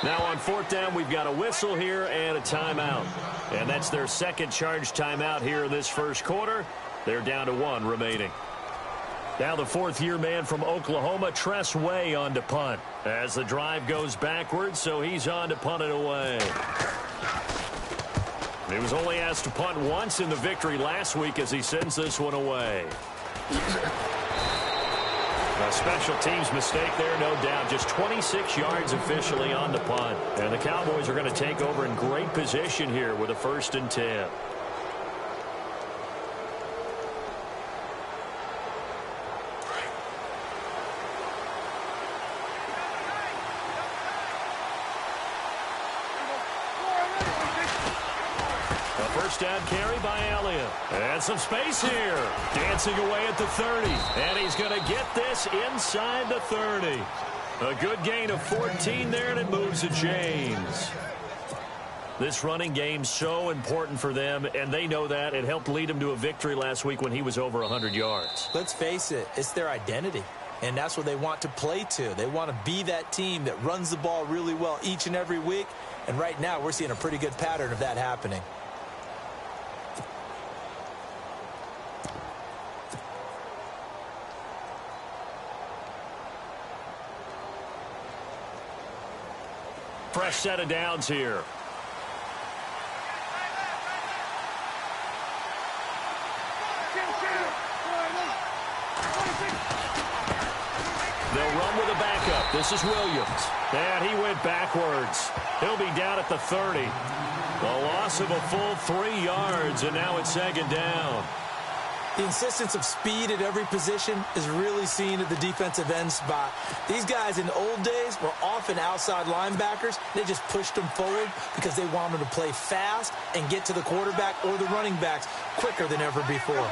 Now on 4th down, we've got a whistle here and a timeout. And that's their second charge timeout here in this first quarter. They're down to 1 remaining. Now the 4th-year man from Oklahoma, Tress Way, on to punt. As the drive goes backwards, so he's on to punt it away. He was only asked to punt once in the victory last week as he sends this one away. A special teams mistake there, no doubt. Just 26 yards officially on the punt. And the Cowboys are going to take over in great position here with a 1st and 10. Down carry by Elliott. And some space here. Dancing away at the 30. And he's going to get this inside the 30. A good gain of 14 there, and it moves the chains. This running game's so important for them, and they know that. It helped lead them to a victory last week when he was over 100 yards. Let's face it, it's their identity. And that's what they want to play to. They want to be that team that runs the ball really well each and every week. And right now, we're seeing a pretty good pattern of that happening. Fresh set of downs here. They'll run with a backup. This is Williams. And he went backwards. He'll be down at the 30. The loss of a full 3 yards, and now it's 2nd down. The insistence of speed at every position is really seen at the defensive end spot. These guys in the old days were often outside linebackers. They just pushed them forward because they wanted to play fast and get to the quarterback or the running backs quicker than ever before.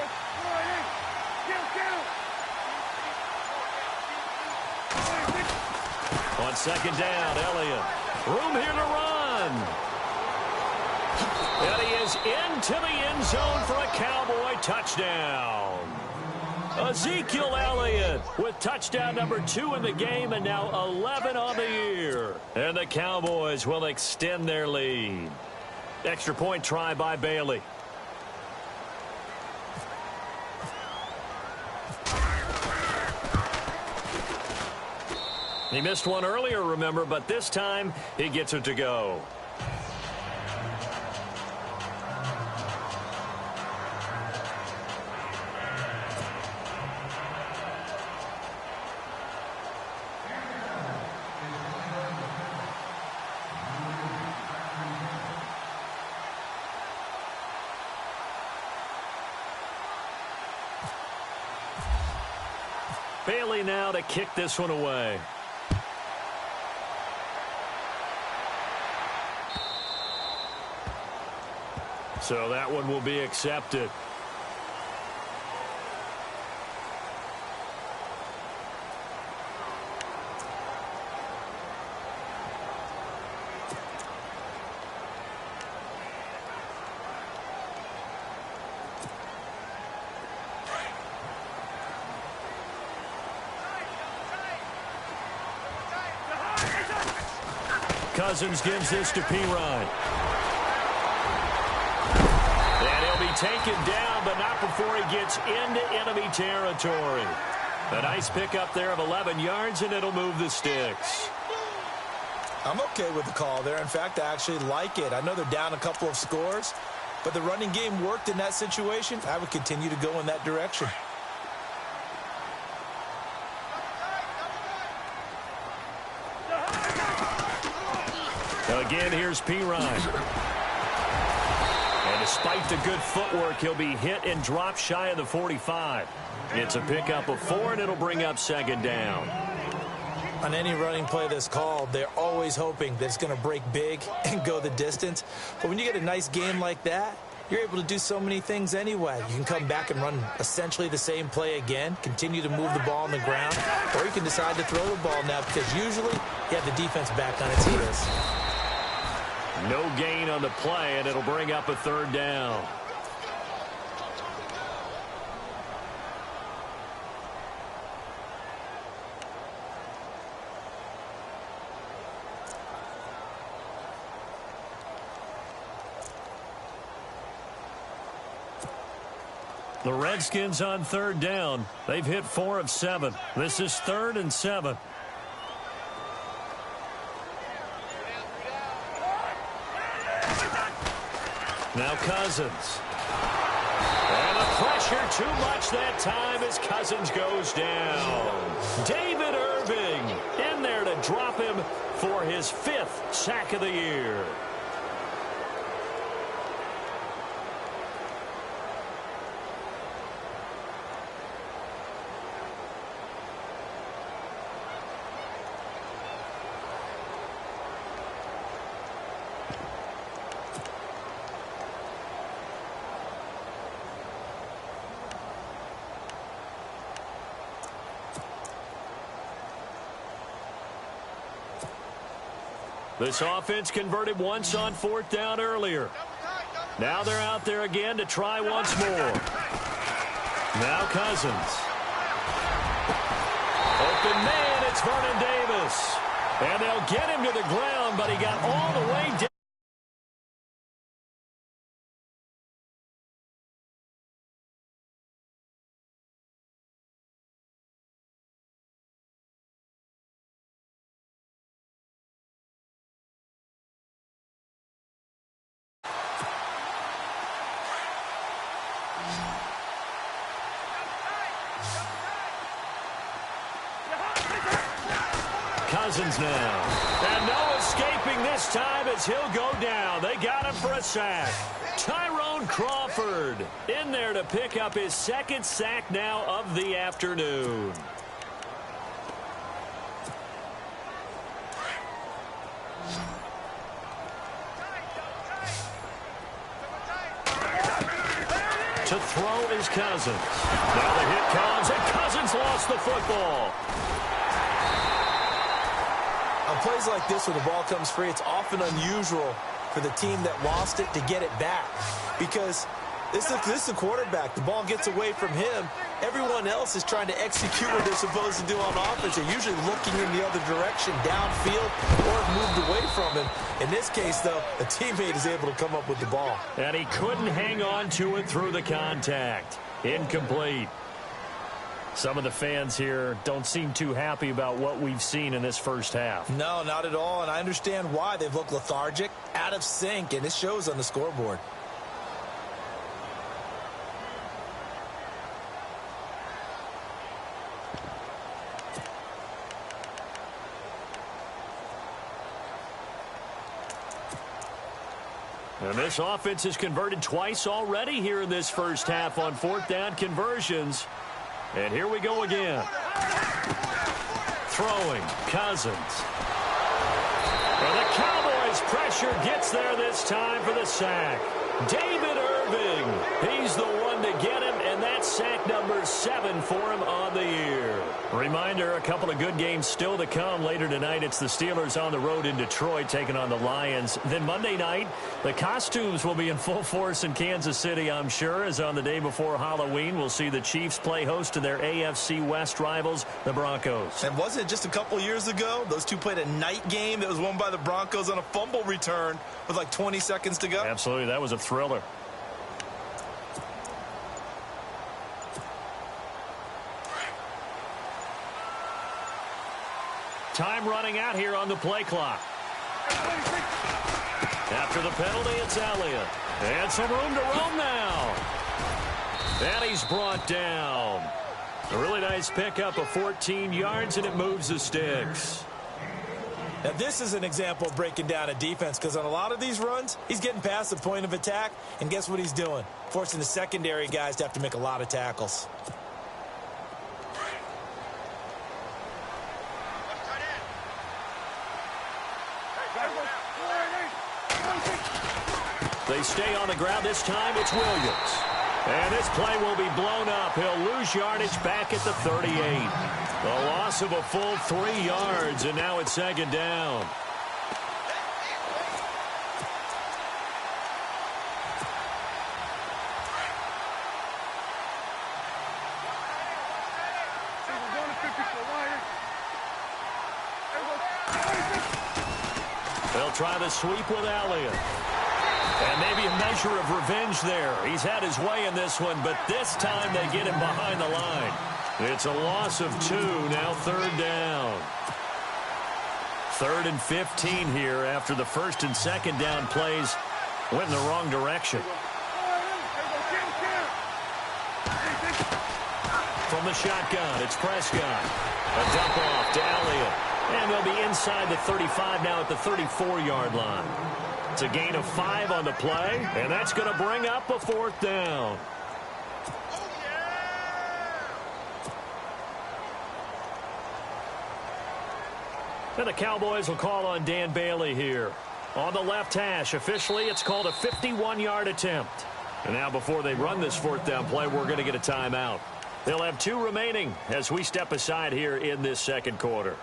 On 2nd down, Elliott. Room here to run. And he is into the end zone for a Cowboy touchdown. Ezekiel Elliott with touchdown number 2 in the game, and now 11 on the year. And the Cowboys will extend their lead. Extra point try by Bailey. He missed one earlier, remember, but this time he gets it to go. Bailey now to kick this one away. So that one will be accepted. Cousins gives this to Pirine. And he'll be taken down, but not before he gets into enemy territory. A nice pickup there of 11 yards, and it'll move the sticks. I'm okay with the call there. In fact, I actually like it. I know they're down a couple of scores, but the running game worked in that situation. I would continue to go in that direction. Again, here's P-Ryan. And despite the good footwork, he'll be hit and dropped shy of the 45. It's a pickup of 4, and it'll bring up second down. On any running play that's called, they're always hoping that it's going to break big and go the distance. But when you get a nice game like that, you're able to do so many things anyway. You can come back and run essentially the same play again, continue to move the ball on the ground, or you can decide to throw the ball now because usually you have the defense back on its heels. No gain on the play, and it'll bring up a third down. The Redskins on third down. They've hit 4 of 7. This is 3rd and 7. Now Cousins. And the pressure too much that time as Cousins goes down. David Irving in there to drop him for his 5th sack of the year. This offense converted once on 4th down earlier. Now they're out there again to try once more. Now Cousins. Open man, it's Vernon Davis. And they'll get him to the ground, but he got all the way down. Cousins now. And no escaping this time as he'll go down. They got him for a sack. Tyrone Crawford in there to pick up his 2nd sack now of the afternoon. To throw is Cousins. Now the hit comes, and Cousins lost the football. On plays like this, when the ball comes free, it's often unusual for the team that lost it to get it back. Because this is the quarterback. The ball gets away from him. Everyone else is trying to execute what they're supposed to do on offense. They're usually looking in the other direction, downfield, or moved away from him. In this case, though, a teammate is able to come up with the ball. And he couldn't hang on to it through the contact. Incomplete. Some of the fans here don't seem too happy about what we've seen in this first half. No, not at all, and I understand why. They've looked lethargic, out of sync, and it shows on the scoreboard. And this offense has converted twice already here in this first half on 4th down conversions. And here we go again. Throwing, Cousins. And the Cowboys pressure gets there this time for the sack. David Irving, he's the one to get him, and that's sack number 7 for him on the year. Reminder, a couple of good games still to come later tonight. It's the Steelers on the road in Detroit taking on the Lions. Then Monday night, the costumes will be in full force in Kansas City, I'm sure, as on the day before Halloween, we'll see the Chiefs play host to their AFC West rivals, the Broncos. And wasn't it just a couple years ago, those two played a night game that was won by the Broncos on a fumble return with like 20 seconds to go? Absolutely, that was a thriller. Time running out here on the play clock. After the penalty, it's Elliott. And some room to roam now. And he's brought down. A really nice pickup of 14 yards, and it moves the sticks. Now, this is an example of breaking down a defense, because on a lot of these runs, he's getting past the point of attack, and guess what he's doing? Forcing the secondary guys to have to make a lot of tackles. They stay on the ground. This time it's Williams. And this play will be blown up. He'll lose yardage back at the 38. A loss of a full 3 yards, and now it's second down. They'll try the sweep with Elliott. And maybe a measure of revenge there. He's had his way in this one, but this time they get him behind the line. It's a loss of 2, now third down. 3rd and 15 here after the first and second down plays went in the wrong direction. From the shotgun, it's Prescott. A dump off to Elliott. And they'll be inside the 35 now at the 34-yard line. It's a gain of 5 on the play, and that's going to bring up a 4th down. And the Cowboys will call on Dan Bailey here. On the left hash, officially, it's called a 51-yard attempt. And now before they run this 4th down play, we're going to get a timeout. They'll have 2 remaining as we step aside here in this second quarter.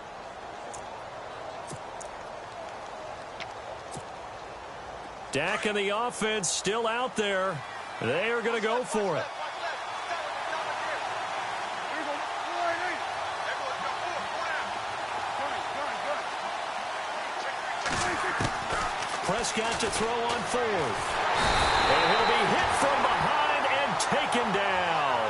Dak and the offense still out there. They are going to go for it. Prescott to throw on 4th. And he'll be hit from behind and taken down.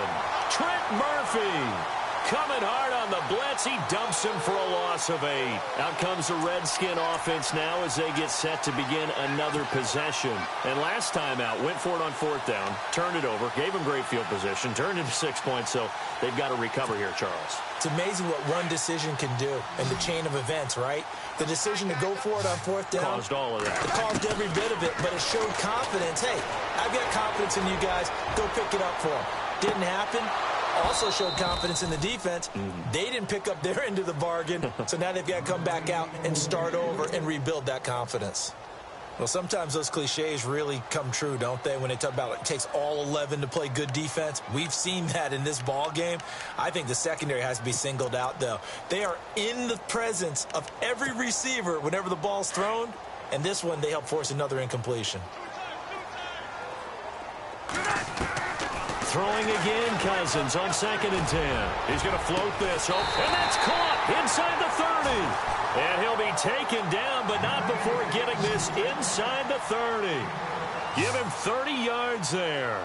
Trent Murphy coming hard on the blitz. He dumps him for a loss of 8. Out comes the Redskin offense now as they get set to begin another possession. And last time out, went for it on 4th down, turned it over, gave him great field position, turned into 6 points, so they've got to recover here, Charles. It's amazing what one decision can do in the chain of events, right? The decision to go for it on 4th down caused all of that. It caused every bit of it, but it showed confidence. Hey, I've got confidence in you guys. Go pick it up for them. Didn't happen. Also showed confidence in the defense. They didn't pick up their end of the bargain, so now they've got to come back out and start over and rebuild that confidence. Well, sometimes those cliches really come true, don't they, when they talk about it takes all 11 to play good defense. We've seen that in this ball game. I think the secondary has to be singled out, though. They are in the presence of every receiver whenever the ball's thrown, and this one they help force another incompletion. Throwing again, Cousins on 2nd and 10. He's going to float this. Oh, and that's caught inside the 30. And he'll be taken down, but not before getting this inside the 30. Give him 30 yards there.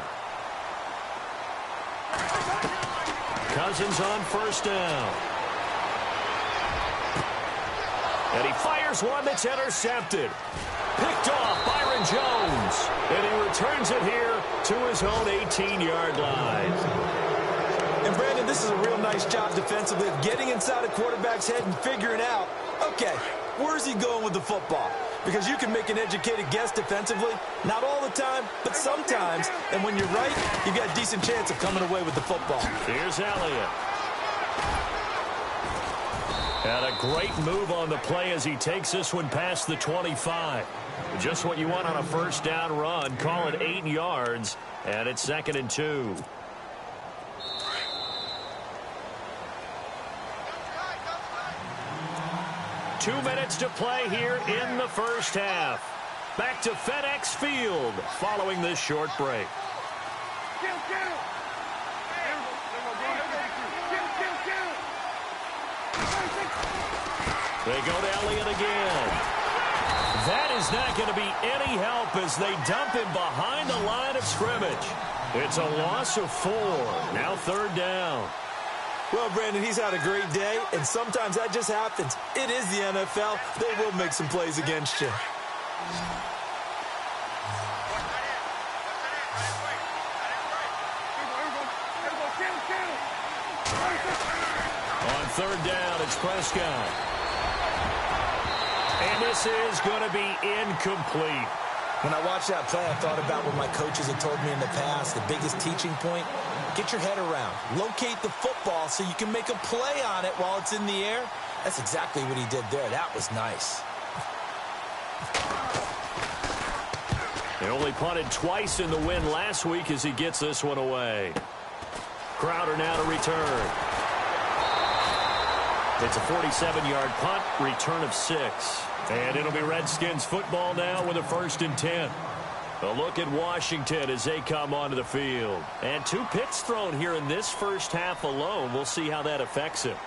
Cousins on 1st down. And he fires one that's intercepted. Picked off Byron Jones. And he returns it here to his own 18-yard line. And, Brandon, this is a real nice job defensively of getting inside a quarterback's head and figuring out, okay, where's he going with the football? Because you can make an educated guess defensively. Not all the time, but sometimes. And when you're right, you've got a decent chance of coming away with the football. Here's Elliott. And a great move on the play as he takes this one past the 25. Just what you want on a 1st down run. Call it 8 yards, and it's 2nd and 2. Two minutes to play here in the first half. Back to FedEx Field following this short break. They go to Elliott again. That is not going to be any help as they dump him behind the line of scrimmage. It's a loss of 4. Now 3rd down. Well, Brandon, he's had a great day, and sometimes that just happens. It is the NFL. They will make some plays against you. On third down, it's Prescott. And this is going to be incomplete. When I watched that play, I thought about what my coaches had told me in the past. The biggest teaching point, get your head around. Locate the football so you can make a play on it while it's in the air. That's exactly what he did there. That was nice. They only punted twice in the win last week as he gets this one away. Crowder now to return. It's a 47-yard punt, return of 6. And it'll be Redskins football now with a 1st and 10. A look at Washington as they come onto the field. And 2 picks thrown here in this first half alone. We'll see how that affects him.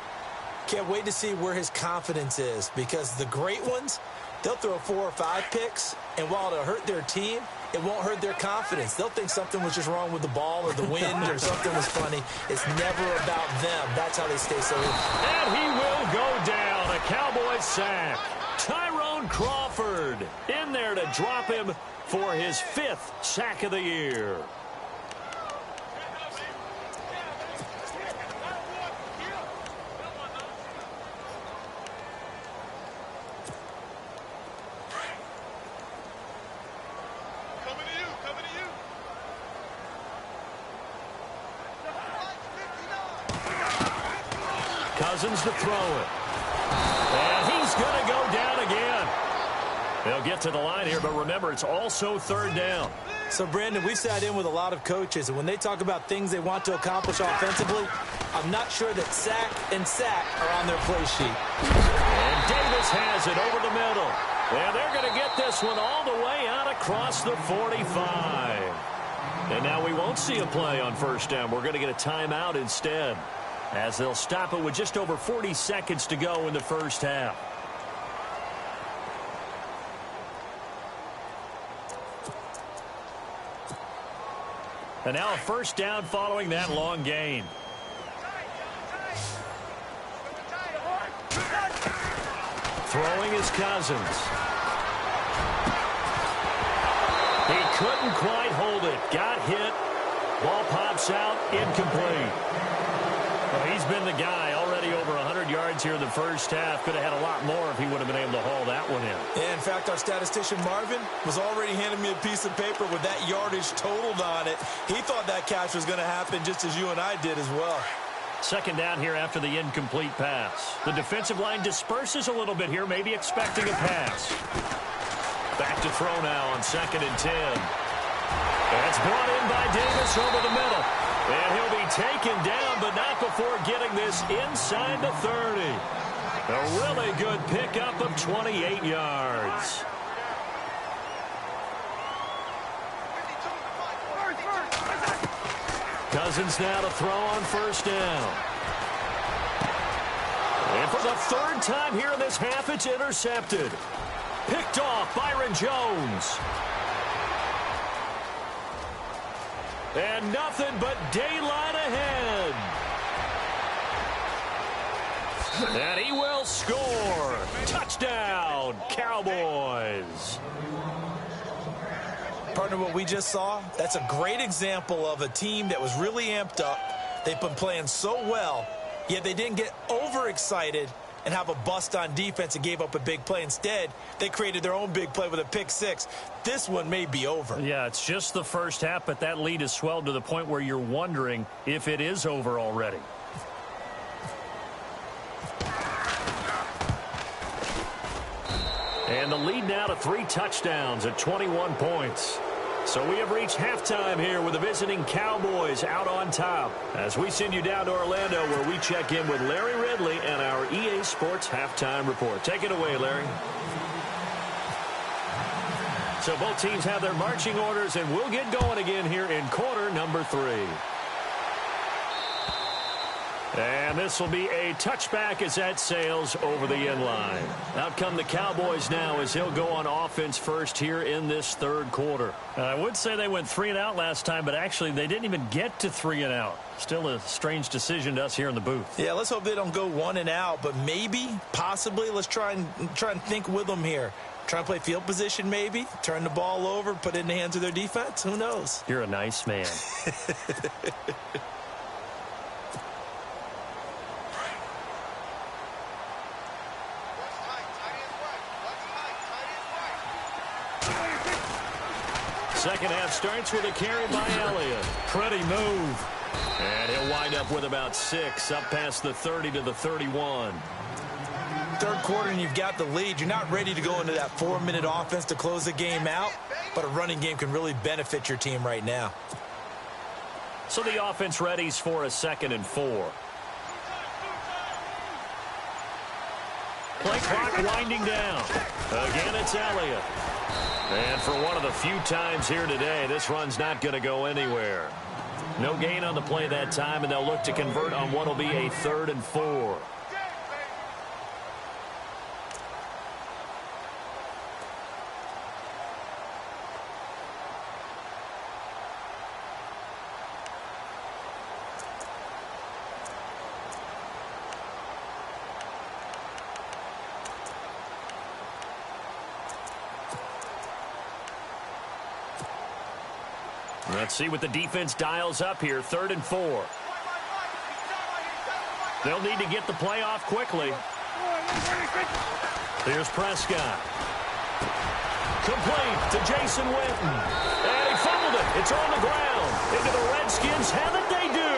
Can't wait to see where his confidence is, because the great ones, they'll throw 4 or 5 picks, and while it'll hurt their team, it won't hurt their confidence. They'll think something was just wrong with the ball or the wind or something was funny. It's never about them. That's how they stay so in. And he will go down. A Cowboys sack. Tyrone Crawford in there to drop him for his 5th sack of the year. Cousins to throw it. And he's going to go down again. They'll get to the line here, but remember, it's also 3rd down. So, Brandon, we sat in with a lot of coaches, and when they talk about things they want to accomplish offensively, I'm not sure that sack and sack are on their play sheet. And Davis has it over the middle. And they're going to get this one all the way out across the 45. And now we won't see a play on 1st down. We're going to get a timeout instead, as they'll stop it with just over 40 seconds to go in the first half. And now a 1st down following that long gain. Throwing is Cousins. He couldn't quite hold it. Got hit. Ball pops out. Incomplete. Well, he's been the guy, already over 100 yards here in the first half. Could have had a lot more if he would have been able to haul that one in. Yeah, in fact, our statistician Marvin was already handing me a piece of paper with that yardage totaled on it. He thought that catch was going to happen just as you and I did as well. 2nd down here after the incomplete pass. The defensive line disperses a little bit here, maybe expecting a pass. Back to throw now on 2nd and 10. That's brought in by Davis over the middle. And he'll be taken down, but not before getting this inside the 30. A really good pickup of 28 yards. Cousins now to throw on 1st down. And for the 3rd time here in this half, it's intercepted. Picked off Byron Jones. And nothing but daylight ahead. And he will score. Touchdown, Cowboys. Partner, what we just saw, that's a great example of a team that was really amped up. They've been playing so well, yet they didn't get overexcited and have a bust on defense and gave up a big play. Instead, they created their own big play with a pick 6. This one may be over. Yeah, it's just the first half, but that lead has swelled to the point where you're wondering if it is over already. And the lead now to 3 touchdowns at 21 points. So we have reached halftime here with the visiting Cowboys out on top, as we send you down to Orlando, where we check in with Larry Ridley and our EA Sports Halftime Report. Take it away, Larry. So both teams have their marching orders, and we'll get going again here in quarter number 3. And this will be a touchback as that sails over the end line. Out come the Cowboys now as he'll go on offense first here in this 3rd quarter. I would say they went 3 and out last time, but actually they didn't even get to 3 and out. Still a strange decision to us here in the booth. Yeah, let's hope they don't go 1 and out, but maybe, possibly, let's try and think with them here. Try and play field position maybe, turn the ball over, put it in the hands of their defense. Who knows? You're a nice man. second half starts with a carry by Elliott. Pretty move. And he'll wind up with about 6, up past the 30 to the 31. Third quarter and you've got the lead. You're not ready to go into that 4-minute offense to close the game out, but a running game can really benefit your team right now. So the offense readies for a 2nd and 4. Play clock winding down. Again, it's Elliott. And for one of the few times here today, this run's not going to go anywhere. No gain on the play that time, and they'll look to convert on what will be a 3rd and 4. Let's see what the defense dials up here. 3rd and 4. They'll need to get the play off quickly. Here's Prescott. Complete to Jason Witten. And he fumbled it. It's on the ground. Into the Redskins have it. They do.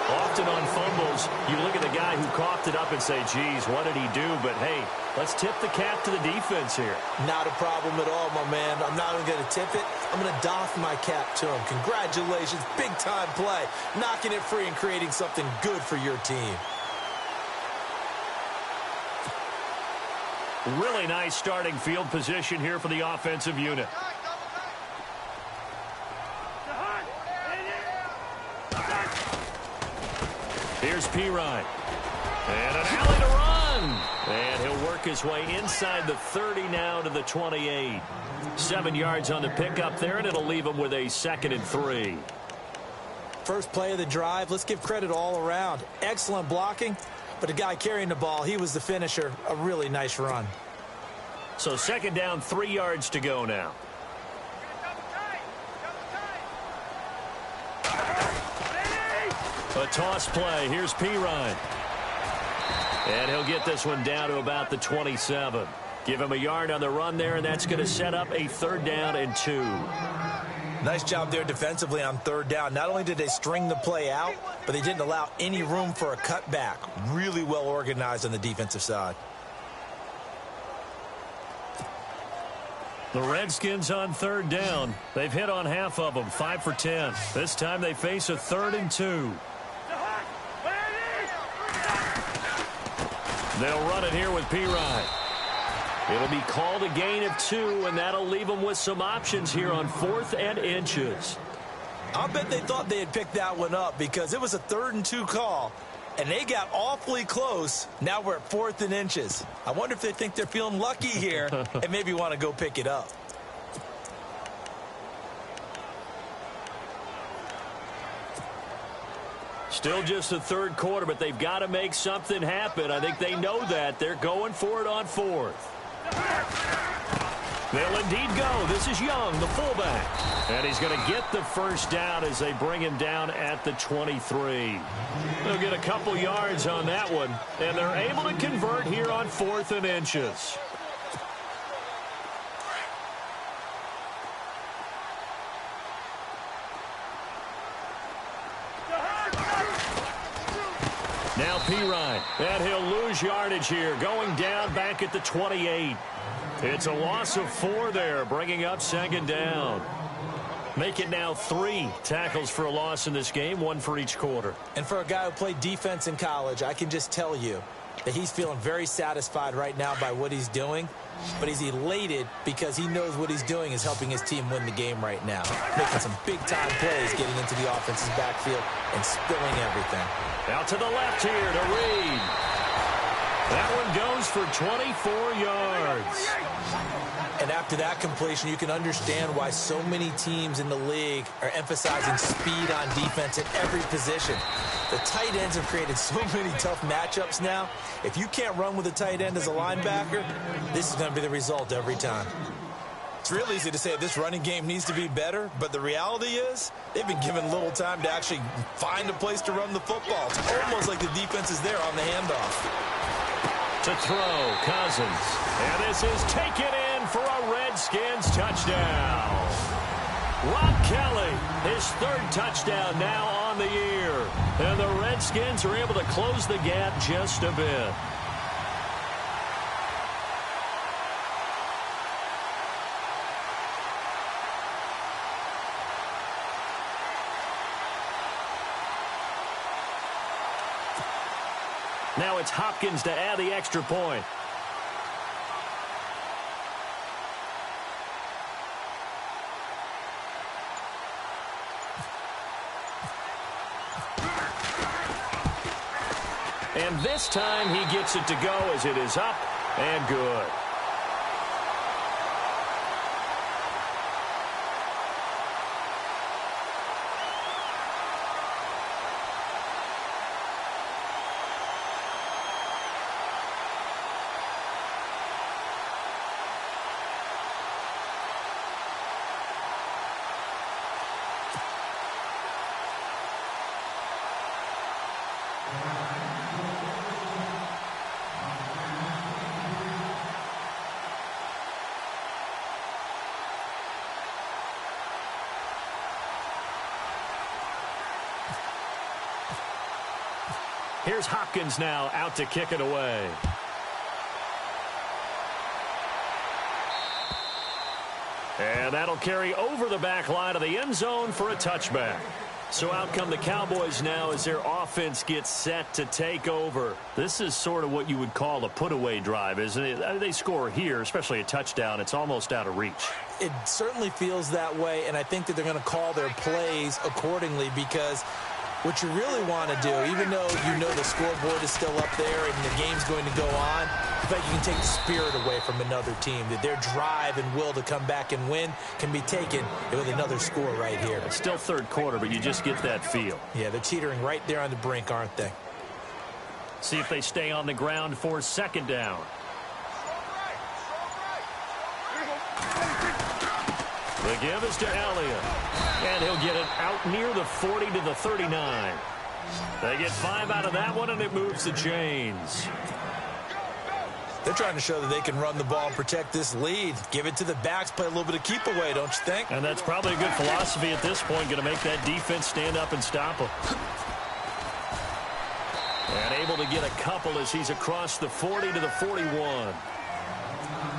Often on fumbles, you look at the guy who coughed it up and say, geez, what did he do? But, hey, let's tip the cap to the defense here. Not a problem at all, my man. I'm not even going to tip it. I'm going to doff my cap to him. Congratulations. Big-time play. Knocking it free and creating something good for your team. Really nice starting field position here for the offensive unit. Here's Pirine. And an alley to run. And he'll work his way inside the 30 now to the 28. 7 yards on the pickup there, and it'll leave him with a 2nd and 3. First play of the drive. Let's give credit all around. Excellent blocking, but the guy carrying the ball, he was the finisher. A really nice run. So 2nd down, 3 yards to go now. A toss play. Here's Pirine. And he'll get this one down to about the 27. Give him a yard on the run there, and that's going to set up a 3rd down and 2. Nice job there defensively on 3rd down. Not only did they string the play out, but they didn't allow any room for a cutback. Really well organized on the defensive side. The Redskins on 3rd down. They've hit on half of them, 5 for 10. This time they face a 3rd and 2. They'll run it here with Pirine. It'll be called a gain of 2, and that'll leave them with some options here on 4th and inches. I'll bet they thought they had picked that one up because it was a 3rd and 2 call, and they got awfully close. Now we're at 4th and inches. I wonder if they think they're feeling lucky here and maybe want to go pick it up. Still just the 3rd quarter, but they've got to make something happen. I think they know that. They're going for it on 4th. They'll indeed go. This is Young, the fullback. And he's going to get the 1st down as they bring him down at the 23. They'll get a couple yards on that one, and they're able to convert here on 4th and inches. Now Pirine, and he'll lose yardage here, going down back at the 28. It's a loss of 4 there, bringing up 2nd down. Make it now 3 tackles for a loss in this game, 1 for each quarter. And for a guy who played defense in college, I can just tell you that he's feeling very satisfied right now by what he's doing. But he's elated because he knows what he's doing is helping his team win the game right now. Making some big-time plays, getting into the offense's backfield and spilling everything. Out to the left here to Reed. That one goes for 24 yards. And after that completion, you can understand why so many teams in the league are emphasizing speed on defense at every position. The tight ends have created so many tough matchups now. If you can't run with a tight end as a linebacker, this is going to be the result every time. It's real easy to say this running game needs to be better, but the reality is they've been given little time to actually find a place to run the football. It's almost like the defense is there on the handoff. To throw, Cousins. And this is taken in for a Redskins touchdown. Rob Kelly, his third touchdown now on the year. And the Redskins are able to close the gap just a bit. Now it's Hopkins to add the extra point. And this time he gets it to go as it is up and good. Here's Hopkins now out to kick it away. And that'll carry over the back line of the end zone for a touchback. So out come the Cowboys now as their offense gets set to take over. This is sort of what you would call a put-away drive, isn't it? They score here, especially a touchdown. It's almost out of reach. It certainly feels that way, and I think that they're going to call their plays accordingly because what you really want to do, even though you know the scoreboard is still up there and the game's going to go on, I feel like you can take the spirit away from another team, that their drive and will to come back and win can be taken with another score right here. It's still third quarter, but you just get that feel. Yeah, they're teetering right there on the brink, aren't they? See if they stay on the ground for second down. The give is to Elliott. And he'll get it out near the 40 to the 39. They get 5 out of that one, and it moves the chains. They're trying to show that they can run the ball and protect this lead. Give it to the backs, play a little bit of keep away, don't you think? And that's probably a good philosophy at this point, going to make that defense stand up and stop them. And able to get a couple as he's across the 40 to the 41.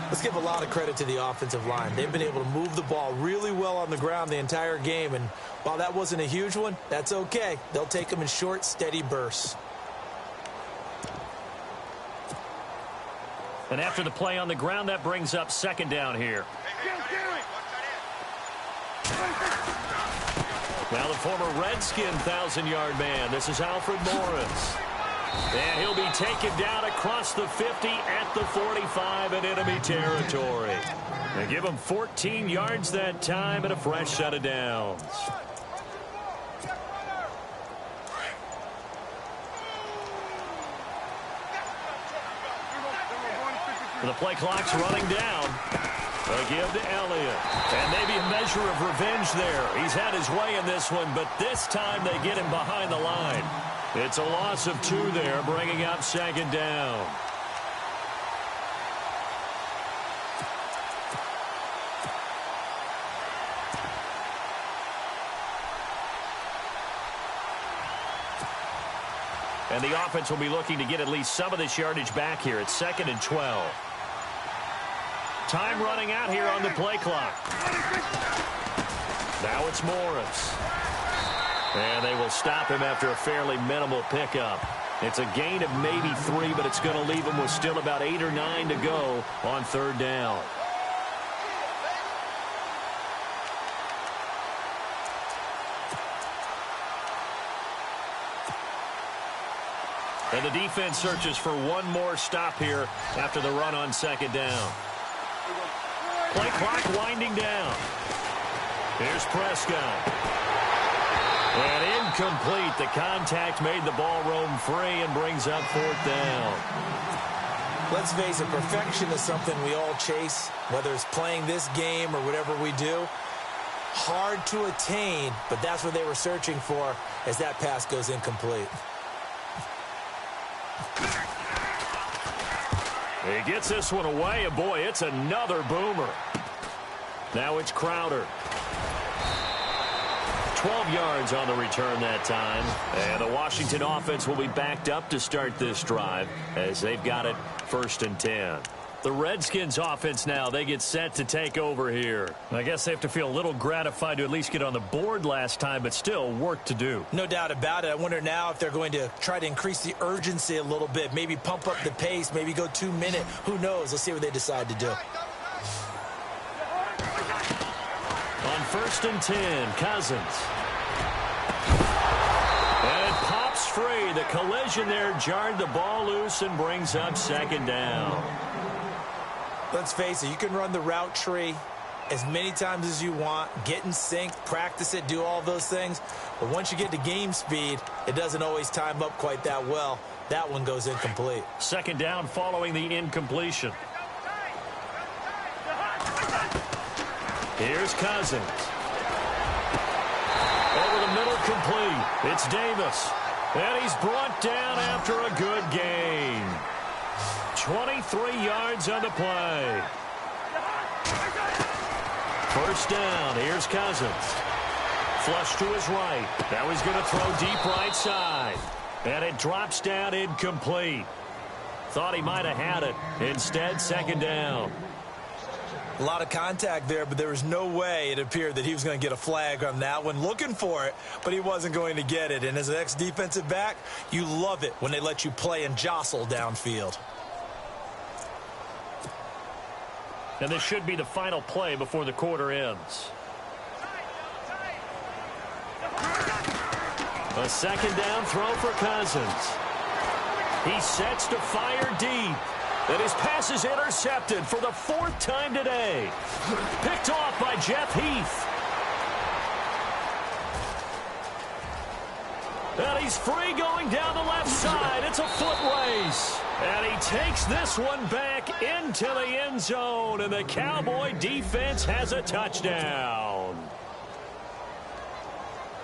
Let's give a lot of credit to the offensive line. They've been able to move the ball really well on the ground the entire game, and while that wasn't a huge one, that's okay. They'll take them in short, steady bursts. And after the play on the ground, that brings up second down here. Now the former Redskin 1,000-yard man. This is Alfred Morris. And he'll be taken down across the 50 at the 45 in enemy territory. They give him 14 yards that time and a fresh set of downs. The play clock's running down. A give to Elliott. And maybe a measure of revenge there. He's had his way in this one, but this time they get him behind the line. It's a loss of 2 there, bringing up second down. And the offense will be looking to get at least some of this yardage back here. It's 2nd and 12. Time running out here on the play clock. Now it's Morris. And they will stop him after a fairly minimal pickup. It's a gain of maybe 3, but it's going to leave him with still about 8 or 9 to go on third down. And the defense searches for one more stop here after the run on second down. Play clock winding down. Here's Prescott. And incomplete. The contact made the ball roam free and brings up fourth down. Let's face it, perfection is something we all chase, whether it's playing this game or whatever we do. Hard to attain, but that's what they were searching for as that pass goes incomplete. He gets this one away, and boy, it's another boomer. Now it's Crowder. 12 yards on the return that time. And the Washington offense will be backed up to start this drive as they've got it 1st and 10. The Redskins offense now, they get set to take over here. I guess they have to feel a little gratified to at least get on the board last time, but still work to do. No doubt about it. I wonder now if they're going to try to increase the urgency a little bit, maybe pump up the pace, maybe go 2-minute. Who knows? Let's see what they decide to do. On 1st and 10, Cousins. And it pops free. The collision there jarred the ball loose and brings up 2nd down. Let's face it, you can run the route tree as many times as you want, get in sync, practice it, do all those things. But once you get to game speed, it doesn't always time up quite that well. That one goes incomplete. 2nd down following the incompletion. Here's Cousins. Over the middle, complete. It's Davis. And he's brought down after a good gain. 23 yards on the play. 1st down. Here's Cousins. Flush to his right. Now he's going to throw deep right side. And it drops down incomplete. Thought he might have had it. Instead, 2nd down. A lot of contact there, but there was no way it appeared that he was going to get a flag on that one. Looking for it, but he wasn't going to get it. And as an ex-defensive back, you love it when they let you play and jostle downfield. And this should be the final play before the quarter ends. A 2nd down throw for Cousins. He sets to fire deep. And his pass is intercepted for the 4th time today. Picked off by Jeff Heath. And he's free going down the left side. It's a foot race. And he takes this one back into the end zone. And the Cowboy defense has a touchdown.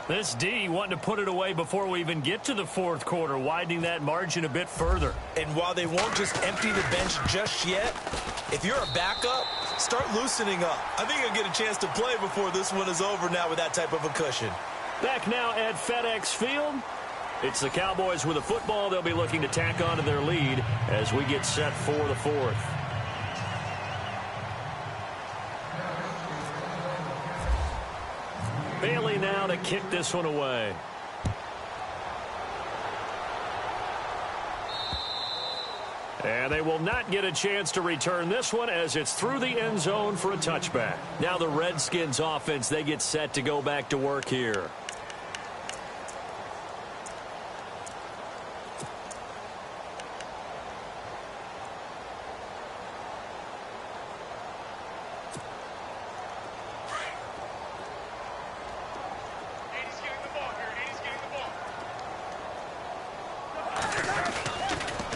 This D wanting to put it away before we even get to the 4th quarter, widening that margin a bit further. And while they won't just empty the bench just yet, if you're a backup, start loosening up. I think you'll get a chance to play before this one is over now with that type of a cushion. Back now at FedEx Field. It's the Cowboys with a football. They'll be looking to tack on to their lead as we get set for the 4th. Bailey now to kick this one away. And they will not get a chance to return this one as it's through the end zone for a touchback. Now the Redskins offense, they get set to go back to work here.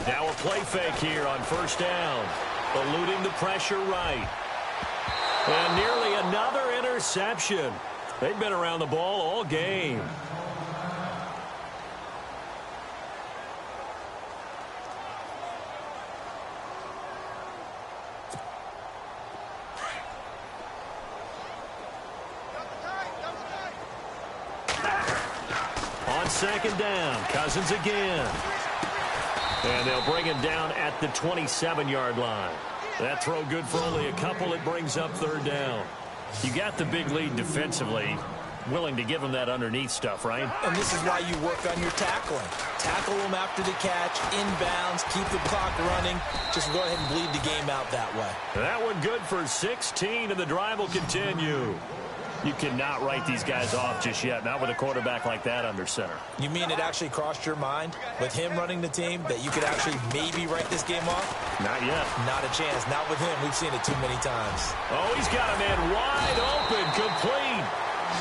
Now a play fake here on 1st down. Eluding the pressure right. And nearly another interception. They've been around the ball all game. On 2nd down, Cousins again. And they'll bring him down at the 27-yard line. That throw good for only a couple. It brings up 3rd down. You got the big lead defensively. Willing to give him that underneath stuff, right? And this is why you work on your tackling. Tackle them after the catch, inbounds, keep the clock running. Just go ahead and bleed the game out that way. That one good for 16, and the drive will continue. You cannot write these guys off just yet, not with a quarterback like that under center. You mean it actually crossed your mind with him running the team that you could actually maybe write this game off? Not yet. Not a chance. Not with him. We've seen it too many times. Oh, he's got a man wide open, complete.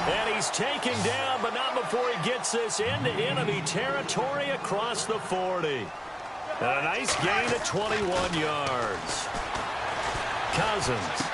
And he's taken down, but not before he gets this into enemy territory across the 40. And a nice gain of 21 yards. Cousins.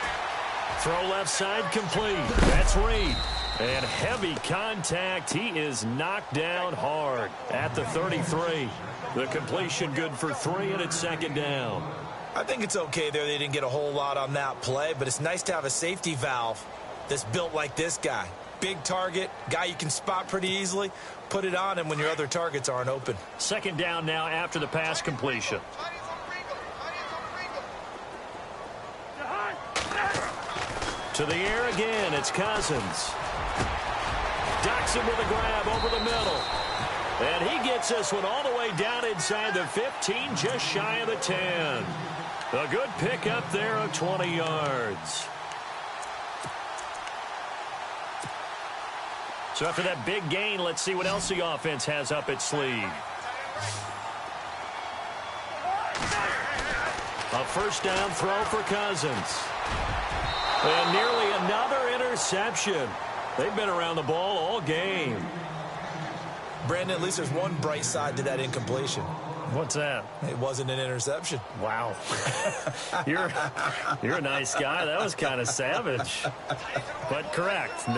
Throw left side complete. That's Reed. And heavy contact. He is knocked down hard at the 33. The completion good for 3, and it's 2nd down. I think it's okay there. They didn't get a whole lot on that play, but it's nice to have a safety valve that's built like this guy. big target, guy you can spot pretty easily. Put it on him when your other targets aren't open. Second down now after the pass completion. To the air again, it's Cousins. Docks him with a grab over the middle. And he gets this one all the way down inside the 15, just shy of the 10. A good pickup there of 20 yards. So after that big gain, let's see what else the offense has up its sleeve. A first down throw for Cousins. And nearly another interception. They've been around the ball all game. Brandon, at least there's one bright side to that incompletion. What's that? It wasn't an interception. Wow. You're a nice guy. That was kind of savage. But correct.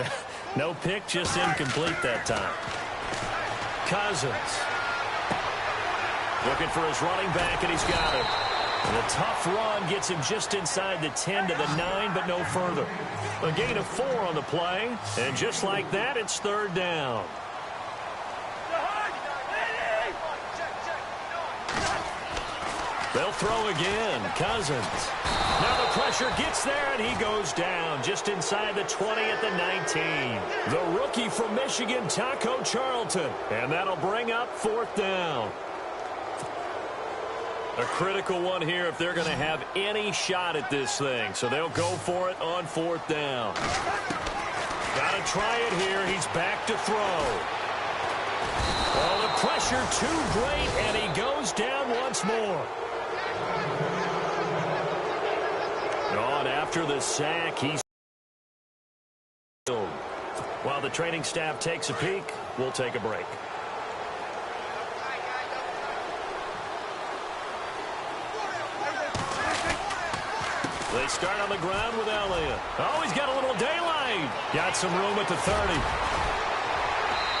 No pick, just incomplete that time. Cousins. Looking for his running back, and he's got it. And a tough run gets him just inside the 10 to the 9, but no further. A gain of 4 on the play, and just like that, it's third down. They'll throw again. Cousins. Now the pressure gets there, and he goes down just inside the 20 at the 19. The rookie from Michigan, Taco Charlton. And that'll bring up fourth down. A critical one here if they're going to have any shot at this thing. So they'll go for it on fourth down. Got to try it here. He's back to throw. Oh, the pressure too great, and he goes down once more. On after the sack, he's while the training staff takes a peek, we'll take a break. They start on the ground with Elliott. Oh, he's got a little daylight. Got some room at the 30.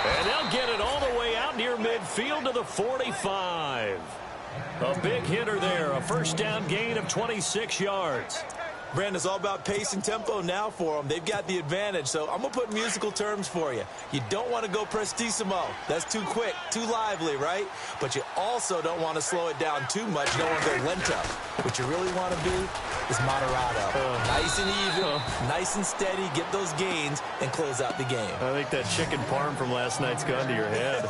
And they'll get it all the way out near midfield to the 45. A big hitter there. A first down gain of 26 yards. Brandon, it's all about pace and tempo now for them. They've got the advantage, so I'm going to put musical terms for you. You don't want to go prestissimo. That's too quick, too lively, right? But you also don't want to slow it down too much. You don't want to go lento. What you really want to do is moderato. Nice and even, nice and steady, get those gains, and close out the game. I think that chicken parm from last night's gone to your head.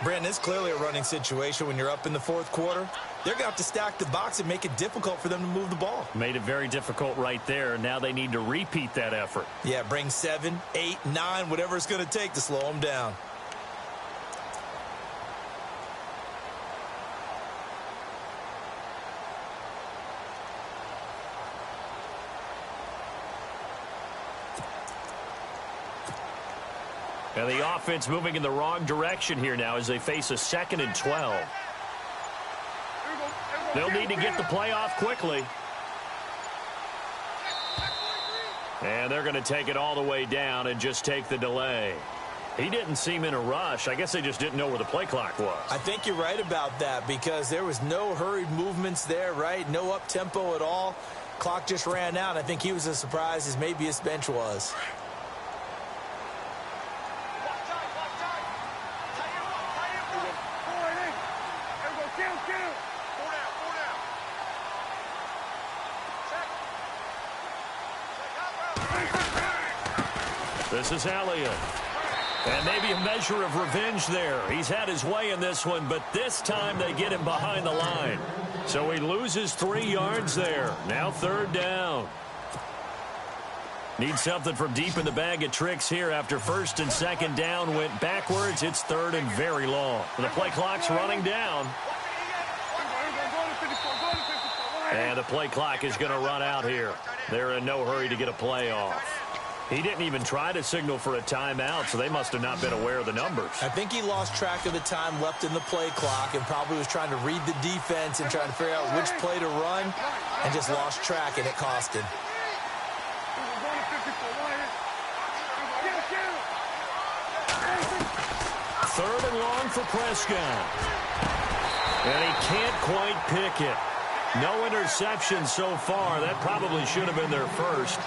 Brandon, it's clearly a running situation when you're up in the fourth quarter. They're going to have to stack the box and make it difficult for them to move the ball. Made it very difficult right there. Now they need to repeat that effort. Yeah, bring 7, 8, 9, whatever it's going to take to slow them down. And the offense moving in the wrong direction here now as they face a 2nd and 12. They'll need to get the play off quickly. And they're going to take it all the way down and just take the delay. He didn't seem in a rush. I guess they just didn't know where the play clock was. I think you're right about that because there was no hurried movements there, right? No up-tempo at all. Clock just ran out. I think he was as surprised as maybe his bench was. This is Elliott. And maybe a measure of revenge there. He's had his way in this one, but this time they get him behind the line. So he loses 3 yards there. Now third down. Need something from deep in the bag of tricks here after first and second down went backwards. It's third and very long. The play clock's running down. And the play clock is going to run out here. They're in no hurry to get a play off. He didn't even try to signal for a timeout, so they must have not been aware of the numbers. I think he lost track of the time left in the play clock and probably was trying to read the defense and trying to figure out which play to run and just lost track, and it cost him. Third and long for Prescott. And he can't quite pick it. No interception so far. That probably should have been their first.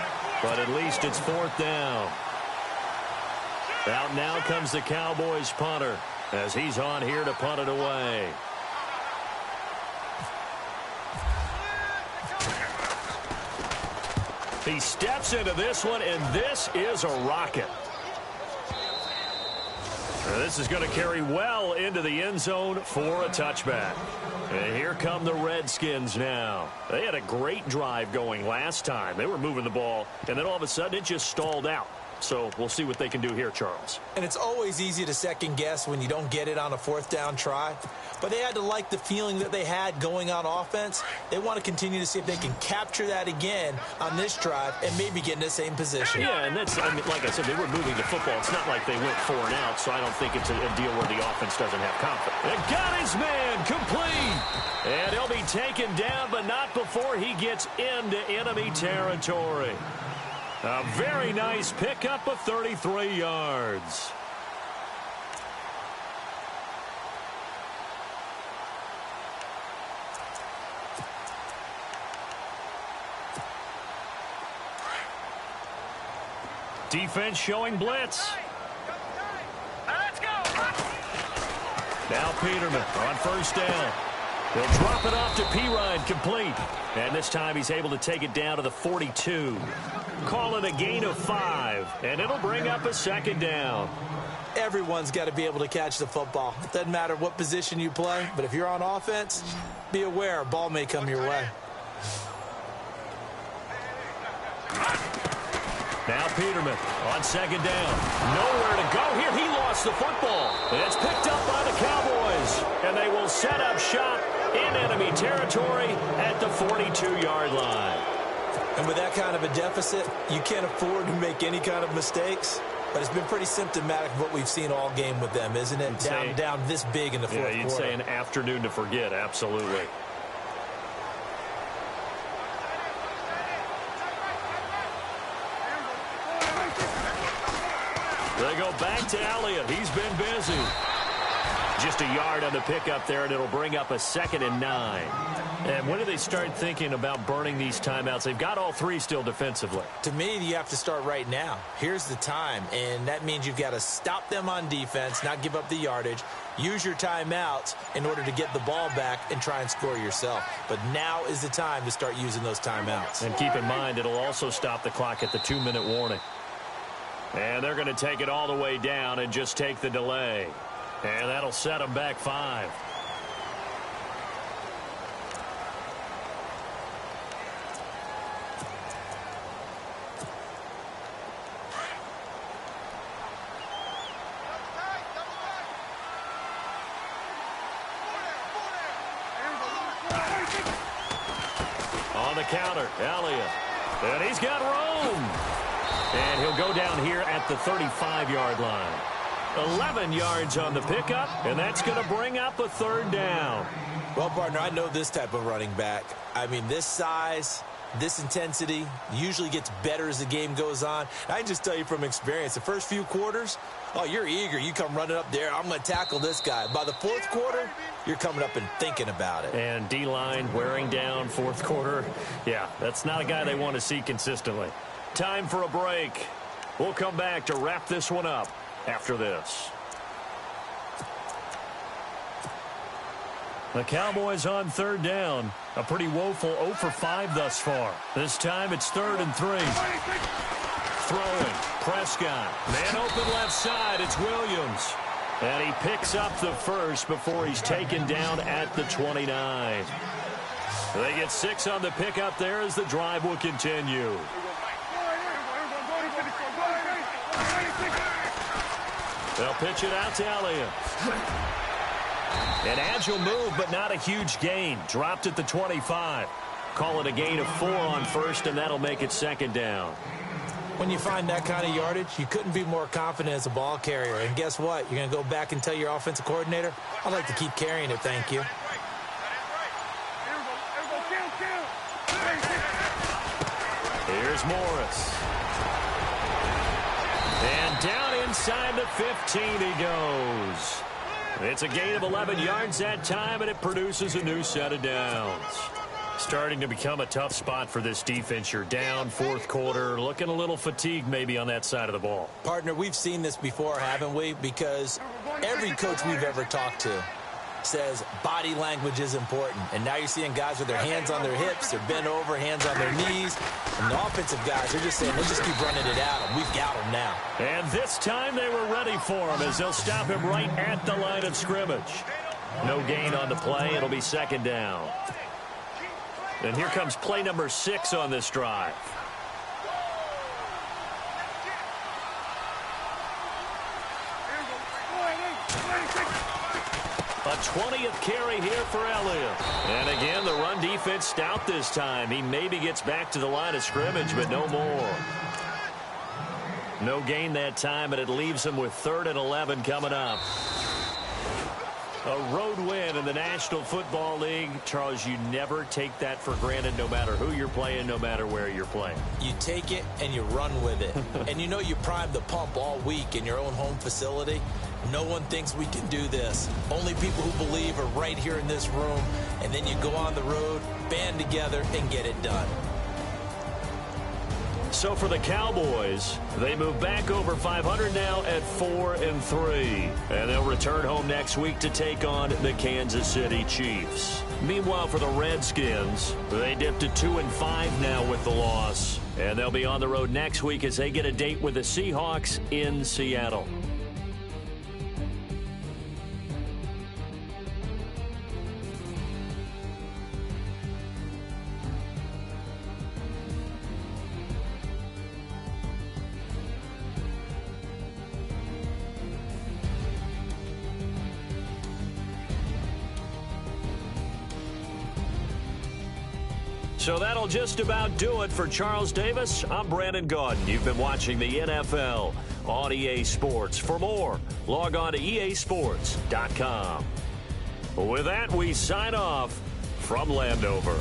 but at least it's 4th down. Out now comes the Cowboys punter as he's on here to punt it away. He steps into this one, and this is a rocket. This is going to carry well into the end zone for a touchback. And here come the Redskins now. They had a great drive going last time. They were moving the ball, and then all of a sudden it just stalled out. So we'll see what they can do here, Charles. And it's always easy to second guess when you don't get it on a 4th down try. But they had to like the feeling that they had going on offense. They want to continue to see if they can capture that again on this drive and maybe get in the same position. Yeah, and that's, I mean, like I said, they were moving the football. It's not like they went 4 and out, so I don't think it's a deal where the offense doesn't have confidence. And got his man complete. And he'll be taken down, but not before he gets into enemy territory. A very nice pickup of 33 yards. Defense showing blitz. Let's go. Now Peterman on 1st down. He'll drop it off to P-Ryan, complete. And this time he's able to take it down to the 42. Call it a gain of 5, and it'll bring up a 2nd down. Everyone's got to be able to catch the football. It doesn't matter what position you play, but if you're on offense, be aware a ball may come your way. Now Peterman on 2nd down. Nowhere to go here. He lost the football. And it's picked up by the Cowboys. And they will set up shop in enemy territory at the 42-yard line. And with that kind of a deficit, you can't afford to make any kind of mistakes. But it's been pretty symptomatic of what we've seen all game with them, isn't it? Down this big in the fourth quarter. Yeah, you'd say an afternoon to forget, absolutely. They go back to Elliott. He's been busy. Just a yard on the pickup there, and it'll bring up a 2nd and 9. And when do they start thinking about burning these timeouts? They've got all 3 still defensively. To me, you have to start right now. Here's the time, and that means you've got to stop them on defense, not give up the yardage, use your timeouts in order to get the ball back and try and score yourself. But now is the time to start using those timeouts. And keep in mind, it'll also stop the clock at the 2-minute warning. And they're going to take it all the way down and just take the delay. And that'll set them back 5. On the counter, Elliott. And he's got room. And he'll go down here at the 35-yard line. 11 yards on the pickup, and that's going to bring up a 3rd down. Well, partner, I know this type of running back. I mean, this size, this intensity usually gets better as the game goes on. I can just tell you from experience, the first few quarters, oh, you're eager. You come running up there, I'm going to tackle this guy. By the 4th quarter, you're coming up and thinking about it. And D-line wearing down 4th quarter. Yeah, that's not a guy they want to see consistently. Time for a break. We'll come back to wrap this one up after this. The Cowboys on 3rd down. A pretty woeful 0 for 5 thus far. This time it's 3rd and 3. Throwing. Prescott. Man open left side. It's Williams. And he picks up the first before he's taken down at the 29. They get 6 on the pickup there as the drive will continue. They'll pitch it out to Elliott. An agile move, but not a huge gain. Dropped at the 25. Call it a gain of 4 on 1st, and that'll make it 2nd down. When you find that kind of yardage, you couldn't be more confident as a ball carrier. And guess what? You're going to go back and tell your offensive coordinator, I'd like to keep carrying it, thank you. Here's Morris. And down inside the 15 he goes. It's a gain of 11 yards that time, and it produces a new set of downs. Starting to become a tough spot for this defense. You're down fourth quarter, looking a little fatigued maybe on that side of the ball. Partner, we've seen this before, haven't we? Because every coach we've ever talked to says body language is important. And now you're seeing guys with their hands on their hips, they're bent over, hands on their knees. And the offensive guys are just saying, let's just keep running it at them. We've got them now. And this time they were ready for him as they'll stop him right at the line of scrimmage. No gain on the play. It'll be second down. And here comes play number 6 on this drive. A 20th carry here for Elliott. And again, the run defense stout this time. He maybe gets back to the line of scrimmage, but no more. No gain that time, and it leaves him with 3rd and 11 coming up. A road win in the National Football League. Charles, you never take that for granted no matter who you're playing, no matter where you're playing. You take it and you run with it. And you know you primed the pump all week in your own home facility. No one thinks we can do this. Only people who believe are right here in this room. And then you go on the road, band together, and get it done. So for the Cowboys, they move back over 500 now at 4-3. And they'll return home next week to take on the Kansas City Chiefs. Meanwhile, for the Redskins, they dipped to 2-5 now with the loss. And they'll be on the road next week as they get a date with the Seahawks in Seattle. So that'll just about do it for Charles Davis. I'm Brandon Gaudin. You've been watching the NFL on EA Sports. For more, log on to easports.com. With that, we sign off from Landover.